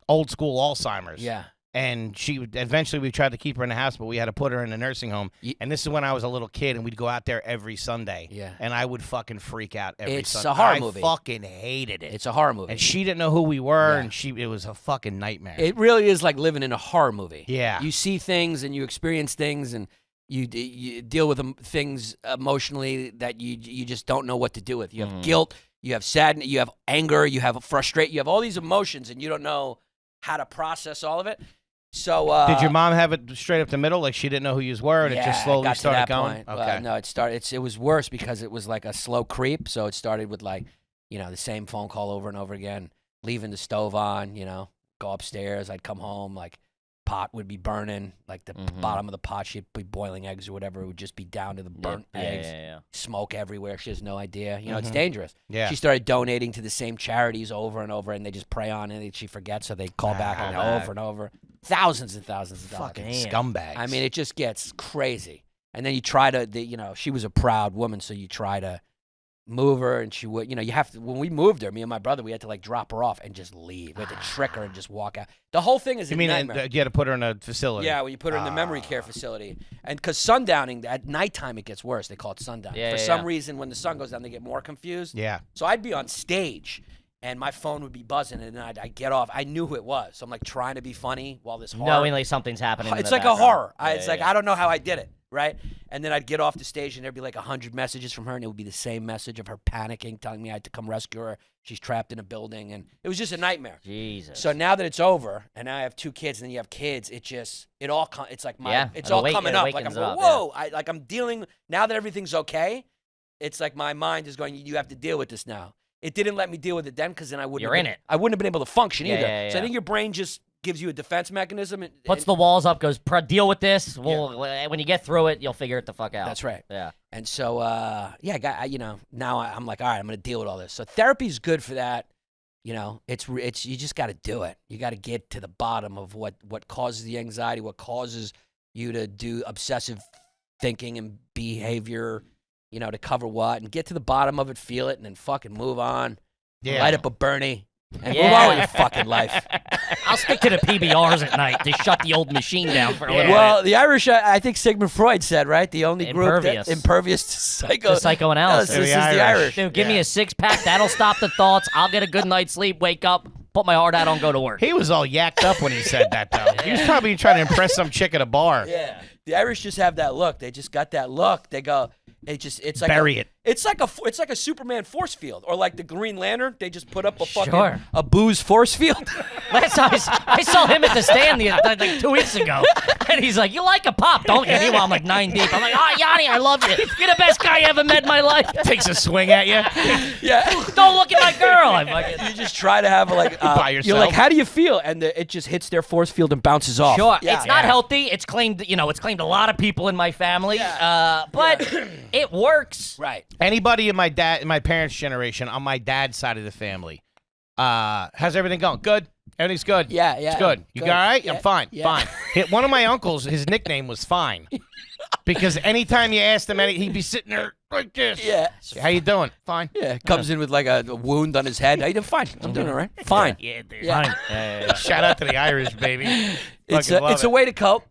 A: old school Alzheimer's.
F: Yeah.
A: And eventually we tried to keep her in the house, but we had to put her in a nursing home. And this is when I was a little kid, and we'd go out there every Sunday.
F: Yeah.
A: And I would fucking freak out every Sunday.
F: It's a horror movie.
A: I fucking hated it.
F: It's a horror movie.
A: And she didn't know who we were, and it was a fucking nightmare.
F: It really is like living in a horror movie.
A: Yeah.
F: You see things and you experience things and you deal with things emotionally that you just don't know what to do with. You have guilt, you have sadness, you have anger, you have frustration, you have all these emotions, and you don't know how to process all of it. So
A: did your mom have it straight up the middle, like she didn't know who you were, and it just slowly
F: got
A: started
F: to that
A: going?
F: Point.
A: Okay.
F: No, it was worse because it was like a slow creep. So it started with like, the same phone call over and over again, leaving the stove on, go upstairs. I'd come home, like pot would be burning, like the bottom of the pot, she'd be boiling eggs or whatever. It would just be down to the burnt eggs, smoke everywhere. She has no idea. It's dangerous.
A: Yeah.
F: She started donating to the same charities over and over, and they just prey on it. And she forgets, so they call back and over and over. Thousands and thousands of dollars.
A: Fucking scumbags.
F: I mean, it just gets crazy. And then you try to, she was a proud woman, so you try to move her, and she would, you have to, when we moved her, me and my brother, we had to like drop her off and just leave. We had to trick her and just walk out. The whole thing is a nightmare.
A: You had to put her in a facility?
F: Yeah, when you put her in the memory care facility. And because sundowning, at nighttime it gets worse. They call it sundowning. For some reason, when the sun goes down, they get more confused.
A: Yeah.
F: So I'd be on stage, and my phone would be buzzing, and I'd get off. I knew who it was. So I'm like trying to be funny while this horror.
B: Knowing like something's happening.
F: It's like a horror. It's like, I don't know how I did it, right? And then I'd get off the stage, and there'd be like 100 messages from her, and it would be the same message of her panicking, telling me I had to come rescue her. She's trapped in a building, and it was just a nightmare.
B: Jesus.
F: So now that it's over, and now I have 2 kids, and then you have kids, it's all coming up. Like I'm going, whoa! I'm dealing, now that everything's okay, it's like my mind is going, you have to deal with this now. It didn't let me deal with it then, because then I wouldn't have been able to function either. So I think your brain just gives you a defense memechanism.
B: Puts the walls up, goes, deal with this. When you get through it, you'll figure it the fuck out.
F: That's right.
B: Yeah.
F: And so, now I'm like, all right, I'm going to deal with all this. So therapy's good for that. It's you just got to do it. You got to get to the bottom of what causes the anxiety, what causes you to do obsessive thinking and behavior, to cover what, and get to the bottom of it, feel it, and then fucking move on.
A: Yeah.
F: Light up a Bernie. And move on with your fucking life.
B: I'll stick to the PBRs at night to shut the old machine down for a little
F: Well, the Irish, I think Sigmund Freud said, right? The only group
B: Impervious.
F: Impervious to
B: psychoanalysis.
F: This is the Irish.
B: Dude, give me a 6-pack. That'll stop the thoughts. I'll get a good night's sleep, wake up, put my hard hat on, go to work.
A: He was all yacked up when he said that, though. He was probably trying to impress some chick at a bar.
F: Yeah. The Irish just have that look. They just got that look. They go, it's like
A: bury it.
F: It's like a Superman force field, or like the Green Lantern. They just put up a fucking
B: Sure.
F: a booze force field.
B: Last time I saw him at the stand like 2 weeks ago, and he's like, "You like a pop, don't you?" Meanwhile, I'm like 9 deep. I'm like, "Oh, Yanni, I love you. You're the best guy I ever met in my life."
A: Takes a swing at you.
F: Yeah.
B: Don't look at my girl. I fucking.
F: You just try to have like
A: by yourself.
F: You're like, how do you feel? And it just hits their force field and bounces off.
B: Sure,
F: Yeah.
B: it's not healthy. It's claimed, it's claimed a lot of people in my family. But it works.
F: Right.
A: Anybody in my parents' generation, on my dad's side of the family, how's everything going? Good. Everything's good.
F: Yeah.
A: It's good. You
F: Good.
A: all right?
F: Yeah.
A: I'm fine.
F: Yeah.
A: Fine. One of my uncles, his nickname was Fine, because anytime you asked him, he'd be sitting there like this.
F: Yeah.
A: How you doing? Fine.
F: Yeah. Comes in with like a wound on his head. How you doing? Fine. I'm doing all right. Fine.
B: Yeah, dude.
F: Yeah.
B: Fine.
A: Shout out to the Irish, baby.
F: It's
A: Fucking love
F: a
A: it.
F: way to cope.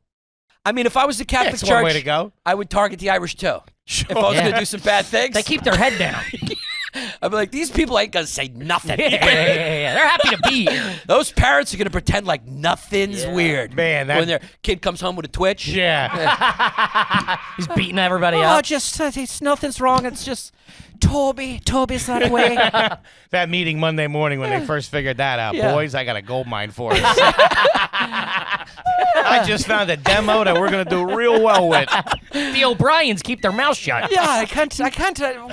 F: I mean, if I was the Catholic
A: It's
F: Church,
A: one way to go.
F: I would target the Irish too.
A: Sure.
F: If I was going to do some bad things,
B: They keep their head down.
F: I'd be like, these people ain't going to say nothing.
B: Yeah. They're happy to be here.
F: Those parents are going to pretend like nothing's weird.
A: Man,
F: when their kid comes home with a twitch.
A: Yeah.
B: He's beating everybody
F: Oh,
B: up.
F: just it's nothing's wrong. It's just Toby's that way.
A: That meeting Monday morning when they first figured that out.
F: Yeah.
A: Boys, I got a gold mine for us. I just found a demo that we're gonna do real well with.
B: The O'Briens keep their mouth shut.
F: Yeah, I can't.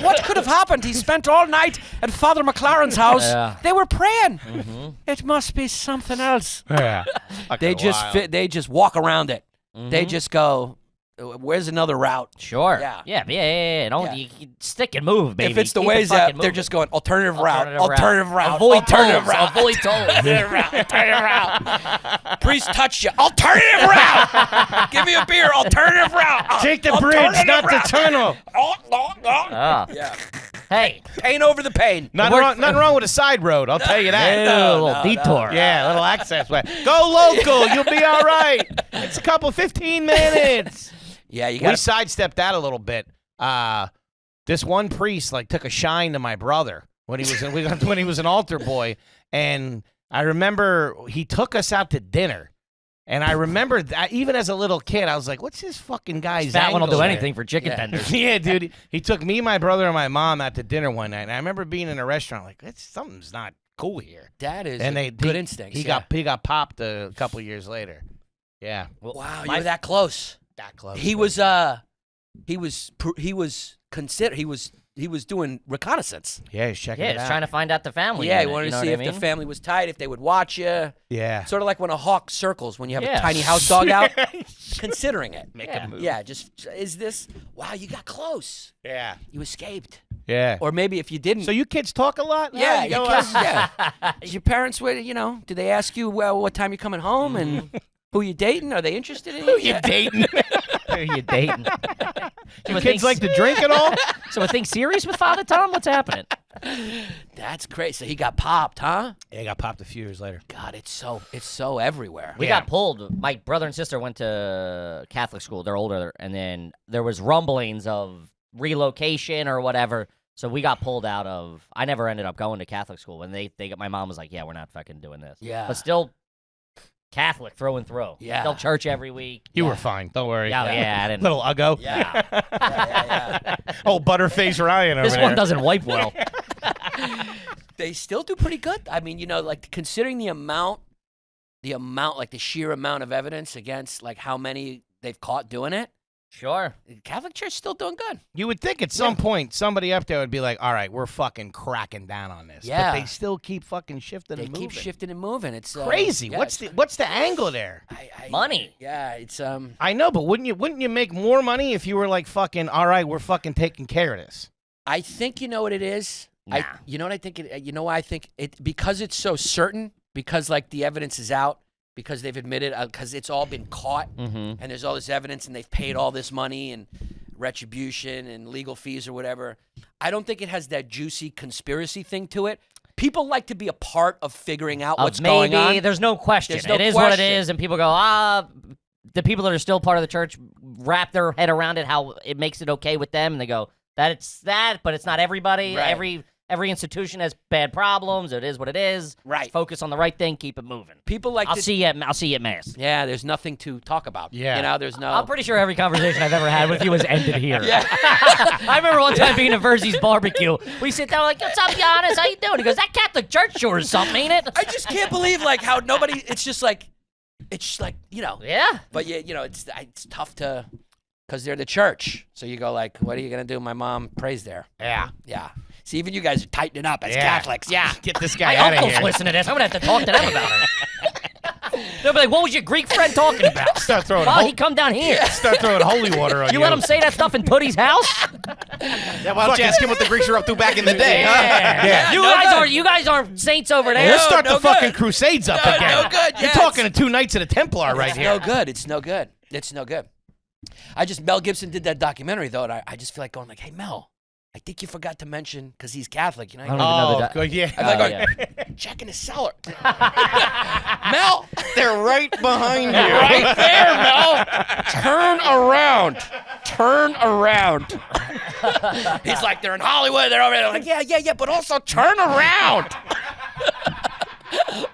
F: What could have happened? He spent all night at Father McLaren's house.
B: Yeah.
F: They were praying. It must be something else.
A: Yeah.
F: They just walk around it. They just go, where's another route?
B: Sure.
F: Yeah.
B: Yeah. Don't
F: Yeah.
B: You stick and move, baby.
F: If it's the
B: Keep
F: ways
B: fucking
F: out, they're
B: moving.
F: just going alternative route.
B: Avoid
F: alternative
B: tolls.
F: route.
B: Avoid tolls.
F: Alternative route. Priest touched you. Alternative route. Give me a beer. Alternative route.
A: Take the bridge, not the tunnel.
B: Ah.
F: Yeah.
B: Hey,
F: Pain over the pain.
A: Nothing wrong with a side road. I'll tell you that.
B: a little detour.
A: Yeah, a little access way. Go local. You'll be all right. It's a couple 15 minutes.
F: Yeah, you
A: We
F: got.
A: sidestepped that a little bit. This one priest took a shine to my brother when he was an altar boy, and I remember he took us out to dinner. And I remember that even as a little kid, I was like, "What's this fucking guy's?"
B: That one will do
A: angle there?"
B: anything for chicken tenders.
A: Yeah, dude. He took me, my brother, and my mom out to dinner one night. And I remember being in a restaurant like, something's not cool here.
F: That is
A: And
F: good instincts.
A: He got popped a couple years later. Yeah.
F: Wow, you were that close.
A: That close.
F: He was doing reconnaissance.
A: Yeah, he's checking
B: Yeah,
A: it
B: he's
A: out.
B: trying to find out the family.
F: Yeah, he
B: unit,
F: wanted
B: you
F: to
B: know
F: see
B: what
F: if
B: I
F: the
B: mean?
F: family was tight, if they would watch you.
A: Yeah.
F: Sort of like when a hawk circles when you have
B: Yeah.
F: a tiny house dog out, considering it.
A: Make a move.
F: Yeah, is this? Wow, you got close.
A: Yeah.
F: You escaped.
A: Yeah.
F: Or maybe if you didn't.
A: So you kids talk a lot?
F: yeah,
A: You
F: your
A: go
F: kids, yeah. Your parents would, do they ask you what time you're coming home and who you dating? Are they interested in you?
A: Who you dating?
B: Who are you dating?
A: Do kids like to drink at all?
B: So a thing serious with Father Tom? What's happening?
F: That's great. So he got popped, huh?
A: Yeah, he got popped a few years later.
F: God, it's so everywhere.
B: We got pulled. My brother and sister went to Catholic school. They're older, and then there was rumblings of relocation or whatever. So we got pulled out of. I never ended up going to Catholic school, and my mom was like, "Yeah, we're not fucking doing this."
F: Yeah.
B: but still Catholic through and through.
F: Yeah.
B: Still church every week.
A: You were fine. Don't worry.
B: Yeah, I didn't.
A: Little uggo.
F: Yeah.
A: Oh, Butterface Ryan over
B: This
A: there.
B: one doesn't wipe well.
F: They still do pretty good. I mean, considering the amount, like the sheer amount of evidence against like how many they've caught doing it,
B: Sure.
F: the Catholic Church still doing good.
A: You would think at some point somebody up there would be like, all right, we're fucking cracking down on this.
F: Yeah.
A: But they still keep fucking shifting
F: They
A: and
F: keep
A: moving.
F: shifting and moving. It's
A: Crazy.
F: yeah,
A: what's the angle there?
B: Money.
F: Yeah, it's
A: I know, but wouldn't you make more money if you were like fucking, all right, we're fucking taking care of this?
F: I think you know what it is.
B: Nah.
F: You know what I think? You know why I think it? Because it's so certain. Because like the evidence is out. Because they've admitted. Because it's all been caught.
B: Mm-hmm.
F: And there's all this evidence, and they've paid all this money and retribution and legal fees or whatever. I don't think it has that juicy conspiracy thing to it. People like to be a part of figuring out what's going on.
B: There's no question.
F: There's no
B: It is what it
F: question.
B: is, and people go, the people that are still part of the church wrap their head around it, how it makes it okay with them, and they go, it's that, but it's not everybody.
F: Right.
B: Every institution has bad problems. It is what it is.
F: Right.
B: Focus on the right thing. Keep it moving.
F: People like
B: I'll
F: to.
B: see you at Mass.
F: Yeah, there's nothing to talk about.
A: Yeah.
F: There's no.
B: I'm pretty sure every conversation I've ever had with you has ended here.
F: Yeah.
B: I remember one time being at Verzi's barbecue. We sit down like, "What's up, Yannis? How you doing?" He goes, "That Catholic church sure is something, ain't it?"
F: I just can't believe like how nobody. It's just like
B: Yeah.
F: But it's tough to, because they're the church. So you go like, what are you gonna do? My mom prays there.
A: Yeah.
F: Yeah. See, even you guys are tightening up as
A: Yeah.
F: Catholics. Yeah.
A: Get this guy
B: My
A: out of
B: uncles
A: here.
B: listen to this. I'm gonna have to talk to them about it. They'll be like, "What was your Greek friend talking about?"
A: Start throwing,
B: Well, he come down here.
A: start throwing holy water on you.
B: You let him say that stuff in Putty's house?
D: Yeah, why don't you ask him what the Greeks were up to back in the day, huh?
A: Yeah.
B: You guys aren't saints over there.
A: Let's start
F: no
A: the fucking
F: good.
A: crusades up
F: No,
A: again.
F: no good,
A: You're
F: yes.
A: talking to two Knights of the Templar right
F: It's
A: here.
F: no good. It's no good. It's no good. Mel Gibson did that documentary though, and I just feel like going like, hey Mel, I think you forgot to mention because he's Catholic,
B: I don't
A: Oh,
B: even know
A: good, yeah.
F: I'm like,
B: yeah.
F: checking his cellar. Mel,
D: They're right behind you.
F: right there, Mel. Turn around. Turn around. He's like, they're in Hollywood. They're over there. I'm like, yeah, but also turn around.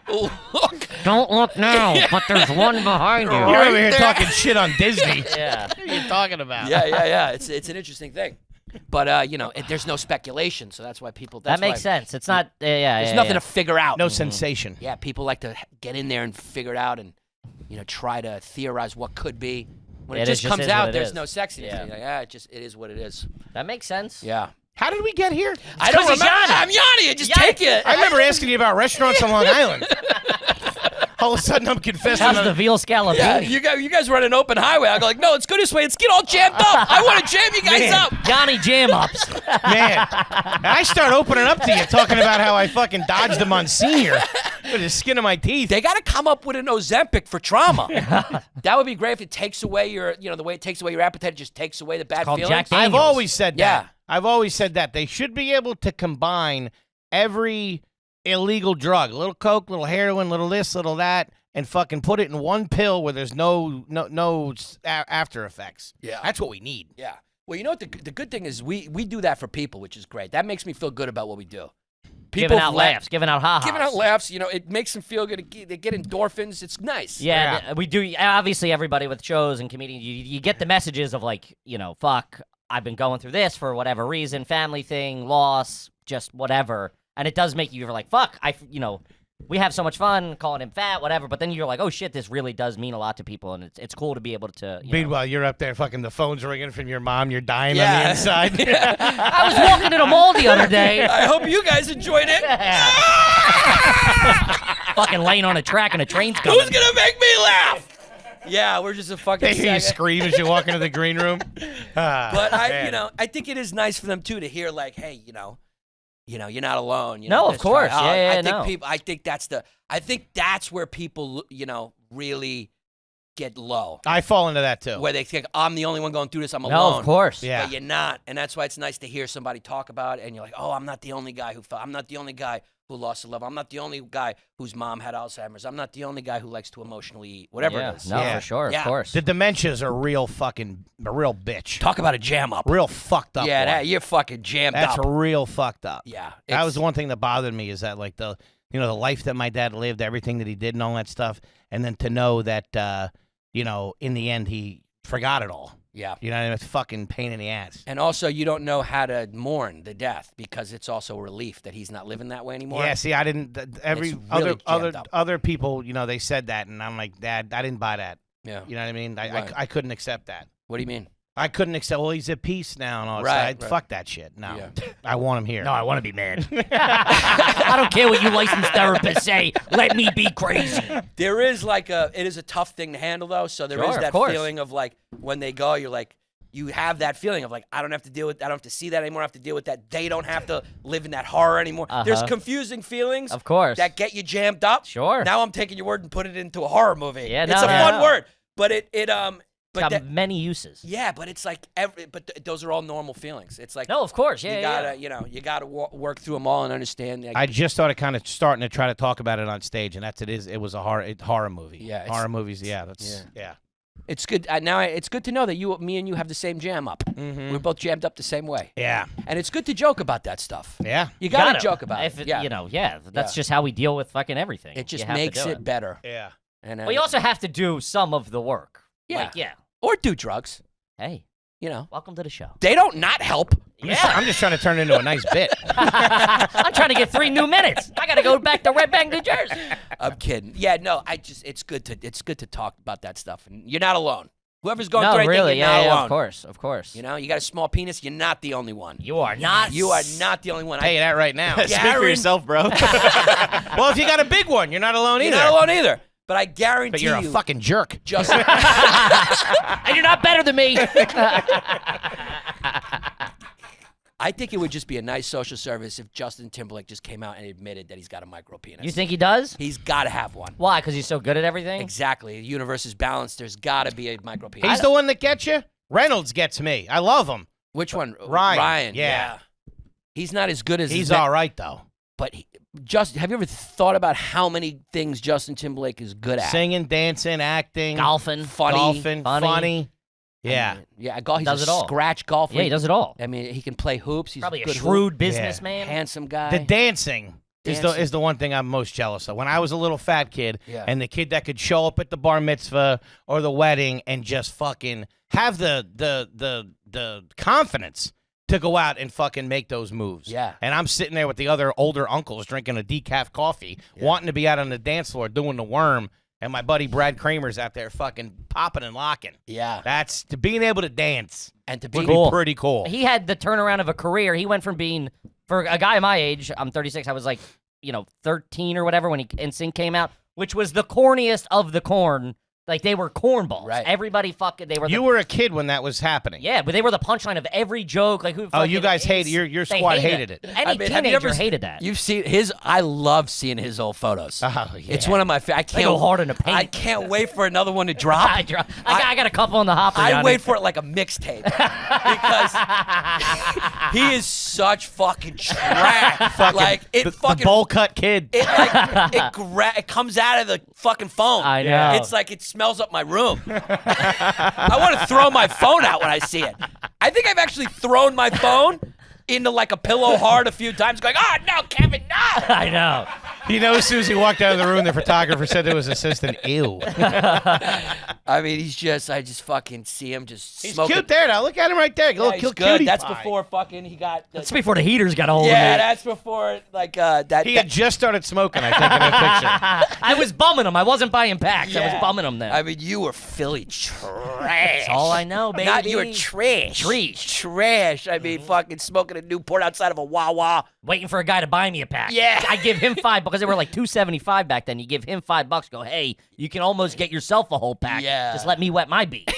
F: Look.
B: Don't look now, but there's one behind you.
A: You're over here talking shit on Disney.
B: Yeah.
A: What are you talking about?
F: Yeah. It's an interesting thing. But, there's no speculation, so that's why people...
B: That makes sense. It's not.
F: There's nothing to figure out.
A: No sensation.
F: Yeah, people like to get in there and figure it out, and try to theorize what could be. When
B: Yeah,
F: it just comes
B: is what
F: out,
B: it
F: there's
B: is.
F: no sexiness.
B: Yeah.
F: You're like, it is what it is.
B: That makes sense.
F: Yeah.
A: How did we get here?
F: I don't
B: 'cause he's
F: remember.
B: Yanni.
F: I'm Yanni. Just take it.
A: I remember asking you about restaurants on Long Island. All of a sudden, I'm confessing.
B: How's the veal scallopini?
F: Yeah, you guys run an open highway. I go like, no, let's go this way. Let's get all jammed up. I want to jam you guys up.
B: Johnny Jam Ups.
A: Man, I start opening up to you, talking about how I fucking dodged the Monsignor with the skin of my teeth.
F: They got to come up with an Ozempic for trauma. That would be great if it takes away your, the way it takes away your appetite, it just takes away the bad
B: called
F: feelings.
B: Jack Daniels.
A: I've always said that.
F: Yeah.
A: I've always said that. They should be able to combine every illegal drug, a little coke, little heroin, little this, little that, and fucking put it in one pill where there's no after effects.
F: Yeah.
A: That's what we need.
F: Yeah. Well, you know what? The good thing is we do that for people, which is great. That makes me feel good about what we do. People
B: Giving out laughs, giving out ha-has.
F: Giving out laughs, it makes them feel good. They get endorphins. It's nice.
B: Yeah, we do. Obviously, everybody with shows and comedians, you get the messages of like, fuck, I've been going through this for whatever reason, family thing, loss, just whatever. And it does make you like, fuck, we have so much fun calling him fat, whatever. But then you're like, oh shit, this really does mean a lot to people, and it's cool to be able to.
A: Meanwhile, you're up there, fucking the phone's ringing from your mom. You're dying on the inside.
B: I was walking in a mall the other day.
F: I hope you guys enjoyed it.
B: Fucking laying on a track and a train's coming.
F: Who's gonna make me laugh? Yeah, we're just a fucking.
A: They hear you
F: second.
A: scream as you walk into the green room.
F: But
A: man.
F: I think it is nice for them too to hear like, hey, you're not alone.
B: No, of
F: just
B: course.
F: try-
B: Yeah,
F: I think
B: no.
F: people. I think that's where people, really get low.
A: I fall into that too.
F: Where they think I'm the only one going through this. I'm
B: No,
F: alone.
B: of course.
A: Yeah.
F: But you're not, and that's why it's nice to hear somebody talk about it. And you're like, oh, I'm not the only guy who fell. I'm not the only guy who lost a love. I'm not the only guy whose mom had Alzheimer's. I'm not the only guy who likes to emotionally eat. Whatever
B: Yeah,
F: it is.
B: no,
A: Yeah.
B: for sure,
F: Yeah.
B: of course.
A: The dementia's a real bitch.
F: Talk about a jam up.
A: Real fucked up.
F: Yeah,
A: one.
F: you're fucking jammed
A: That's
F: up.
A: real fucked up.
F: Yeah,
A: That was the one thing that bothered me is that like the life that my dad lived, everything that he did and all that stuff, and then to know that in the end he forgot it all.
F: Yeah.
A: It's a fucking pain in the ass.
F: And also, you don't know how to mourn the death because it's also a relief that he's not living that way anymore.
A: Yeah, see, I didn't. Every
F: It's really jammed up.
A: other people, they said that, and I'm like, Dad, I didn't buy that.
F: Yeah.
A: You know what I mean?
F: Right.
A: I couldn't accept that.
F: What do you mean?
A: I couldn't accept. Well, he's at peace now and all that.
F: Right,
A: stuff.
F: right.
A: Fuck that shit. No,
F: Yeah.
A: I want him here.
B: No, I want to be mad. I don't care what you licensed therapists say. Let me be crazy.
F: There is it is a tough thing to handle though. So there is
B: Sure, of
F: that
B: course.
F: feeling of like when they go, you're like, you have that feeling of like, I don't have to deal with, I don't have to see that anymore. I have to deal with that. They don't have to live in that horror anymore. There's confusing feelings,
B: Of course.
F: that get you jammed up.
B: Sure.
F: Now I'm taking your word and put it into a horror movie.
B: Yeah,
F: it's
B: no,
F: a
B: no,
F: fun
B: no.
F: word, but but
B: Got
F: that,
B: many uses.
F: yeah, but it's like those are all normal feelings. It's like
B: No, of course. Yeah,
F: you
B: yeah.
F: gotta you gotta work through them all and understand. Like,
A: I just started kind of starting to try to talk about it on stage, and that's it. It was a horror movie.
F: Yeah, it's-
A: horror movies. Yeah, that's yeah.
F: it's good now. It's good to know that me and you have the same jam up.
A: Mm-hmm.
F: We're both jammed up the same way,
A: Yeah,
F: and it's good to joke about that stuff.
A: yeah,
F: You gotta
B: Gotta.
F: joke about
B: If
F: it. Yeah,
B: that's
F: Yeah.
B: just how we deal with fucking everything.
F: it just
B: You have to
F: makes
B: do
F: it better.
A: yeah.
F: And
B: But you also have to do some of the work.
F: Yeah.
B: Like, yeah.
F: or do drugs.
B: Hey, welcome to the show.
F: They don't not help.
B: Yeah.
A: I'm just trying to turn it into a nice bit.
B: I'm trying to get 3 new minutes. I got to go back to Red Bank, New Jersey.
F: I'm kidding. Yeah, no. It's good to talk about that stuff, and you're not alone. Whoever's going
B: No,
F: through anything,
B: really.
F: you're not
B: Yeah,
F: alone.
B: of course. Of course.
F: You got a small penis. You're not the only one.
B: You are not.
F: You are not the only one.
A: Tell you that right now.
D: Speak for yourself, bro.
A: Well, if you got a big one, you're not alone
F: You're
A: either.
F: not alone either. But I guarantee
A: But you're a
F: you,
A: fucking jerk.
F: just
B: And you're not better than me.
F: I think it would just be a nice social service if Justin Timberlake just came out and admitted that he's got a micro penis.
B: You think he does?
F: He's got to have one.
B: Why? Because he's so good at everything?
F: Exactly. The universe is balanced. There's got to be a micro penis.
A: He's the one that gets you. Reynolds gets me. I love him.
F: Which one?
A: Ryan. Yeah.
F: He's not as good as
A: He's
F: his
A: all right though.
F: But have you ever thought about how many things Justin Timberlake is good at?
A: Singing, dancing, acting,
B: Golfing.
F: Funny.
A: golfing,
B: funny.
A: funny. Yeah.
F: He's
B: Does
F: a
B: it all.
F: scratch golfer.
B: Yeah, he does it all.
F: I mean, he can play hoops. He's
B: Probably a
F: good
B: shrewd
F: hoop,
B: businessman.
F: handsome guy.
A: The dancing is
F: Dancing.
A: the one thing I'm most jealous of. When I was a little fat kid,
F: Yeah.
A: and the kid that could show up at the bar mitzvah or the wedding and just fucking have the confidence to go out and fucking make those moves.
F: Yeah.
A: And I'm sitting there with the other older uncles drinking a decaf coffee, wanting to be out on the dance floor doing the worm. and my buddy Brad Kramer's out there fucking popping and locking.
F: Yeah.
A: That's to being able to dance
F: And to
A: would
F: be
A: be pretty cool.
B: He had the turnaround of a career. He went from being, for a guy my age, I'm 36, I was like, 13 or whatever when NSYNC came out, which was the corniest of the corn. Like, they were cornballs.
F: Right.
B: Everybody they were.
A: You were a kid when that was happening.
B: Yeah, but they were the punchline of every joke. Like, who?
A: Oh, you guys hated your squad hated it.
B: Any
F: have you
B: teenager
F: ever
B: hated that.
F: You've seen his. I love seeing his old photos.
A: Oh, yeah.
F: It's one of my. I can't
B: go hard in the paint.
F: I can't wait for another one to drop.
B: I got a couple on the hopper.
F: I
B: Yannis.
F: wait for it like a mixtape because he is such fucking trash. Like it
A: the
F: fucking
A: bowl cut kid.
F: it comes out of the fucking phone.
B: I know.
F: It's like it smells up my room. I want to throw my phone out when I see it. I think I've actually thrown my phone into like a pillow hard a few times, going, "Oh no, Kevin, no!"
B: I know.
A: You know, as soon as he walked out of the room, the photographer said to his assistant, "Ew."
F: I mean, I just fucking see him just
A: He's
F: smoking.
A: cute there now. Look at him right there.
F: Yeah,
A: Little
F: he's
A: cute
F: good.
A: cutie
F: That's
A: pie.
F: before fucking he got.
B: That's before the heaters got a hold
F: Yeah,
B: of me.
F: that's before like that.
A: He had just started smoking, I think, in that picture.
B: I was bumming them. I wasn't buying packs. I was
F: Yeah.
B: bumming them then.
F: I mean, you were Philly trash.
B: That's all I know, baby.
F: Not you were trash. Trash. I mean, fucking smoking a Newport outside of a Wawa.
B: Waiting for a guy to buy me a pack.
F: Yeah.
B: I give him $5 because they were like $2.75 back then. You give him $5. Go, hey, you can almost get yourself a whole pack.
F: Yeah.
B: Just let me wet my beat.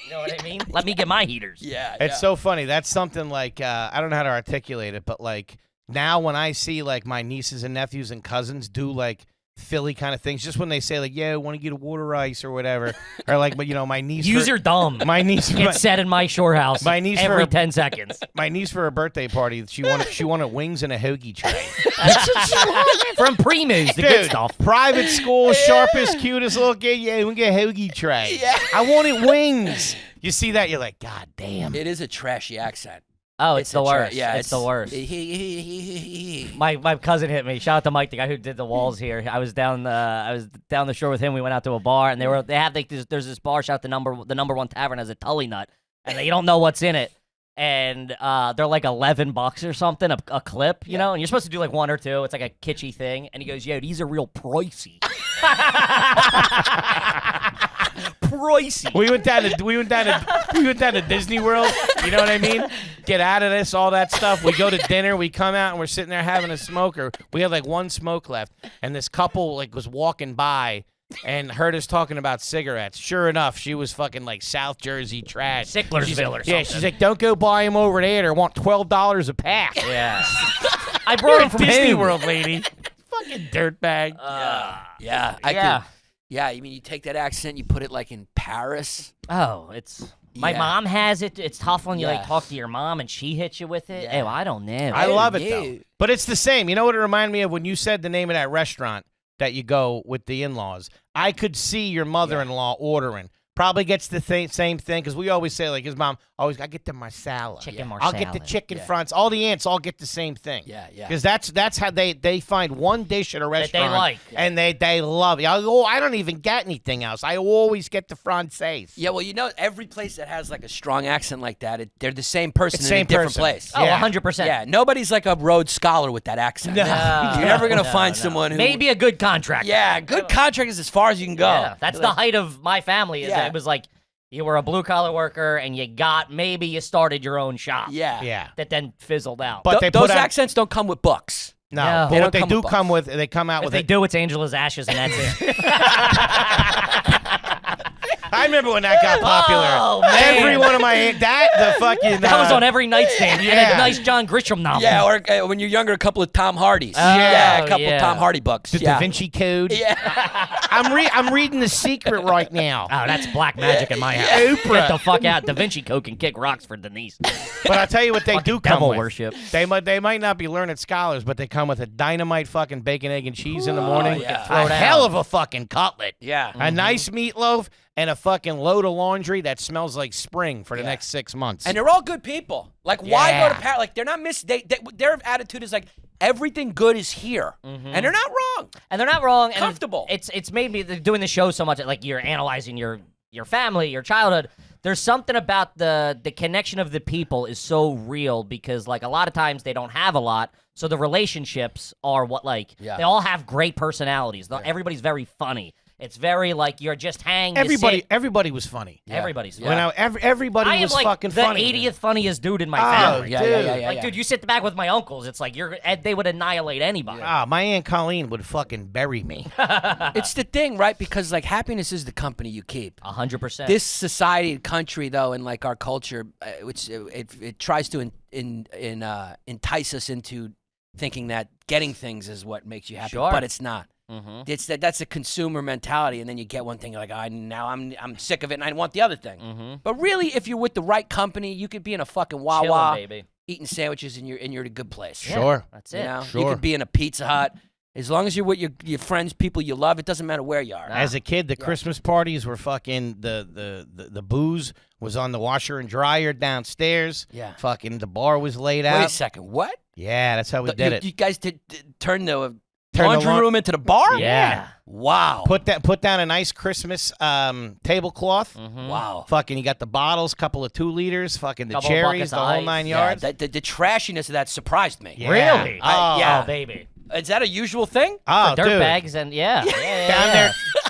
B: You know what I mean? Let me get my heaters.
F: Yeah.
A: It's so funny. That's something like, I don't know how to articulate it, but like now when I see like my nieces and nephews and cousins do like Philly kind of things, just when they say like, yeah, I want to get a water ice or whatever, or like, but my niece.
B: Use your thumb.
A: My niece
B: Get set in my shore house
A: My niece for
B: every
A: her-
B: 10 seconds.
A: My niece for her birthday party, she wanted wings and a hoagie tray.
B: From Primus, the good
A: Dude,
B: stuff.
A: private school, sharpest, cutest little kid. Yeah, we get a hoagie tray.
F: Yeah.
A: I wanted wings. You see that? You're like, God damn.
F: It is a trashy accent.
B: Oh, it's the worst.
F: Yeah,
B: it's the worst.
F: Yeah.
B: My cousin hit me. Shout out to Mike, the guy who did the walls here. I was down the shore with him. We went out to a bar, and they have like there's this bar. Shout out the number one tavern has a Tully Nut, and you don't know what's in it. And they're like $11 or something a clip, you know. And you're supposed to do like one or two. It's like a kitschy thing. And he goes, "Yo, these are real pricey." Pricey.
A: We went down to Disney World. You know what I mean? Get out of this, all that stuff. We go to dinner. We come out and we're sitting there having a smoker. We had like one smoke left, and this couple like was walking by and heard us talking about cigarettes. Sure enough, she was fucking like South Jersey trash.
B: Sicklersville or something.
A: Yeah, she's like, don't go buy them over there. They want $12 a pack.
B: Yeah. I brought him from
A: Disney
B: him.
A: World, lady. Fucking dirtbag.
F: Yeah. I mean, you take that accent, you put it like in Paris.
B: Oh, it's my
F: Yeah.
B: mom has it. It's tough when you like
F: Yeah.
B: talk to your mom and she hits you with it.
F: Yeah.
B: Oh, I don't know.
A: I love it
F: yeah.
A: though. But it's the same. You know what it reminded me of when you said the name of that restaurant that you go with the in-laws? I could see your mother-in-law ordering. Probably gets the same thing because we always say like his mom always I get the marsala.
B: Chicken
A: I'll get the
B: marsala.
A: chicken
F: Yeah.
A: fronts. All the aunts all get the same thing.
F: Yeah.
A: Because that's how they find one dish at a restaurant
B: like.
A: and they love it. I don't even get anything else. I always get the francaise.
F: Yeah, well, every place that has like a strong accent like that, they're the same person
A: It's
F: in a
A: same
F: different
A: person.
F: place.
B: Oh,
A: Yeah.
B: 100%.
F: Yeah, nobody's like a Rhodes Scholar with that accent.
A: No.
F: You're never gonna find someone who.
B: Maybe a good contract.
F: Yeah, good contract is as far as you can go.
B: Yeah, that's the height of my family. Is
F: Yeah.
B: that it was like you were a blue collar worker and maybe you started your own shop.
F: Yeah.
A: Yeah.
B: That then fizzled out.
A: But they
F: those
A: put out,
F: accents don't come with books.
A: no,
B: No.
A: but
F: They
A: what
F: don't
A: they
F: come
A: do
F: with
A: come with, they come out
B: if
A: with
B: they
A: it.
B: do, it's Angela's ashes and that's it.
A: I remember when that got popular.
B: Oh, man.
A: Every one of my the fucking
B: That was on every nightstand. And
A: yeah.
B: a nice John Grisham novel.
F: Yeah, or when you're younger, a couple of Tom Hardys.
A: Yeah.
F: a couple
B: yeah.
F: of Tom Hardy books.
A: the
F: yeah.
A: Da Vinci Code.
F: Yeah.
A: I'm reading The Secret right now.
B: Oh, that's black magic in my house.
A: Oprah.
B: Get the fuck out. Da Vinci Code can kick rocks for Denise.
A: But I'll tell you what they do come
B: devil
A: with.
B: worship.
A: They might not be learned scholars, but they come with a dynamite fucking bacon, egg, and cheese in the morning.
F: yeah.
A: A hell of a fucking cutlet.
F: Yeah.
A: A nice meatloaf and a fucking load of laundry that smells like spring for the next 6 months.
F: And they're all good people. Like, why go to
A: Yeah.
F: Paris? Like, they're not their attitude is like, everything good is here. And they're not wrong.
B: And they're not wrong. And
F: Comfortable.
B: It's made me doing the show so much. Like you're analyzing your family, your childhood. There's something about the connection of the people is so real because like a lot of times they don't have a lot, so the relationships are what like
F: Yeah.
B: they all have great personalities. Everybody's very funny. It's very like you're just hanging.
A: Everybody was funny.
B: Everybody's funny.
A: You know, everybody
B: I am
A: was
B: like
A: fucking
B: the
A: funny.
B: 80th funniest dude in my
A: Oh,
B: family.
A: dude.
B: Dude, you sit back with my uncles. It's like they would annihilate anybody.
A: My Aunt Colleen would fucking bury me.
F: It's the thing, right? Because like happiness is the company you keep.
B: 100%.
F: This society and country, though, and like our culture, which it tries to entice us into thinking that getting things is what makes you happy,
B: Sure.
F: but it's not.
B: Mm-hmm.
F: It's that's a consumer mentality, and then you get one thing, you're like, now I'm sick of it, and I want the other thing.
B: Mm-hmm.
F: But really, if you're with the right company, you could be in a fucking Wawa,
B: Chilling, baby.
F: eating sandwiches, and you're in a good place.
B: Yeah,
A: Sure.
B: That's
F: You
B: it.
F: know,
A: Sure.
F: you could be in a Pizza Hut. As long as you're with your friends, people you love, it doesn't matter where you are.
A: As a kid, the Christmas parties were fucking the booze was on the washer and dryer downstairs.
F: Yeah.
A: Fucking the bar was laid
F: Wait
A: out.
F: a second, what?
A: Yeah, that's how we did it.
F: You guys did turn the
A: Turn the
F: laundry
A: laun-
F: room into the bar?
A: Yeah.
F: Wow.
A: Put down a nice Christmas tablecloth.
B: Mhm.
F: Wow.
A: Fucking, you got the bottles, couple of 2 liters, fucking the
B: Couple of
A: cherries,
B: buckets
A: the
B: of
A: whole
B: ice.
A: 9
F: Yeah,
A: yards.
F: the trashiness of that surprised me.
A: Yeah.
B: Really?
F: Yeah.
B: Oh, baby.
F: Is that a usual thing?
A: Oh,
B: Dirt
A: dude.
B: bags and yeah.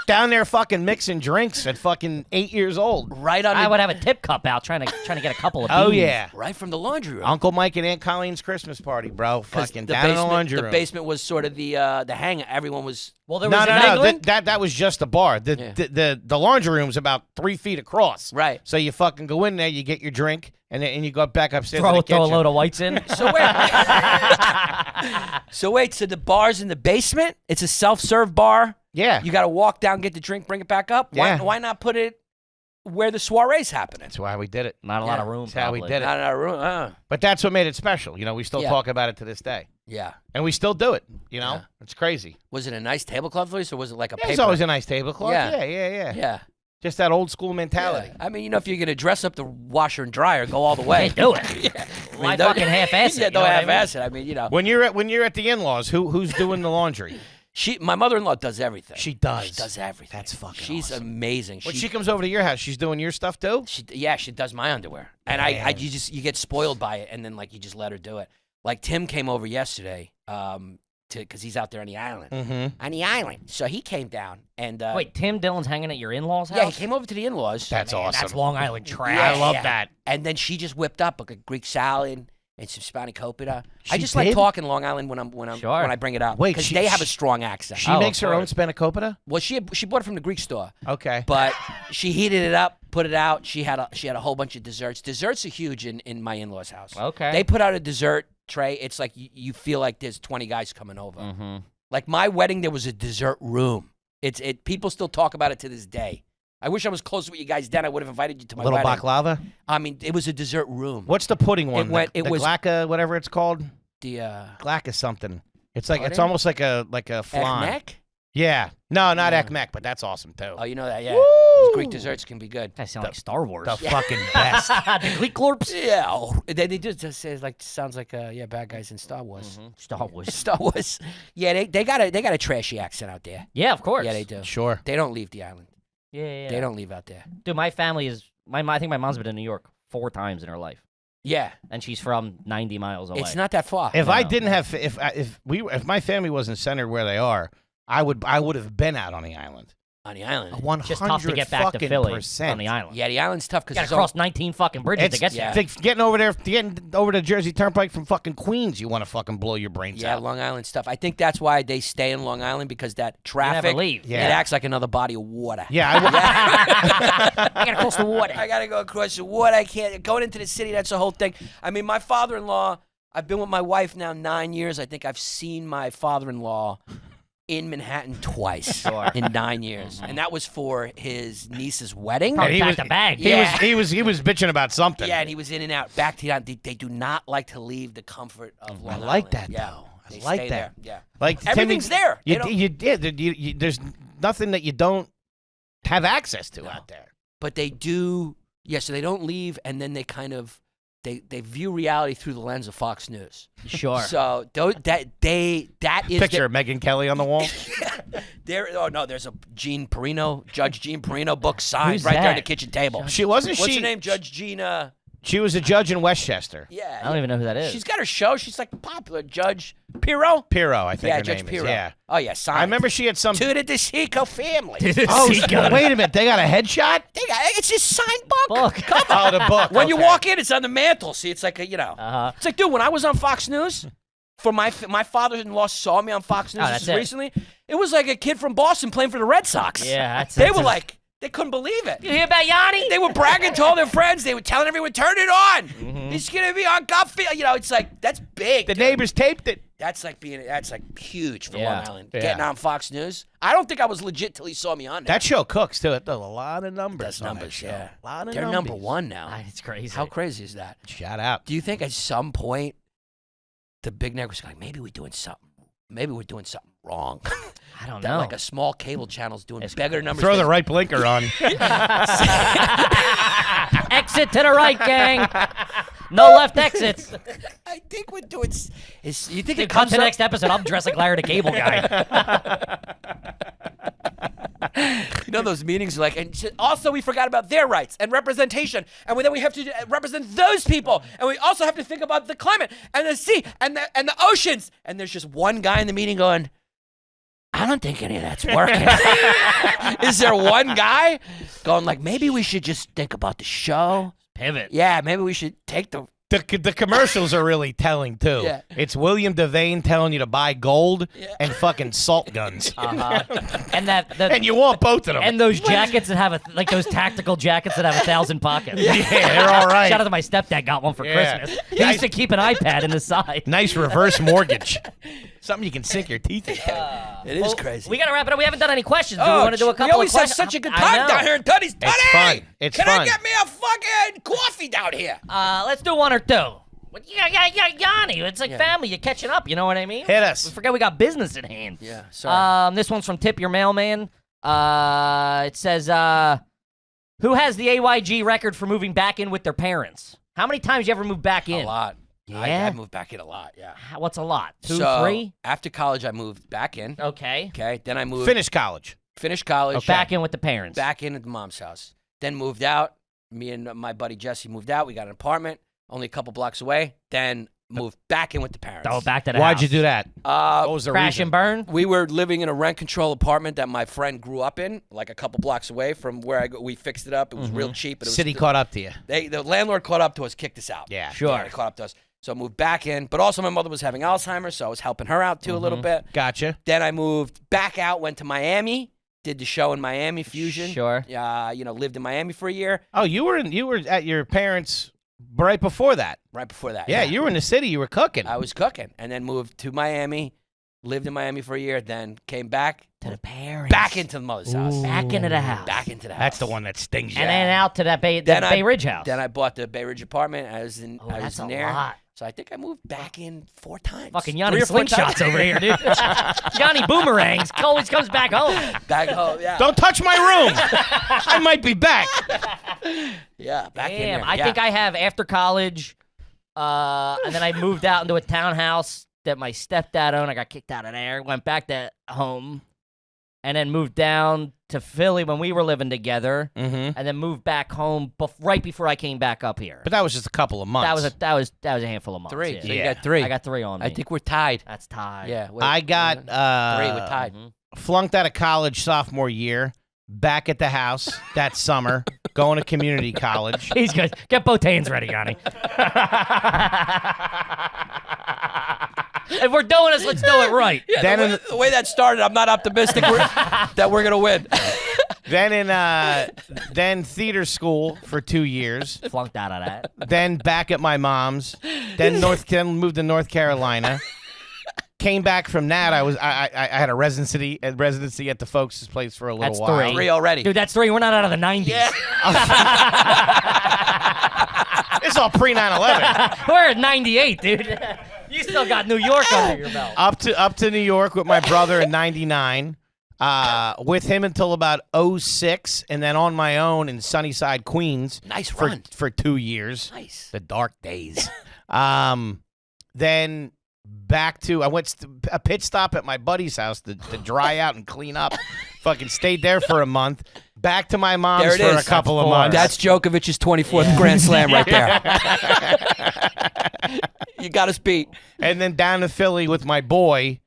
A: Down there fucking mixing drinks at fucking 8 years old.
F: Right on
B: I
F: the,
B: would have a tip cup out trying to get a couple of
A: Oh,
B: beans.
A: yeah.
F: right from the laundry room.
A: Uncle Mike and Aunt Colleen's Christmas party, bro.
F: 'Cause
A: Fucking
F: the
A: down in the
F: basement,
A: laundry
F: the
A: room.
F: basement was sort of the hang. Everyone was.
B: Well, there was
A: No.
B: mingling.
A: That was just the bar. The laundry room's about 3 feet across.
F: Right.
A: So you fucking go in there, you get your drink, and you go back upstairs
B: throw
A: to the
B: a
A: kitchen.
B: load of whites in.
F: So wait, so the bar's in the basement? It's a self-serve bar.
A: Yeah.
F: You got to walk down, get the drink, bring it back up.
A: Yeah.
F: Why not put it where the soiree's happening?
A: That's why we did it.
B: Not a lot of room.
A: That's how we
B: probably.
A: did it.
F: Not in our room.
A: But that's what made it special. You know, we still
F: Yeah.
A: talk about it to this day.
F: Yeah.
A: And we still do it. You know?
F: Yeah.
A: It's crazy.
F: Was it a nice tablecloth, Luis, or was it like a
A: There's
F: paper?
A: always a nice tablecloth.
F: Yeah.
A: Yeah.
F: Yeah.
A: Just that old school mentality.
F: Yeah. I mean, if you're gonna dress up the washer and dryer, go all the way.
B: Hey, do it. Why
F: don't-
B: fucking half-ass it?
F: Yeah,
B: you know
F: don't
B: what I mean?
F: half-ass it. I mean,
A: When you're at the in-laws, who's doing the laundry?
F: my mother-in-law does everything.
A: She does.
F: She does everything.
A: That's fucking
F: She's
A: awesome.
F: amazing.
A: When she comes over to your house, she's doing your stuff too?
F: She does my underwear, and you get spoiled by it, and then like you just let her do it. Like Tim came over yesterday, because he's out there on the island.
A: Mm-hmm.
F: On the island, so he came down and
B: Wait, Tim Dillon's hanging at your in-laws' house?
F: yeah, he came over to the in-laws.
A: That's awesome.
B: That's Long Island trash.
F: Yeah,
A: I love
F: yeah.
A: that.
F: And then she just whipped up like a Greek salad and some spanakopita. I
A: She
F: just like
A: did?
F: talking Long Island when
B: Sure.
F: I bring it up.
A: Wait,
F: because
A: she-
F: they have a strong accent.
A: She
B: Oh,
A: makes
B: of
A: her own
B: course.
A: spanakopita?
F: Well, she bought it from the Greek store,
A: Okay.
F: but she heated it up, put it out. She had a whole bunch of desserts. Desserts are huge in my in-laws' house.
B: Okay.
F: They put out a dessert tray. It's like you feel like there's 20 guys coming over.
B: Mm-hmm.
F: Like my wedding, there was a dessert room. People still talk about it to this day. I wish I was closer with you guys then. I would have invited you to my
A: Little
F: wedding.
A: baklava?
F: I mean, it was a dessert room.
A: What's the pudding one?
F: It
A: the
F: was-
A: glacca, whatever it's called?
F: The
A: Glacca something. It's like it's
F: Pudding?
A: almost like a flan.
F: neck?
A: Yeah. No, not
F: Yeah.
A: ekmek, but that's awesome too.
F: Oh, you know that, yeah.
A: Woo!
F: These Greek desserts can be good.
B: That sound like Star Wars.
A: The fucking best.
B: The Greek Glorps.
F: Yeah, oh, they just say like sounds like bad guys in Star Wars.
B: Star Wars.
F: Star Wars. Yeah, they got a trashy accent out there.
B: Yeah, of course.
F: Yeah, they do.
A: Sure.
F: They don't leave the island.
B: Yeah.
F: They don't leave out there.
B: Dude, my family is I think my mom's been to New York 4 times in her life,
F: Yeah,
B: and she's from 90 miles away.
F: it's not that far.
A: If I
B: No.
A: didn't have if my family wasn't centered where they are, I would have been out on the island.
F: On the island.
A: 100
B: just tough to get back to Philly
A: percent.
B: on the island.
F: Yeah, the island's tough because
B: You gotta cross 19 fucking bridges to get there.
A: Getting over the Jersey Turnpike from fucking Queens, you want to fucking blow your brains out.
F: Long Island stuff. I think that's why they stay in Long Island because that traffic,
B: never leave.
A: Yeah.
F: it acts like another body of water.
A: Yeah,
B: I gotta cross the water.
F: I gotta go across the water. I can't going into the city. That's the whole thing. I mean, my father-in-law. I've been with my wife now 9 years. I think I've seen my father-in-law in Manhattan twice
B: Sure.
F: in 9 years, and that was for his niece's wedding.
B: Probably
A: he
B: packed
A: was-
B: a bag.
A: he was bitching about something.
F: Yeah, and he was in and out, back to the island. They do not like to leave the comfort of Long Island.
A: like that,
F: Yeah.
A: though. I
F: They
A: like
F: stay
A: that.
F: there. Yeah.
A: Like
F: Everything's
A: Timmy,
F: there. They
A: You,
F: don't-
A: you did. There's nothing that you don't have access to out there.
F: But they do. Yeah, so they don't leave, and then they kind of they view reality through the lens of Fox News.
B: Sure.
F: So that is
A: Picture of Megyn Kelly on the wall.
F: there's a Judge Gene Perino book signed
B: Who's
F: right there on the
B: that?
F: kitchen table.
A: She wasn't
F: What's
A: she
F: her name? Judge Gina.
A: She was a judge in Westchester.
F: Yeah.
B: I don't even know who that is.
F: She's got her show. She's like popular. Judge Pirro?
A: Pirro, I think
F: Yeah,
A: her
F: Judge
A: name
F: Pirro.
A: is. Yeah.
F: Oh, yeah, signed.
A: I remember she had some.
F: To the DeSico family.
A: Oh, wait a minute. They got a headshot?
F: It's his signed book.
B: Book.
A: Oh, the book.
F: When you
A: okay.
F: walk in, it's on the mantle. See, it's like a, It's like, dude, when I was on Fox News, for my father-in-law saw me on Fox News
B: that's
F: just
B: it.
F: recently. It was like a kid from Boston playing for the Red Sox.
B: Yeah,
F: They were like, they couldn't believe it.
B: You hear about Yanni?
F: They were bragging to all their friends. They were telling everyone, turn it on. He's going to be on Godfield. It's like, that's big.
A: The
F: dude.
A: neighbors taped it.
F: That's like huge for
B: Yeah.
F: Long Island.
A: Yeah.
F: Getting on Fox News. I don't think I was legit till he saw me on there.
A: That show cooks, too. It does a lot of numbers.
F: That's
A: on that
F: numbers,
A: show.
F: yeah.
A: A lot of
F: They're
A: numbers.
F: number one now.
B: It's crazy.
F: How crazy is that?
A: Shout out.
F: Do you think at some point the big network's going, maybe we're doing something wrong?
B: I don't
F: That
B: know.
F: like a small cable channel's doing bigger numbers.
A: Throw the
F: than-
A: right blinker on.
B: Exit to the right, gang. No left exits.
F: I think we're doing. You think
B: Dude,
F: it
B: come
F: comes
B: to
F: up?
B: the next episode. I'm dressed like Larry the Cable Guy.
F: You know those meetings are like, and also we forgot about their rights and representation, and then we have to represent those people, and we also have to think about the climate and the sea and the oceans. And there's just one guy in the meeting going, I don't think any of that's working. Is there one guy going like, maybe we should just think about the show?
B: Pivot.
F: Yeah, maybe we should take the.
A: The commercials are really telling, too.
F: Yeah.
A: It's William Devane telling you to buy gold and fucking salt guns.
B: And
A: And you want both of them.
B: and those jackets that have like those tactical jackets that have 1,000 pockets.
A: yeah, they're all right.
B: Shout out to my stepdad, got one for
A: Yeah.
B: Christmas. He used to keep an iPad in the side.
A: Nice reverse mortgage. Something you can sink your teeth into.
F: It is crazy.
B: We got to wrap it up. We haven't done any questions. Do we want to do a couple
F: We always
B: of
F: have
B: questions?
F: such a good
B: I
F: time
B: know.
F: down here in Tuddy's. Tuddy!
A: fun. It's
F: Can
A: fun.
F: I get me a fucking coffee down here?
B: Let's do one or two. Yeah, Yanni. It's like family. You're catching up. You know what I mean?
A: Hit us.
B: We forget we got business in hand.
F: Yeah, sorry.
B: This one's from Tip Your Mailman. It says, who has the AYG record for moving back in with their parents? How many times you ever moved back in?
F: A lot.
B: Yeah?
F: I moved back in a lot, yeah.
B: What's a lot? Two,
F: So,
B: 3?
F: after college, I moved back in.
B: Okay.
F: Okay, then I moved.
A: Finish college.
F: Finished college.
B: Back in with the parents.
F: Back in at the mom's house. Then moved out. Me and my buddy Jesse moved out. We got an apartment only a couple blocks away. Then moved back in with the parents.
B: Oh, back to the
A: Why'd
B: house.
A: you do that? What was the
B: Crash
A: reason?
B: and burn?
F: We were living in a rent control apartment that my friend grew up in, like a couple blocks away from where we fixed it up. It was real cheap. But it was
A: City caught up to you.
F: the landlord caught up to us, kicked us out.
A: Yeah.
B: Sure.
F: Yeah, they caught up to us. So I moved back in. But also my mother was having Alzheimer's, so I was helping her out too a little bit.
A: Gotcha.
F: Then I moved back out, went to Miami, did the show in Miami, Fusion.
B: Sure.
F: Lived in Miami for a year.
A: Oh, you were at your parents' right before that.
F: Right before that.
A: Yeah, you were in the city. You were cooking.
F: I was cooking. And then moved to Miami, lived in Miami for a year, then came back
B: To the parents.
F: back into the mother's house.
B: Back into the house.
F: Back into the house.
A: That's the one that stings you.
B: And then out to that Bay Ridge house.
F: Then I bought the Bay Ridge apartment. I was in
B: that's a
F: there.
B: lot.
F: So I think I moved back in 4 times.
B: Fucking
F: 3
B: Yanni
F: or 4
B: slingshots
F: times.
B: over here, dude. Yanni boomerangs. Always comes back home.
F: Back home, yeah.
A: Don't touch my room. I might be back.
F: Yeah, back in
B: Damn,
F: there.
B: I think I have after college, and then I moved out into a townhouse that my stepdad owned. I got kicked out of there. Went back to home, and then moved down to Philly when we were living together,
A: Mm-hmm.
B: and then moved back home right before I came back up here.
A: But that was just a couple of months.
B: That was a handful of months.
F: 3.
B: Yeah.
F: So you
A: Yeah.
F: got 3.
B: I got 3 on me.
F: I think we're tied.
B: That's tied.
F: Yeah.
A: I got
F: 3. We're tied.
A: flunked out of college sophomore year. Back at the house that summer, going to community college.
B: He's good. Get both hands ready, Yanni. If we're doing this, let's do it right.
F: Yeah,
A: Then
F: the way that started, I'm not optimistic that we're gonna win.
A: Then theater school for 2 years.
B: Flunked out of that.
A: Then back at my mom's. Then moved to North Carolina. Came back from that. I had a residency at the folks' place for a little
B: That's
A: while.
F: 3 already.
B: Dude, that's 3. We're not out of the 90s.
A: It's all pre 9/11.
B: We're at 98, dude. You still got New York under your belt.
A: Up to New York with my brother in '99. With him until about 06, and then on my own in Sunnyside, Queens.
F: Nice
A: for
F: run.
A: for 2 years.
F: Nice.
A: The dark days. Then back to I went a pit stop at my buddy's house to dry out and clean up Fucking stayed there for a month. Back to my mom's
F: There it
A: for
F: is.
A: a couple of
B: That's
A: months.
F: That's Djokovic's 24th Grand Slam right there. You got us beat.
A: And then down to Philly with my boy.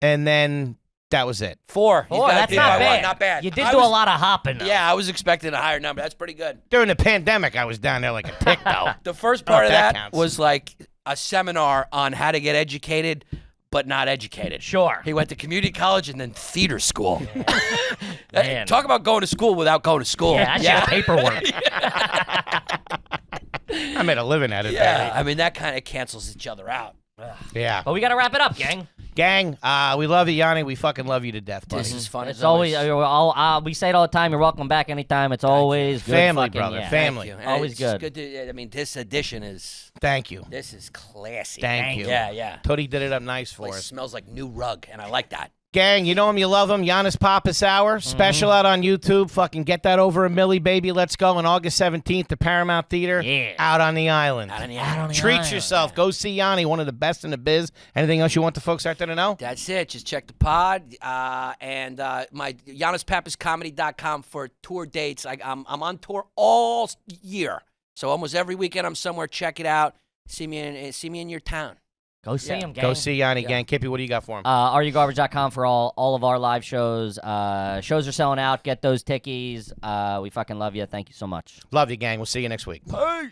A: And then that was it.
F: 4.
B: Boy, that's not bad.
F: Not bad.
B: You did
F: I
B: do
F: was-
B: a lot of hopping. Though.
F: Yeah, I was expecting a higher number. That's pretty good.
A: During the pandemic, I was down there like a tick, though.
F: The first part of
A: that
F: that
A: counts.
F: was like a seminar on how to get educated, but not educated.
B: Sure.
F: He went to community college and then theater school.
B: Man.
F: Talk about going to school without going to school.
B: Yeah, that's just paperwork.
A: I made a living at it.
F: Yeah, I mean, that kind of cancels each other out.
A: Yeah.
B: But we got to wrap it up, gang.
A: Gang, we love you, Yanni. We fucking love you to death, buddy.
F: This is fun.
B: It's
F: as
B: always, we say it all the time. You're welcome back anytime. It's always good
A: Family,
B: fucking,
A: brother.
B: yeah.
A: Family.
F: Thank you.
B: Always
F: It's
B: good.
F: to, I mean, this edition is
A: Thank you.
F: classy.
A: Thank you.
F: Yeah, yeah.
A: Tootie did it up nice for
F: Place
A: us.
F: smells like new rug, and I like that.
A: Gang, you know him, you love him. Yannis Pappas Hour. Special out on YouTube. Fucking get that over a milli, baby. Let's go. On August 17th, the Paramount Theater.
B: Yeah.
A: Out on the island.
F: Out on the
B: Out on the
A: Treat
B: island.
A: yourself. Go see Yanni, one of the best in the biz. Anything else you want the folks out there to know?
F: That's it. Just check the pod and my YannisPappasComedy.com for tour dates. I'm on tour all year, so almost every weekend I'm somewhere. Check it out. See me in your town.
B: Go see him, gang.
A: Go see Yanni, gang. Kippy, what do you got for him?
B: RUGarbage.com for all of our live shows. Shows are selling out. Get those tickies. We fucking love you. Thank you so much.
A: Love you, gang. We'll see you next week.
B: Peace.